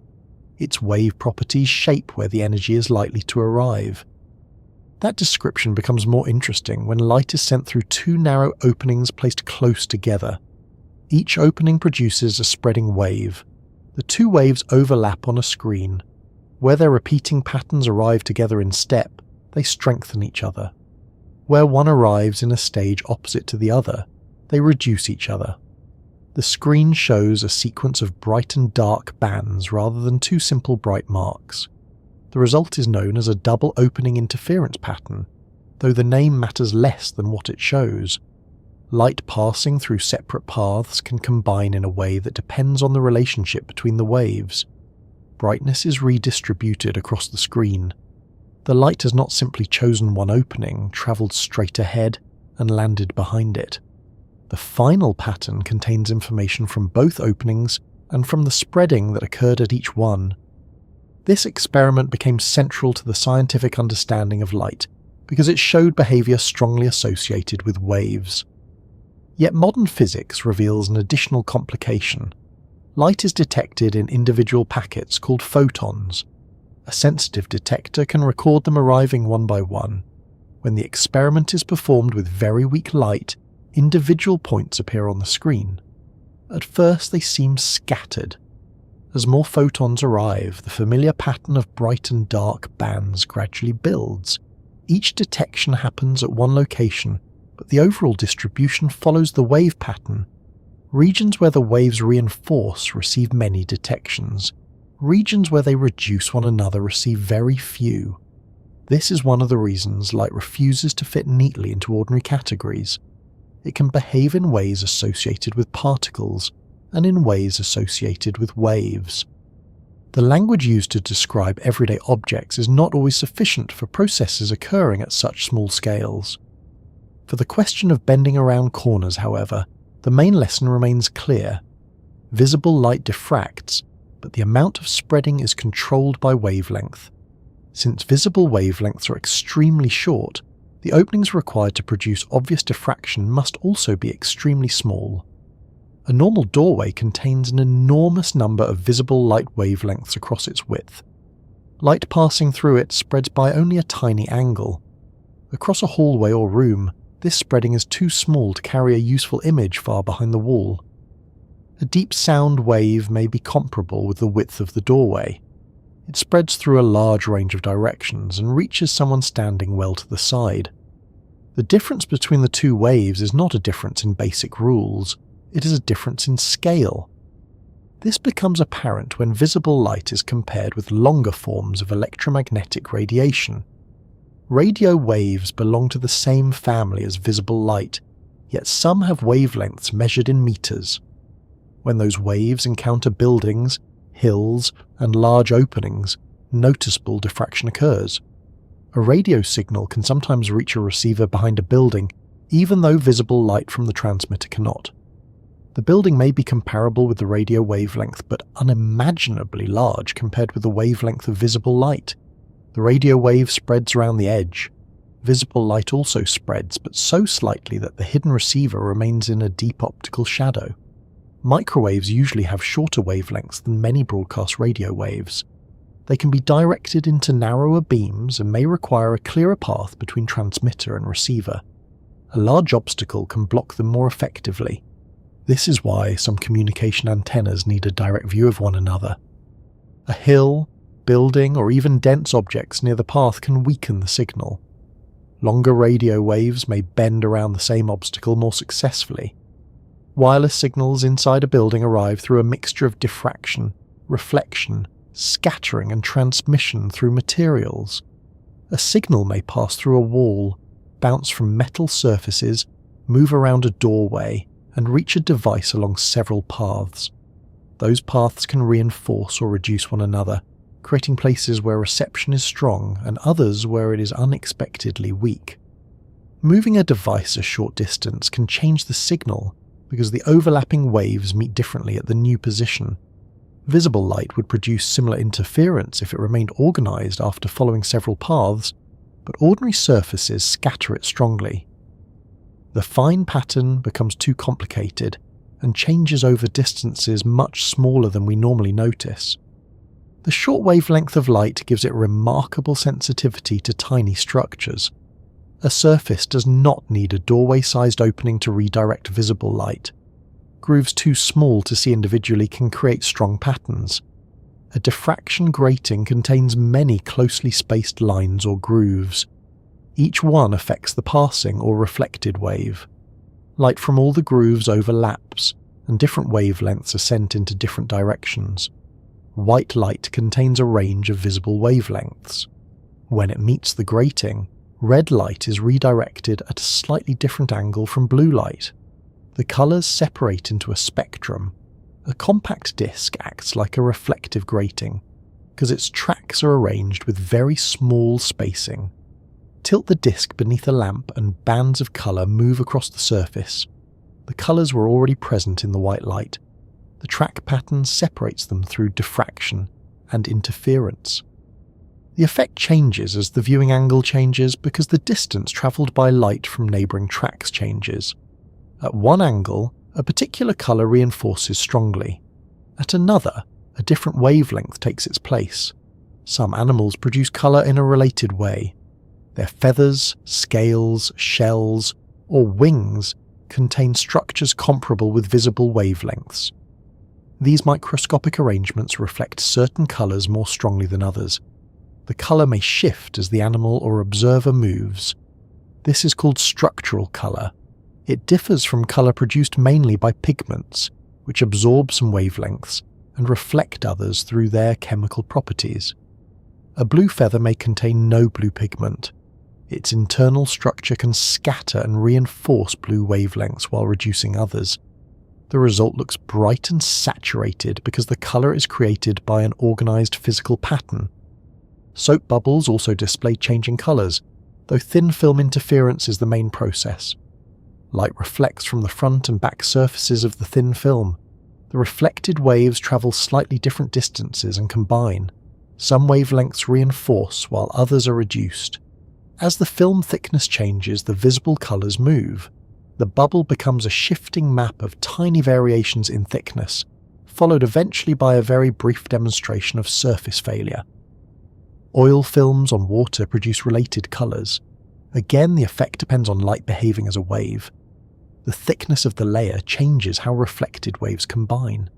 Its wave properties shape where the energy is likely to arrive. That description becomes more interesting when light is sent through two narrow openings placed close together. Each opening produces a spreading wave. The two waves overlap on a screen. Where their repeating patterns arrive together in step, they strengthen each other. Where one arrives in a stage opposite to the other, they reduce each other. The screen shows a sequence of bright and dark bands rather than two simple bright marks. The result is known as a double opening interference pattern, though the name matters less than what it shows. Light passing through separate paths can combine in a way that depends on the relationship between the waves. Brightness is redistributed across the screen. The light has not simply chosen one opening, travelled straight ahead, and landed behind it. The final pattern contains information from both openings and from the spreading that occurred at each one. This experiment became central to the scientific understanding of light because it showed behaviour strongly associated with waves. Yet modern physics reveals an additional complication. Light is detected in individual packets called photons. A sensitive detector can record them arriving one by one. When the experiment is performed with very weak light, individual points appear on the screen. At first they seem scattered. As more photons arrive, the familiar pattern of bright and dark bands gradually builds. Each detection happens at one location, but the overall distribution follows the wave pattern. Regions where the waves reinforce receive many detections. Regions where they reduce one another receive very few. This is one of the reasons light refuses to fit neatly into ordinary categories. It can behave in ways associated with particles and in ways associated with waves. The language used to describe everyday objects is not always sufficient for processes occurring at such small scales. For the question of bending around corners, however, the main lesson remains clear. Visible light diffracts, but the amount of spreading is controlled by wavelength. Since visible wavelengths are extremely short, the openings required to produce obvious diffraction must also be extremely small. A normal doorway contains an enormous number of visible light wavelengths across its width. Light passing through it spreads by only a tiny angle. Across a hallway or room, this spreading is too small to carry a useful image far behind the wall. A deep sound wave may be comparable with the width of the doorway. It spreads through a large range of directions and reaches someone standing well to the side. The difference between the two waves is not a difference in basic rules, it is a difference in scale. This becomes apparent when visible light is compared with longer forms of electromagnetic radiation. Radio waves belong to the same family as visible light, yet some have wavelengths measured in meters. When those waves encounter buildings, hills, and large openings, noticeable diffraction occurs. A radio signal can sometimes reach a receiver behind a building, even though visible light from the transmitter cannot. The building may be comparable with the radio wavelength, but unimaginably large compared with the wavelength of visible light. The radio wave spreads around the edge. Visible light also spreads, but so slightly that the hidden receiver remains in a deep optical shadow. Microwaves usually have shorter wavelengths than many broadcast radio waves. They can be directed into narrower beams and may require a clearer path between transmitter and receiver. A large obstacle can block them more effectively. This is why some communication antennas need a direct view of one another. A hill, building, or even dense objects near the path can weaken the signal. Longer radio waves may bend around the same obstacle more successfully. Wireless signals inside a building arrive through a mixture of diffraction, reflection, scattering, and transmission through materials. A signal may pass through a wall, bounce from metal surfaces, move around a doorway, and reach a device along several paths. Those paths can reinforce or reduce one another, creating places where reception is strong and others where it is unexpectedly weak. Moving a device a short distance can change the signal because the overlapping waves meet differently at the new position. Visible light would produce similar interference if it remained organized after following several paths, but ordinary surfaces scatter it strongly. The fine pattern becomes too complicated and changes over distances much smaller than we normally notice. The short wavelength of light gives it remarkable sensitivity to tiny structures. A surface does not need a doorway-sized opening to redirect visible light. Grooves too small to see individually can create strong patterns. A diffraction grating contains many closely spaced lines or grooves. Each one affects the passing or reflected wave. Light from all the grooves overlaps, and different wavelengths are sent into different directions. White light contains a range of visible wavelengths. When it meets the grating, red light is redirected at a slightly different angle from blue light. The colours separate into a spectrum. A compact disc acts like a reflective grating, because its tracks are arranged with very small spacing. Tilt the disc beneath a lamp and bands of colour move across the surface. The colours were already present in the white light. The track pattern separates them through diffraction and interference. The effect changes as the viewing angle changes because the distance travelled by light from neighbouring tracks changes. At one angle, a particular colour reinforces strongly. At another, a different wavelength takes its place. Some animals produce colour in a related way. Their feathers, scales, shells, or wings contain structures comparable with visible wavelengths. These microscopic arrangements reflect certain colours more strongly than others. The colour may shift as the animal or observer moves. This is called structural colour. It differs from colour produced mainly by pigments, which absorb some wavelengths and reflect others through their chemical properties. A blue feather may contain no blue pigment. Its internal structure can scatter and reinforce blue wavelengths while reducing others. The result looks bright and saturated because the colour is created by an organised physical pattern. Soap bubbles also display changing colours, though thin film interference is the main process. Light reflects from the front and back surfaces of the thin film. The reflected waves travel slightly different distances and combine. Some wavelengths reinforce while others are reduced. As the film thickness changes, the visible colours move. The bubble becomes a shifting map of tiny variations in thickness, followed eventually by a very brief demonstration of surface failure. Oil films on water produce related colours. Again, the effect depends on light behaving as a wave. The thickness of the layer changes how reflected waves combine.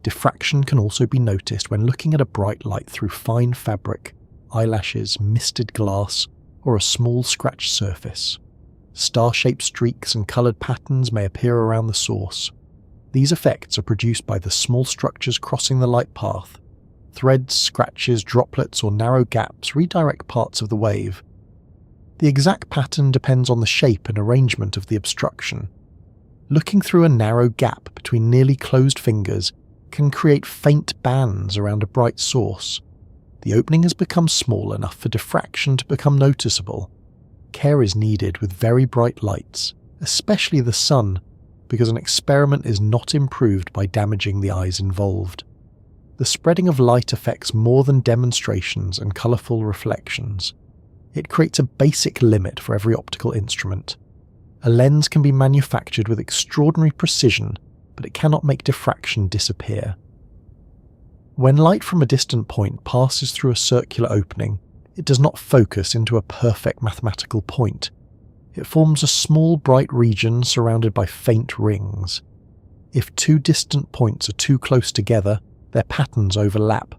Diffraction can also be noticed when looking at a bright light through fine fabric, eyelashes, misted glass, or a small scratched surface. Star-shaped streaks and coloured patterns may appear around the source. These effects are produced by the small structures crossing the light path. Threads, scratches, droplets, or narrow gaps redirect parts of the wave. The exact pattern depends on the shape and arrangement of the obstruction. Looking through a narrow gap between nearly closed fingers can create faint bands around a bright source. The opening has become small enough for diffraction to become noticeable. Care is needed with very bright lights, especially the sun, because an experiment is not improved by damaging the eyes involved. The spreading of light affects more than demonstrations and colourful reflections. It creates a basic limit for every optical instrument. A lens can be manufactured with extraordinary precision, but it cannot make diffraction disappear. When light from a distant point passes through a circular opening, it does not focus into a perfect mathematical point. It forms a small bright region surrounded by faint rings. If two distant points are too close together, their patterns overlap.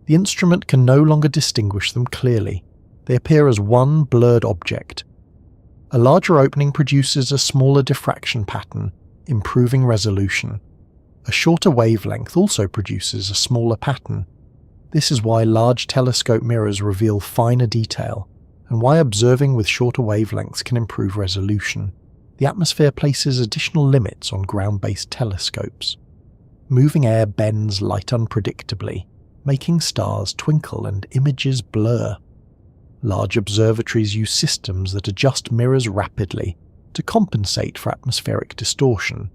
The instrument can no longer distinguish them clearly. They appear as one blurred object. A larger opening produces a smaller diffraction pattern, improving resolution. A shorter wavelength also produces a smaller pattern. This is why large telescope mirrors reveal finer detail, and why observing with shorter wavelengths can improve resolution. The atmosphere places additional limits on ground-based telescopes. Moving air bends light unpredictably, making stars twinkle and images blur. Large observatories use systems that adjust mirrors rapidly to compensate for atmospheric distortion.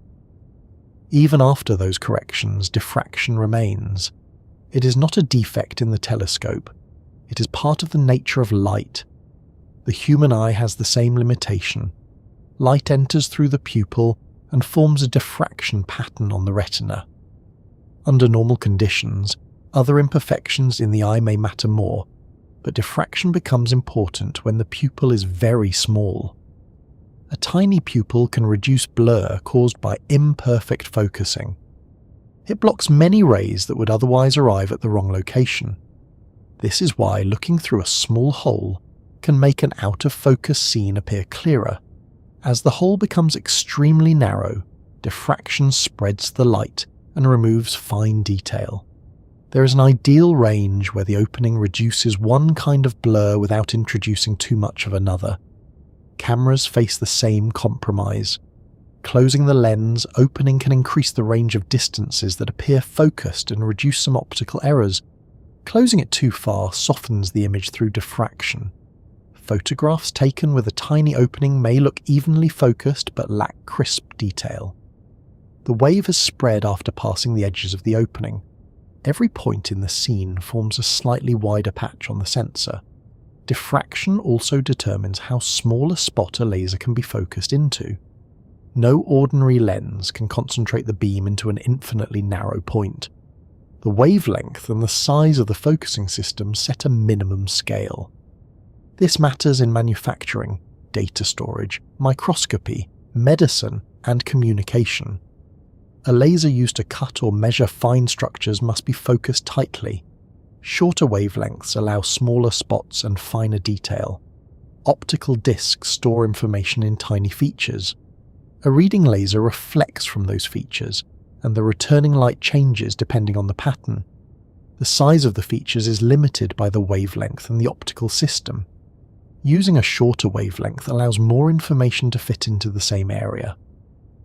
Even after those corrections, diffraction remains. It is not a defect in the telescope. It is part of the nature of light. The human eye has the same limitation. Light enters through the pupil and forms a diffraction pattern on the retina. Under normal conditions, other imperfections in the eye may matter more, but diffraction becomes important when the pupil is very small. A tiny pupil can reduce blur caused by imperfect focusing. It blocks many rays that would otherwise arrive at the wrong location. This is why looking through a small hole can make an out-of-focus scene appear clearer. As the hole becomes extremely narrow, diffraction spreads the light and removes fine detail. There is an ideal range where the opening reduces one kind of blur without introducing too much of another. Cameras face the same compromise. Closing the lens, opening can increase the range of distances that appear focused and reduce some optical errors. Closing it too far softens the image through diffraction. Photographs taken with a tiny opening may look evenly focused but lack crisp detail. The wave has spread after passing the edges of the opening. Every point in the scene forms a slightly wider patch on the sensor. Diffraction also determines how small a spot a laser can be focused into. No ordinary lens can concentrate the beam into an infinitely narrow point. The wavelength and the size of the focusing system set a minimum scale. This matters in manufacturing, data storage, microscopy, medicine, and communication. A laser used to cut or measure fine structures must be focused tightly. Shorter wavelengths allow smaller spots and finer detail. Optical discs store information in tiny features. A reading laser reflects from those features, and the returning light changes depending on the pattern. The size of the features is limited by the wavelength and the optical system. Using a shorter wavelength allows more information to fit into the same area.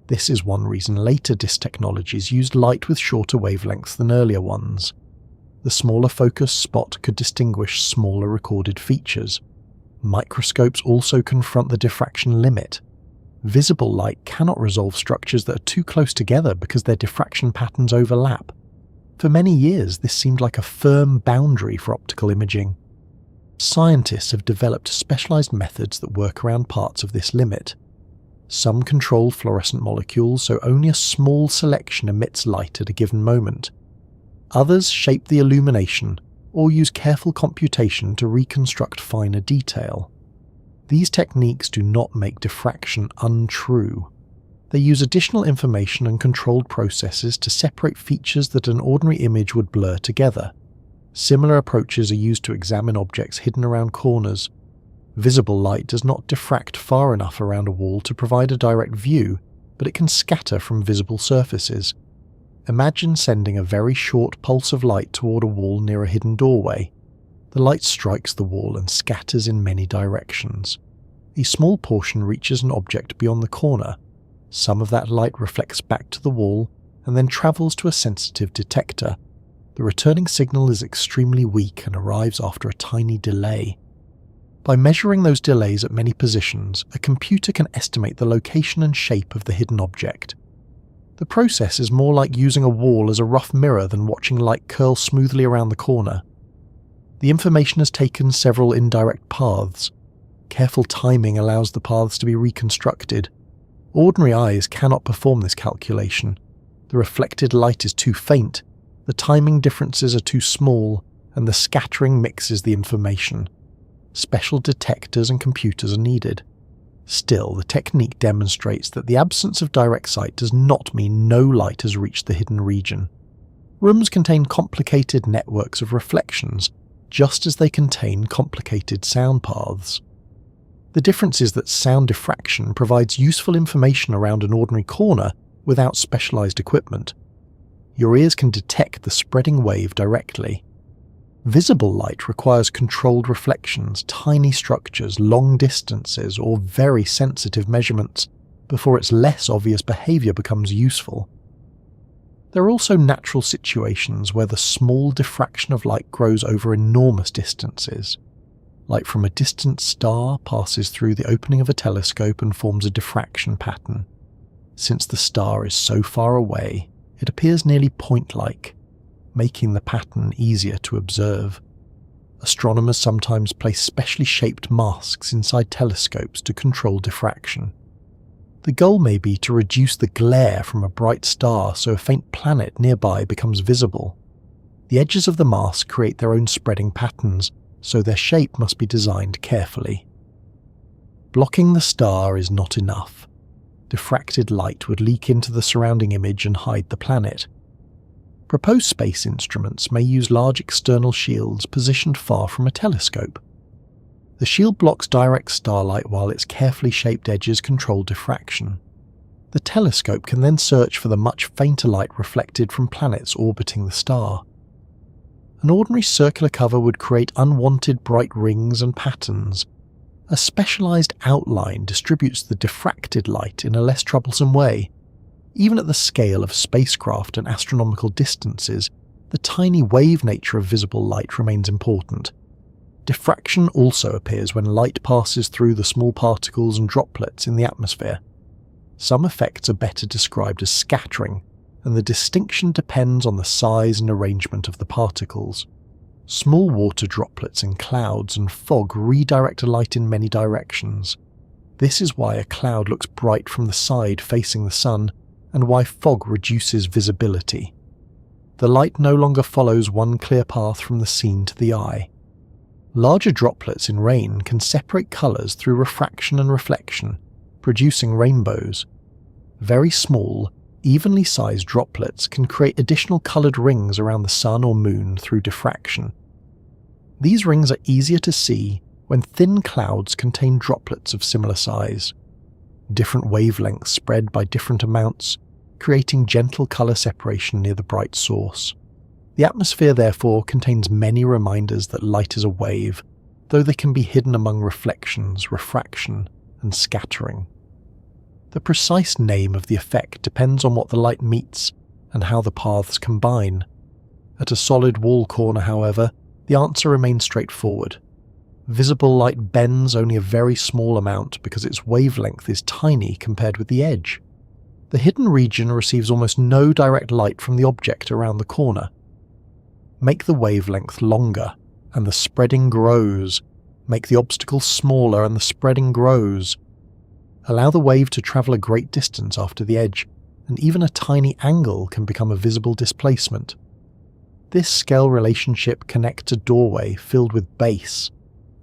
This is one reason later disc technologies used light with shorter wavelengths than earlier ones. The smaller focus spot could distinguish smaller recorded features. Microscopes also confront the diffraction limit. Visible light cannot resolve structures that are too close together because their diffraction patterns overlap. For many years, this seemed like a firm boundary for optical imaging. Scientists have developed specialized methods that work around parts of this limit. Some control fluorescent molecules so only a small selection emits light at a given moment. Others shape the illumination or use careful computation to reconstruct finer detail. These techniques do not make diffraction untrue. They use additional information and controlled processes to separate features that an ordinary image would blur together. Similar approaches are used to examine objects hidden around corners. Visible light does not diffract far enough around a wall to provide a direct view, but it can scatter from visible surfaces. Imagine sending a very short pulse of light toward a wall near a hidden doorway. The light strikes the wall and scatters in many directions. A small portion reaches an object beyond the corner. Some of that light reflects back to the wall and then travels to a sensitive detector. The returning signal is extremely weak and arrives after a tiny delay. By measuring those delays at many positions, a computer can estimate the location and shape of the hidden object. The process is more like using a wall as a rough mirror than watching light curl smoothly around the corner. The information has taken several indirect paths. Careful timing allows the paths to be reconstructed. Ordinary eyes cannot perform this calculation. The reflected light is too faint, the timing differences are too small, and the scattering mixes the information. Special detectors and computers are needed. Still, the technique demonstrates that the absence of direct sight does not mean no light has reached the hidden region. Rooms contain complicated networks of reflections, just as they contain complicated sound paths. The difference is that sound diffraction provides useful information around an ordinary corner without specialized equipment. Your ears can detect the spreading wave directly. Visible light requires controlled reflections, tiny structures, long distances, or very sensitive measurements before its less obvious behavior becomes useful. There are also natural situations where the small diffraction of light grows over enormous distances. Light from a distant star passes through the opening of a telescope and forms a diffraction pattern. Since the star is so far away, it appears nearly point-like, making the pattern easier to observe. Astronomers sometimes place specially shaped masks inside telescopes to control diffraction. The goal may be to reduce the glare from a bright star so a faint planet nearby becomes visible. The edges of the mask create their own spreading patterns, so their shape must be designed carefully. Blocking the star is not enough. Diffracted light would leak into the surrounding image and hide the planet. Proposed space instruments may use large external shields positioned far from a telescope. The shield blocks direct starlight while its carefully shaped edges control diffraction. The telescope can then search for the much fainter light reflected from planets orbiting the star. An ordinary circular cover would create unwanted bright rings and patterns. A specialized outline distributes the diffracted light in a less troublesome way. Even at the scale of spacecraft and astronomical distances, the tiny wave nature of visible light remains important. Diffraction also appears when light passes through the small particles and droplets in the atmosphere. Some effects are better described as scattering, and the distinction depends on the size and arrangement of the particles. Small water droplets in clouds and fog redirect light in many directions. This is why a cloud looks bright from the side facing the sun, and why fog reduces visibility. The light no longer follows one clear path from the scene to the eye. Larger droplets in rain can separate colours through refraction and reflection, producing rainbows. Very small, evenly sized droplets can create additional coloured rings around the sun or moon through diffraction. These rings are easier to see when thin clouds contain droplets of similar size. Different wavelengths spread by different amounts, creating gentle colour separation near the bright source. The atmosphere, therefore, contains many reminders that light is a wave, though they can be hidden among reflections, refraction, and scattering. The precise name of the effect depends on what the light meets and how the paths combine. At a solid wall corner, however, the answer remains straightforward. Visible light bends only a very small amount because its wavelength is tiny compared with the edge. The hidden region receives almost no direct light from the object around the corner. Make the wavelength longer, and the spreading grows. Make the obstacle smaller, and the spreading grows. Allow the wave to travel a great distance after the edge, and even a tiny angle can become a visible displacement. This scale relationship connects a doorway filled with base,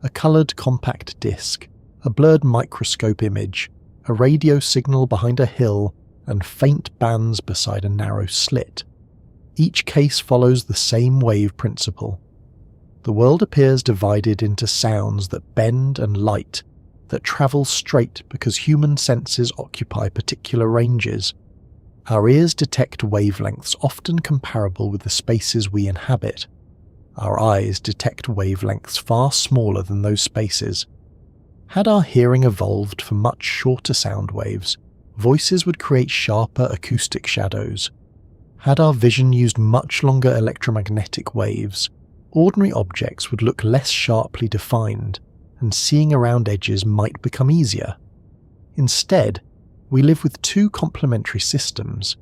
a coloured compact disc, a blurred microscope image, a radio signal behind a hill, and faint bands beside a narrow slit. Each case follows the same wave principle. The world appears divided into sounds that bend and light, that travel straight because human senses occupy particular ranges. Our ears detect wavelengths often comparable with the spaces we inhabit. Our eyes detect wavelengths far smaller than those spaces. Had our hearing evolved for much shorter sound waves, voices would create sharper acoustic shadows. Had our vision used much longer electromagnetic waves, ordinary objects would look less sharply defined, and seeing around edges might become easier. Instead, we live with two complementary systems.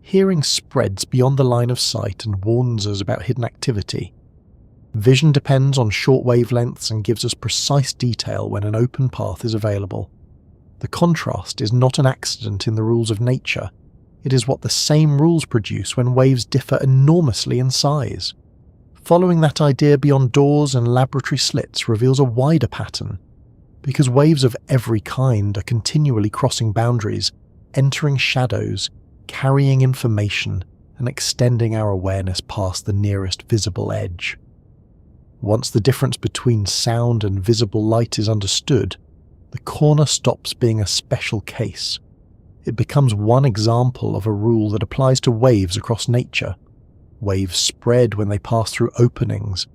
Hearing spreads beyond the line of sight and warns us about hidden activity. Vision depends on short wavelengths and gives us precise detail when an open path is available. The contrast is not an accident in the rules of nature. It is what the same rules produce when waves differ enormously in size. Following that idea beyond doors and laboratory slits reveals a wider pattern, because waves of every kind are continually crossing boundaries, entering shadows, carrying information, and extending our awareness past the nearest visible edge. Once the difference between sound and visible light is understood, the corner stops being a special case. It becomes one example of a rule that applies to waves across nature. Waves spread when they pass through openings.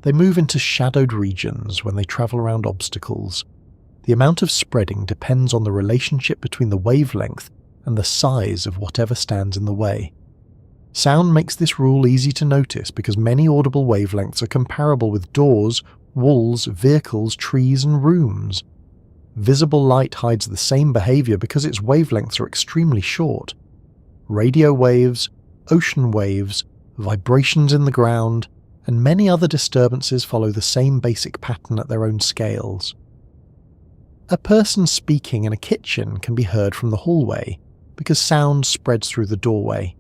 They move into shadowed regions when they travel around obstacles. The amount of spreading depends on the relationship between the wavelength and the size of whatever stands in the way. Sound makes this rule easy to notice because many audible wavelengths are comparable with doors, walls, vehicles, trees, and rooms. Visible light hides the same behavior because its wavelengths are extremely short. Radio waves, ocean waves, vibrations in the ground, and many other disturbances follow the same basic pattern at their own scales. A person speaking in a kitchen can be heard from the hallway because sound spreads through the doorway.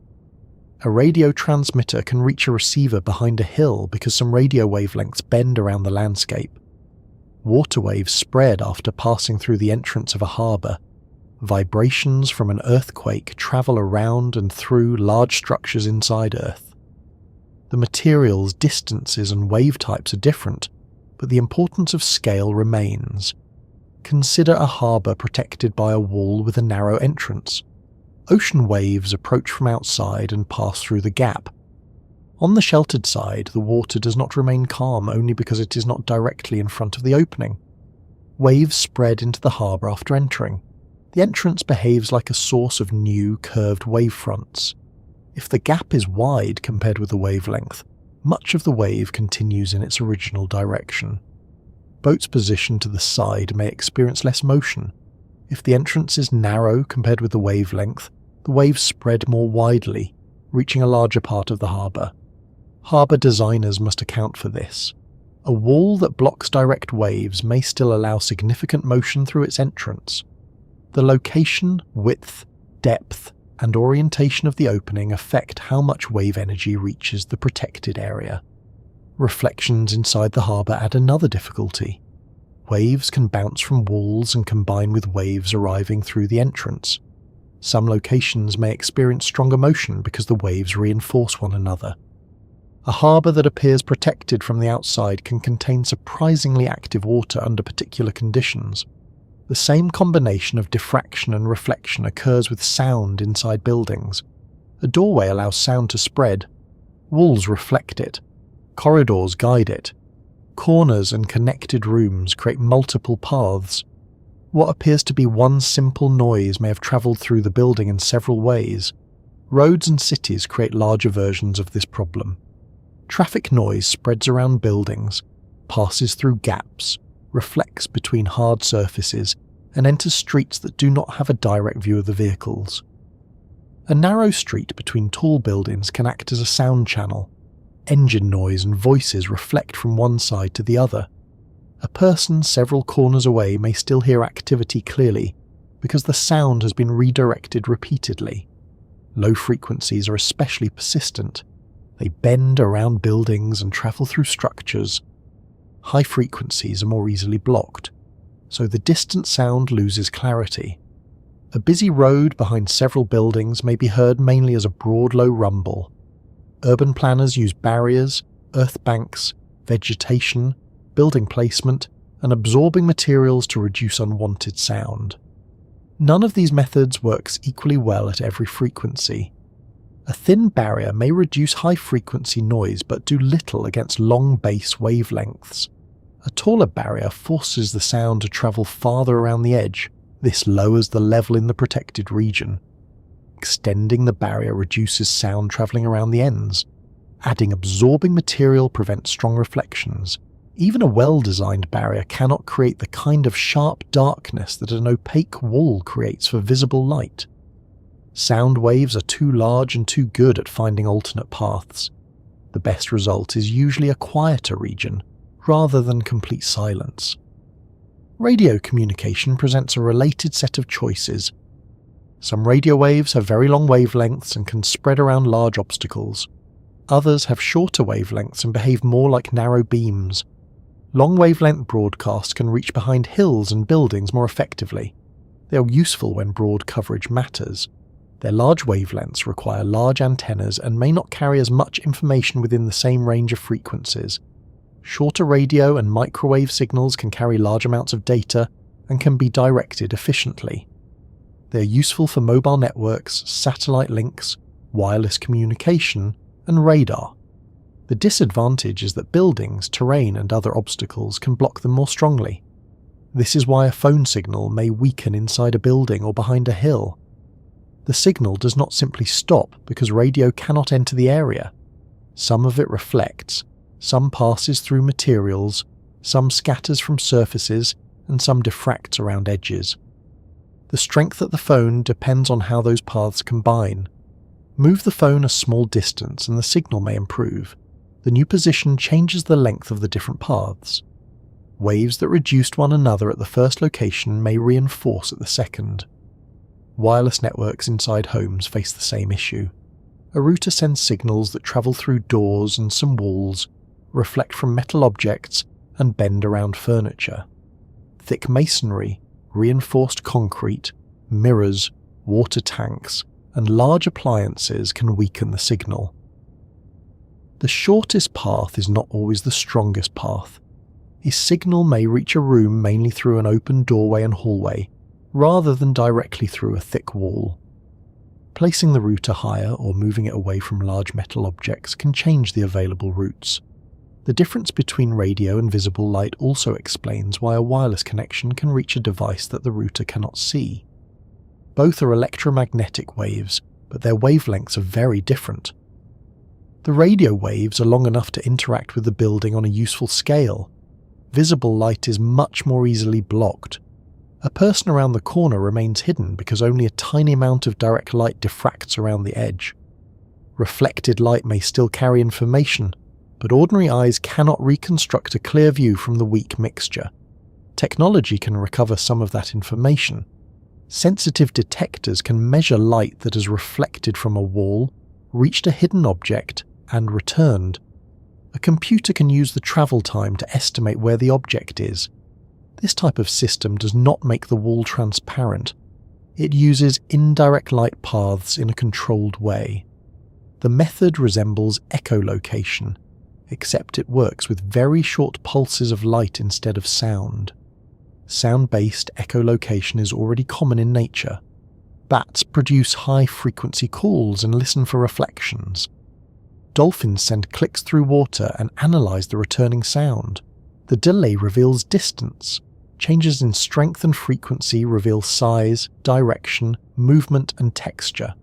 A radio transmitter can reach a receiver behind a hill because some radio wavelengths bend around the landscape. Water waves spread after passing through the entrance of a harbour. Vibrations from an earthquake travel around and through large structures inside Earth. The materials, distances, and wave types are different, but the importance of scale remains. Consider a harbour protected by a wall with a narrow entrance. Ocean waves approach from outside and pass through the gap. On the sheltered side, the water does not remain calm only because it is not directly in front of the opening. Waves spread into the harbour after entering. The entrance behaves like a source of new, curved wavefronts. If the gap is wide compared with the wavelength, much of the wave continues in its original direction. Boats positioned to the side may experience less motion. If the entrance is narrow compared with the wavelength, the waves spread more widely, reaching a larger part of the harbour. Harbour designers must account for this. A wall that blocks direct waves may still allow significant motion through its entrance. The location, width, depth, and orientation of the opening affect how much wave energy reaches the protected area. Reflections inside the harbour add another difficulty. Waves can bounce from walls and combine with waves arriving through the entrance. Some locations may experience stronger motion because the waves reinforce one another. A harbour that appears protected from the outside can contain surprisingly active water under particular conditions. The same combination of diffraction and reflection occurs with sound inside buildings. A doorway allows sound to spread. Walls reflect it. Corridors guide it. Corners and connected rooms create multiple paths. What appears to be one simple noise may have travelled through the building in several ways. Roads and cities create larger versions of this problem. Traffic noise spreads around buildings, passes through gaps, reflects between hard surfaces, and enters streets that do not have a direct view of the vehicles. A narrow street between tall buildings can act as a sound channel. Engine noise and voices reflect from one side to the other. A person several corners away may still hear activity clearly because the sound has been redirected repeatedly. Low frequencies are especially persistent. They bend around buildings and travel through structures. High frequencies are more easily blocked, so the distant sound loses clarity. A busy road behind several buildings may be heard mainly as a broad low rumble. Urban planners use barriers, earth banks, vegetation, building placement, and absorbing materials to reduce unwanted sound. None of these methods works equally well at every frequency. A thin barrier may reduce high-frequency noise but do little against long bass wavelengths. A taller barrier forces the sound to travel farther around the edge, This lowers the level in the protected region. Extending the barrier reduces sound travelling around the ends. Adding absorbing material prevents strong reflections. Even a well-designed barrier cannot create the kind of sharp darkness that an opaque wall creates for visible light. Sound waves are too large and too good at finding alternate paths. The best result is usually a quieter region, rather than complete silence. Radio communication presents a related set of choices. Some radio waves have very long wavelengths and can spread around large obstacles. Others have shorter wavelengths and behave more like narrow beams. Long wavelength broadcasts can reach behind hills and buildings more effectively. They are useful when broad coverage matters. Their large wavelengths require large antennas and may not carry as much information within the same range of frequencies. Shorter radio and microwave signals can carry large amounts of data and can be directed efficiently. They are useful for mobile networks, satellite links, wireless communication, and radar. The disadvantage is that buildings, terrain, and other obstacles can block them more strongly. This is why a phone signal may weaken inside a building or behind a hill. The signal does not simply stop because radio cannot enter the area. Some of it reflects, some passes through materials, some scatters from surfaces, and some diffracts around edges. The strength of the phone depends on how those paths combine. Move the phone a small distance and the signal may improve. The new position changes the length of the different paths. Waves that reduced one another at the first location may reinforce at the second. Wireless networks inside homes face the same issue. A router sends signals that travel through doors and some walls, reflect from metal objects, and bend around furniture. Thick masonry, reinforced concrete, mirrors, water tanks, and large appliances can weaken the signal. The shortest path is not always the strongest path. A signal may reach a room mainly through an open doorway and hallway, rather than directly through a thick wall. Placing the router higher or moving it away from large metal objects can change the available routes. The difference between radio and visible light also explains why a wireless connection can reach a device that the router cannot see. Both are electromagnetic waves, but their wavelengths are very different. The radio waves are long enough to interact with the building on a useful scale. Visible light is much more easily blocked. A person around the corner remains hidden because only a tiny amount of direct light diffracts around the edge. Reflected light may still carry information, but ordinary eyes cannot reconstruct a clear view from the weak mixture. Technology can recover some of that information. Sensitive detectors can measure light that has reflected from a wall, reached a hidden object, and returned. A computer can use the travel time to estimate where the object is. This type of system does not make the wall transparent. It uses indirect light paths in a controlled way. The method resembles echolocation, except it works with very short pulses of light instead of sound. Sound-based echolocation is already common in nature. Bats produce high-frequency calls and listen for reflections. Dolphins send clicks through water and analyze the returning sound. The delay reveals distance. Changes in strength and frequency reveal size, direction, movement, and texture.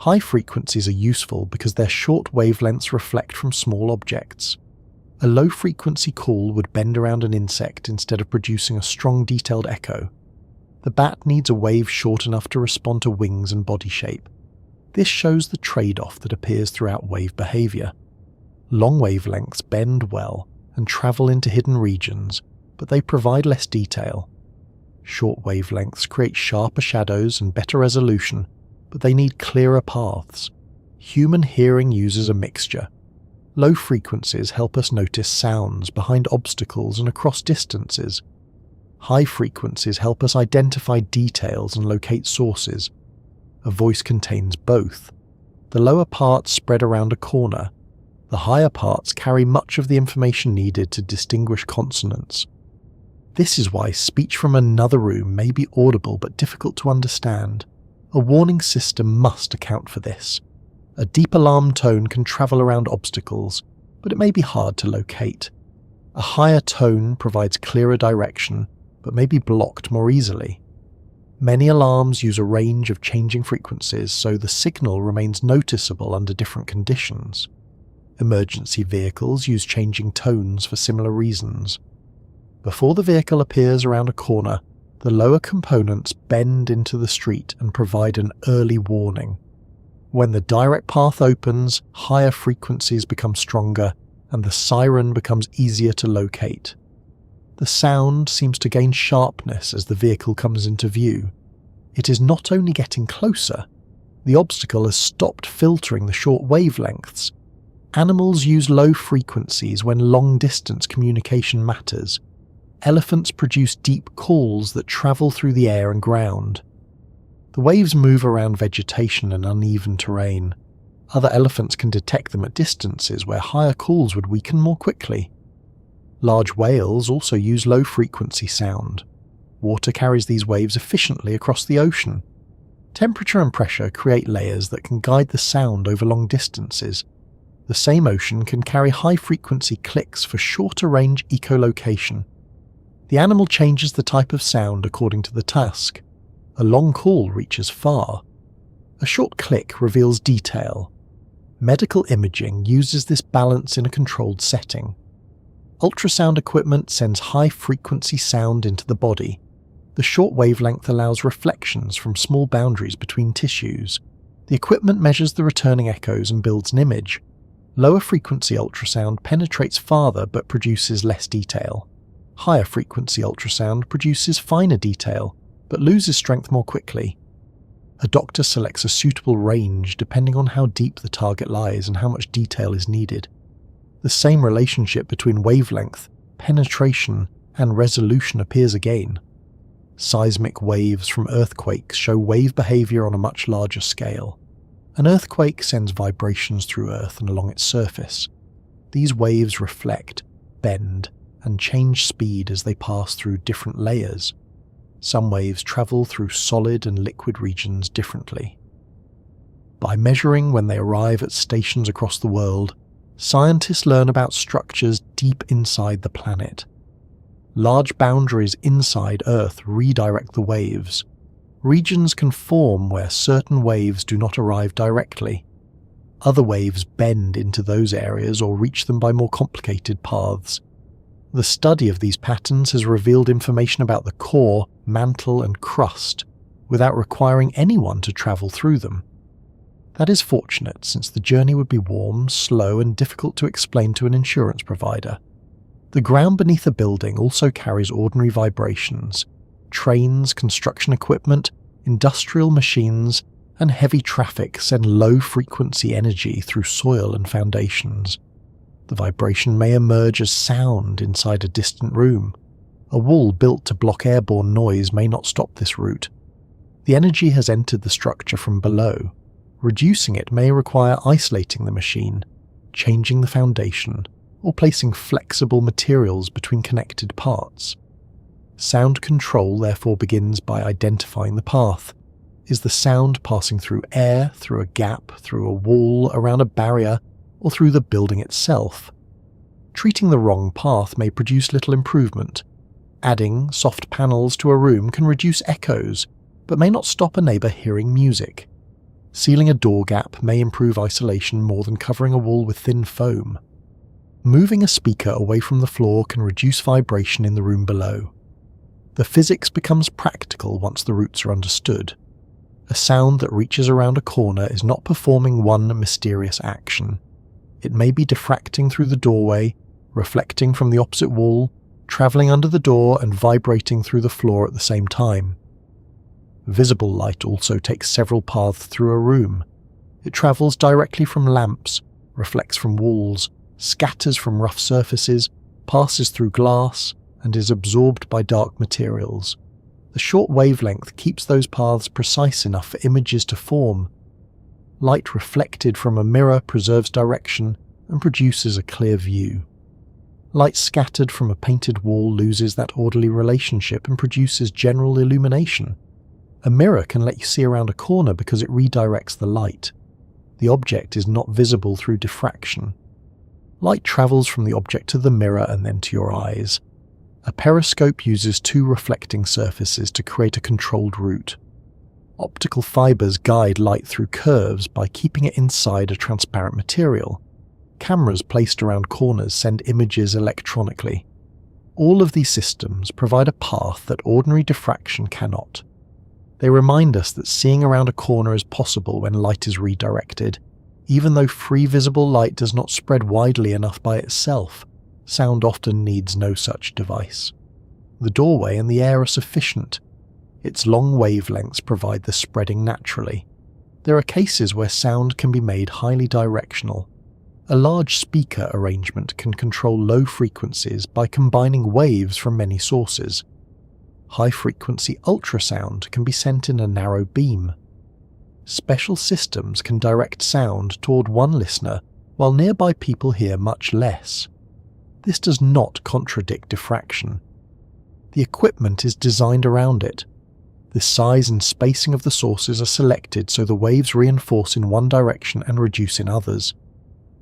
High frequencies are useful because their short wavelengths reflect from small objects. A low-frequency call would bend around an insect instead of producing a strong detailed echo. The bat needs a wave short enough to respond to wings and body shape. This shows the trade-off that appears throughout wave behavior. Long wavelengths bend well and travel into hidden regions, but they provide less detail. Short wavelengths create sharper shadows and better resolution, but they need clearer paths. Human hearing uses a mixture. Low frequencies help us notice sounds behind obstacles and across distances. High frequencies help us identify details and locate sources. A voice contains both. The lower parts spread around a corner. The higher parts carry much of the information needed to distinguish consonants. This is why speech from another room may be audible but difficult to understand. A warning system must account for this. A deep alarm tone can travel around obstacles, but it may be hard to locate. A higher tone provides clearer direction, but may be blocked more easily. Many alarms use a range of changing frequencies, so the signal remains noticeable under different conditions. Emergency vehicles use changing tones for similar reasons. Before the vehicle appears around a corner, the lower components bend into the street and provide an early warning. When the direct path opens, higher frequencies become stronger, and the siren becomes easier to locate. The sound seems to gain sharpness as the vehicle comes into view. It is not only getting closer, the obstacle has stopped filtering the short wavelengths. Animals use low frequencies when long-distance communication matters. Elephants produce deep calls that travel through the air and ground. The waves move around vegetation and uneven terrain. Other elephants can detect them at distances where higher calls would weaken more quickly. Large whales also use low-frequency sound. Water carries these waves efficiently across the ocean. Temperature and pressure create layers that can guide the sound over long distances. The same ocean can carry high-frequency clicks for shorter-range echolocation. The animal changes the type of sound according to the task. A long call reaches far. A short click reveals detail. Medical imaging uses this balance in a controlled setting. Ultrasound equipment sends high-frequency sound into the body. The short wavelength allows reflections from small boundaries between tissues. The equipment measures the returning echoes and builds an image. Lower-frequency ultrasound penetrates farther but produces less detail. Higher-frequency ultrasound produces finer detail, but loses strength more quickly. A doctor selects a suitable range depending on how deep the target lies and how much detail is needed. The same relationship between wavelength, penetration, and resolution appears again. Seismic waves from earthquakes show wave behavior on a much larger scale. An earthquake sends vibrations through Earth and along its surface. These waves reflect, bend, and change speed as they pass through different layers. Some waves travel through solid and liquid regions differently. By measuring when they arrive at stations across the world, scientists learn about structures deep inside the planet. Large boundaries inside Earth redirect the waves. Regions can form where certain waves do not arrive directly. Other waves bend into those areas or reach them by more complicated paths. The study of these patterns has revealed information about the core, mantle, and crust without requiring anyone to travel through them. That is fortunate, since the journey would be warm, slow, and difficult to explain to an insurance provider. The ground beneath a building also carries ordinary vibrations. Trains, construction equipment, industrial machines, and heavy traffic send low-frequency energy through soil and foundations. The vibration may emerge as sound inside a distant room. A wall built to block airborne noise may not stop this route. The energy has entered the structure from below. Reducing it may require isolating the machine, changing the foundation, or placing flexible materials between connected parts. Sound control therefore begins by identifying the path. Is the sound passing through air, through a gap, through a wall, around a barrier, or through the building itself? Treating the wrong path may produce little improvement. Adding soft panels to a room can reduce echoes, but may not stop a neighbour hearing music. Sealing a door gap may improve isolation more than covering a wall with thin foam. Moving a speaker away from the floor can reduce vibration in the room below. The physics becomes practical once the roots are understood. A sound that reaches around a corner is not performing one mysterious action. It may be diffracting through the doorway, reflecting from the opposite wall, travelling under the door and vibrating through the floor at the same time. Visible light also takes several paths through a room. It travels directly from lamps, reflects from walls, scatters from rough surfaces, passes through glass, and is absorbed by dark materials. The short wavelength keeps those paths precise enough for images to form. Light reflected from a mirror preserves direction and produces a clear view. Light scattered from a painted wall loses that orderly relationship and produces general illumination. A mirror can let you see around a corner because it redirects the light. The object is not visible through diffraction. Light travels from the object to the mirror and then to your eyes. A periscope uses two reflecting surfaces to create a controlled route. Optical fibers guide light through curves by keeping it inside a transparent material. Cameras placed around corners send images electronically. All of these systems provide a path that ordinary diffraction cannot. They remind us that seeing around a corner is possible when light is redirected. Even though free visible light does not spread widely enough by itself, sound often needs no such device. The doorway and the air are sufficient. Its long wavelengths provide the spreading naturally. There are cases where sound can be made highly directional. A large speaker arrangement can control low frequencies by combining waves from many sources. High-frequency ultrasound can be sent in a narrow beam. Special systems can direct sound toward one listener while nearby people hear much less. This does not contradict diffraction. The equipment is designed around it. The size and spacing of the sources are selected so the waves reinforce in one direction and reduce in others.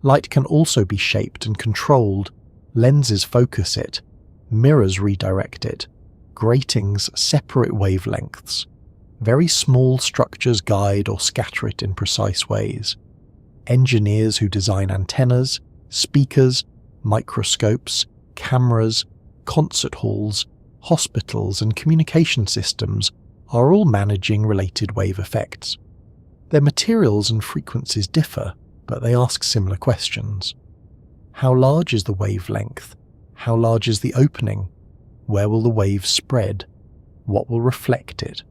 Light can also be shaped and controlled. Lenses focus it. Mirrors redirect it. Gratings separate wavelengths. Very small structures guide or scatter it in precise ways. Engineers who design antennas, speakers, microscopes, cameras, concert halls, hospitals and communication systems are all managing related wave effects. Their materials and frequencies differ, but they ask similar questions. How large is the wavelength? How large is the opening? Where will the wave spread? What will reflect it?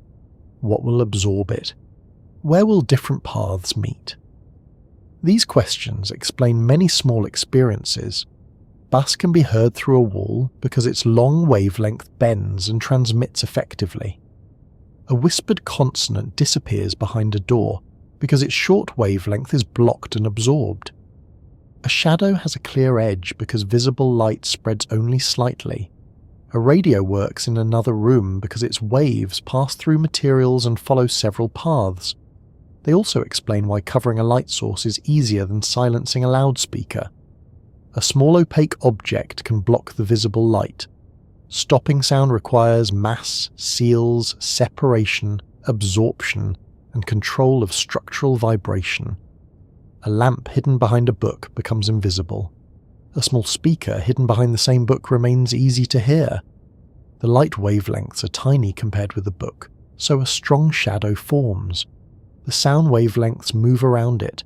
What will absorb it? Where will different paths meet? These questions explain many small experiences. Bass can be heard through a wall because its long wavelength bends and transmits effectively. A whispered consonant disappears behind a door because its short wavelength is blocked and absorbed. A shadow has a clear edge because visible light spreads only slightly. A radio works in another room because its waves pass through materials and follow several paths. They also explain why covering a light source is easier than silencing a loudspeaker. A small opaque object can block the visible light. Stopping sound requires mass, seals, separation, absorption, and control of structural vibration. A lamp hidden behind a book becomes invisible. A small speaker hidden behind the same book remains easy to hear. The light wavelengths are tiny compared with the book, so a strong shadow forms. The sound wavelengths move around it.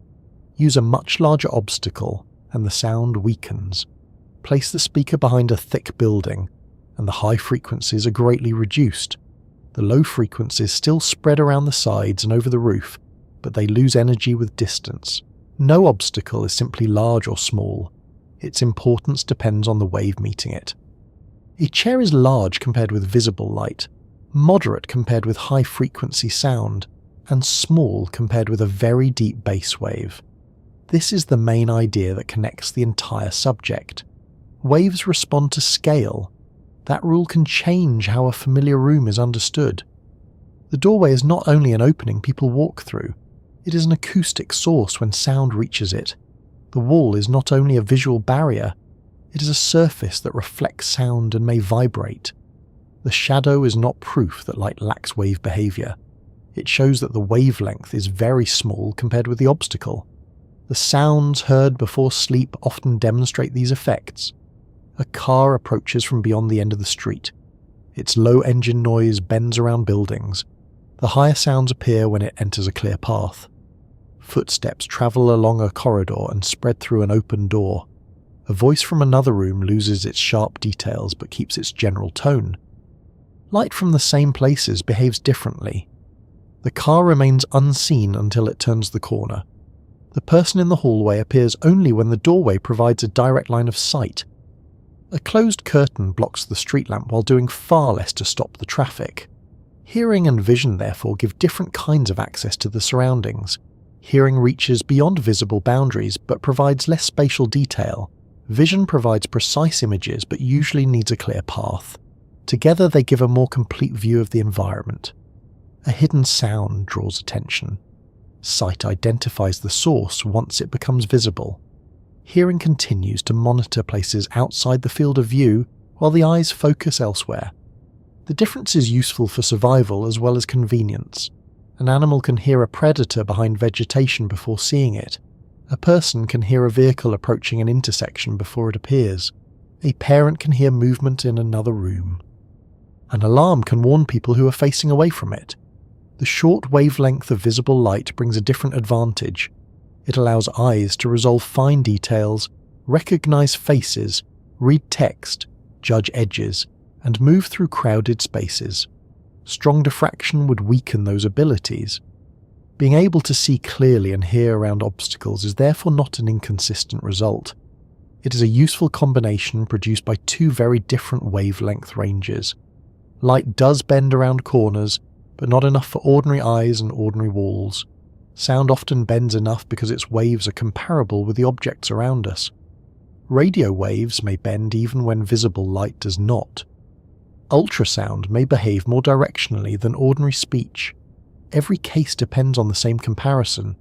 Use a much larger obstacle, and the sound weakens. Place the speaker behind a thick building, and the high frequencies are greatly reduced. The low frequencies still spread around the sides and over the roof, but they lose energy with distance. No obstacle is simply large or small. Its importance depends on the wave meeting it. A chair is large compared with visible light, moderate compared with high-frequency sound, and small compared with a very deep bass wave. This is the main idea that connects the entire subject. Waves respond to scale. That rule can change how a familiar room is understood. The doorway is not only an opening people walk through, it is an acoustic source when sound reaches it. The wall is not only a visual barrier, it is a surface that reflects sound and may vibrate. The shadow is not proof that light lacks wave behavior. It shows that the wavelength is very small compared with the obstacle. The sounds heard before sleep often demonstrate these effects. A car approaches from beyond the end of the street. Its low engine noise bends around buildings. The higher sounds appear when it enters a clear path. Footsteps travel along a corridor and spread through an open door. A voice from another room loses its sharp details but keeps its general tone. Light from the same places behaves differently. The car remains unseen until it turns the corner. The person in the hallway appears only when the doorway provides a direct line of sight. A closed curtain blocks the street lamp while doing far less to stop the traffic. Hearing and vision therefore give different kinds of access to the surroundings. Hearing reaches beyond visible boundaries but provides less spatial detail. Vision provides precise images but usually needs a clear path. Together they give a more complete view of the environment. A hidden sound draws attention. Sight identifies the source once it becomes visible. Hearing continues to monitor places outside the field of view while the eyes focus elsewhere. The difference is useful for survival as well as convenience. An animal can hear a predator behind vegetation before seeing it. A person can hear a vehicle approaching an intersection before it appears. A parent can hear movement in another room. An alarm can warn people who are facing away from it. The short wavelength of visible light brings a different advantage. It allows eyes to resolve fine details, recognize faces, read text, judge edges, and move through crowded spaces. Strong diffraction would weaken those abilities. Being able to see clearly and hear around obstacles is therefore not an inconsistent result. It is a useful combination produced by two very different wavelength ranges. Light does bend around corners, but not enough for ordinary eyes and ordinary walls. Sound often bends enough because its waves are comparable with the objects around us. Radio waves may bend even when visible light does not. Ultrasound may behave more directionally than ordinary speech. Every case depends on the same comparison.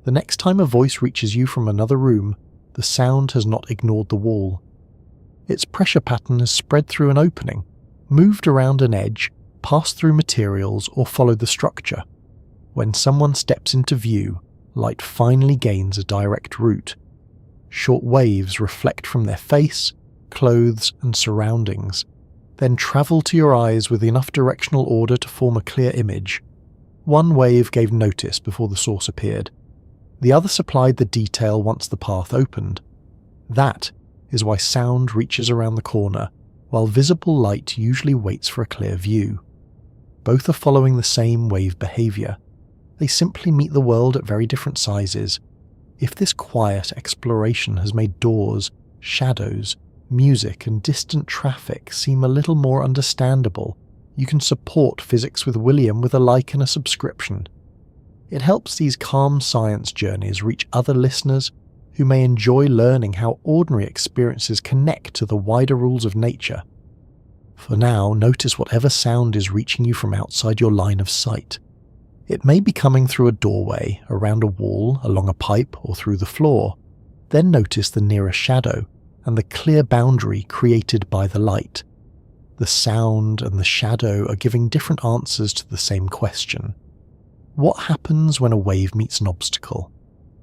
The next time a voice reaches you from another room, the sound has not ignored the wall. Its pressure pattern has spread through an opening, moved around an edge, passed through materials, or followed the structure. When someone steps into view, light finally gains a direct route. Short waves reflect from their face, clothes, and surroundings, then travel to your eyes with enough directional order to form a clear image. One wave gave notice before the source appeared. The other supplied the detail once the path opened. That is why sound reaches around the corner, while visible light usually waits for a clear view. Both are following the same wave behavior. They simply meet the world at very different sizes. If this quiet exploration has made doors, shadows, music, and distant traffic seem a little more understandable, you can support Physics with William with a like and a subscription. It helps these calm science journeys reach other listeners who may enjoy learning how ordinary experiences connect to the wider rules of nature. For now, notice whatever sound is reaching you from outside your line of sight. It may be coming through a doorway, around a wall, along a pipe, or through the floor. Then notice the nearest shadow and the clear boundary created by the light. The sound and the shadow are giving different answers to the same question. What happens when a wave meets an obstacle?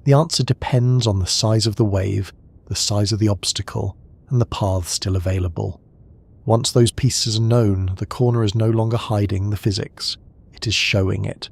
The answer depends on the size of the wave, the size of the obstacle, and the paths still available. Once those pieces are known, the corner is no longer hiding the physics. It is showing it.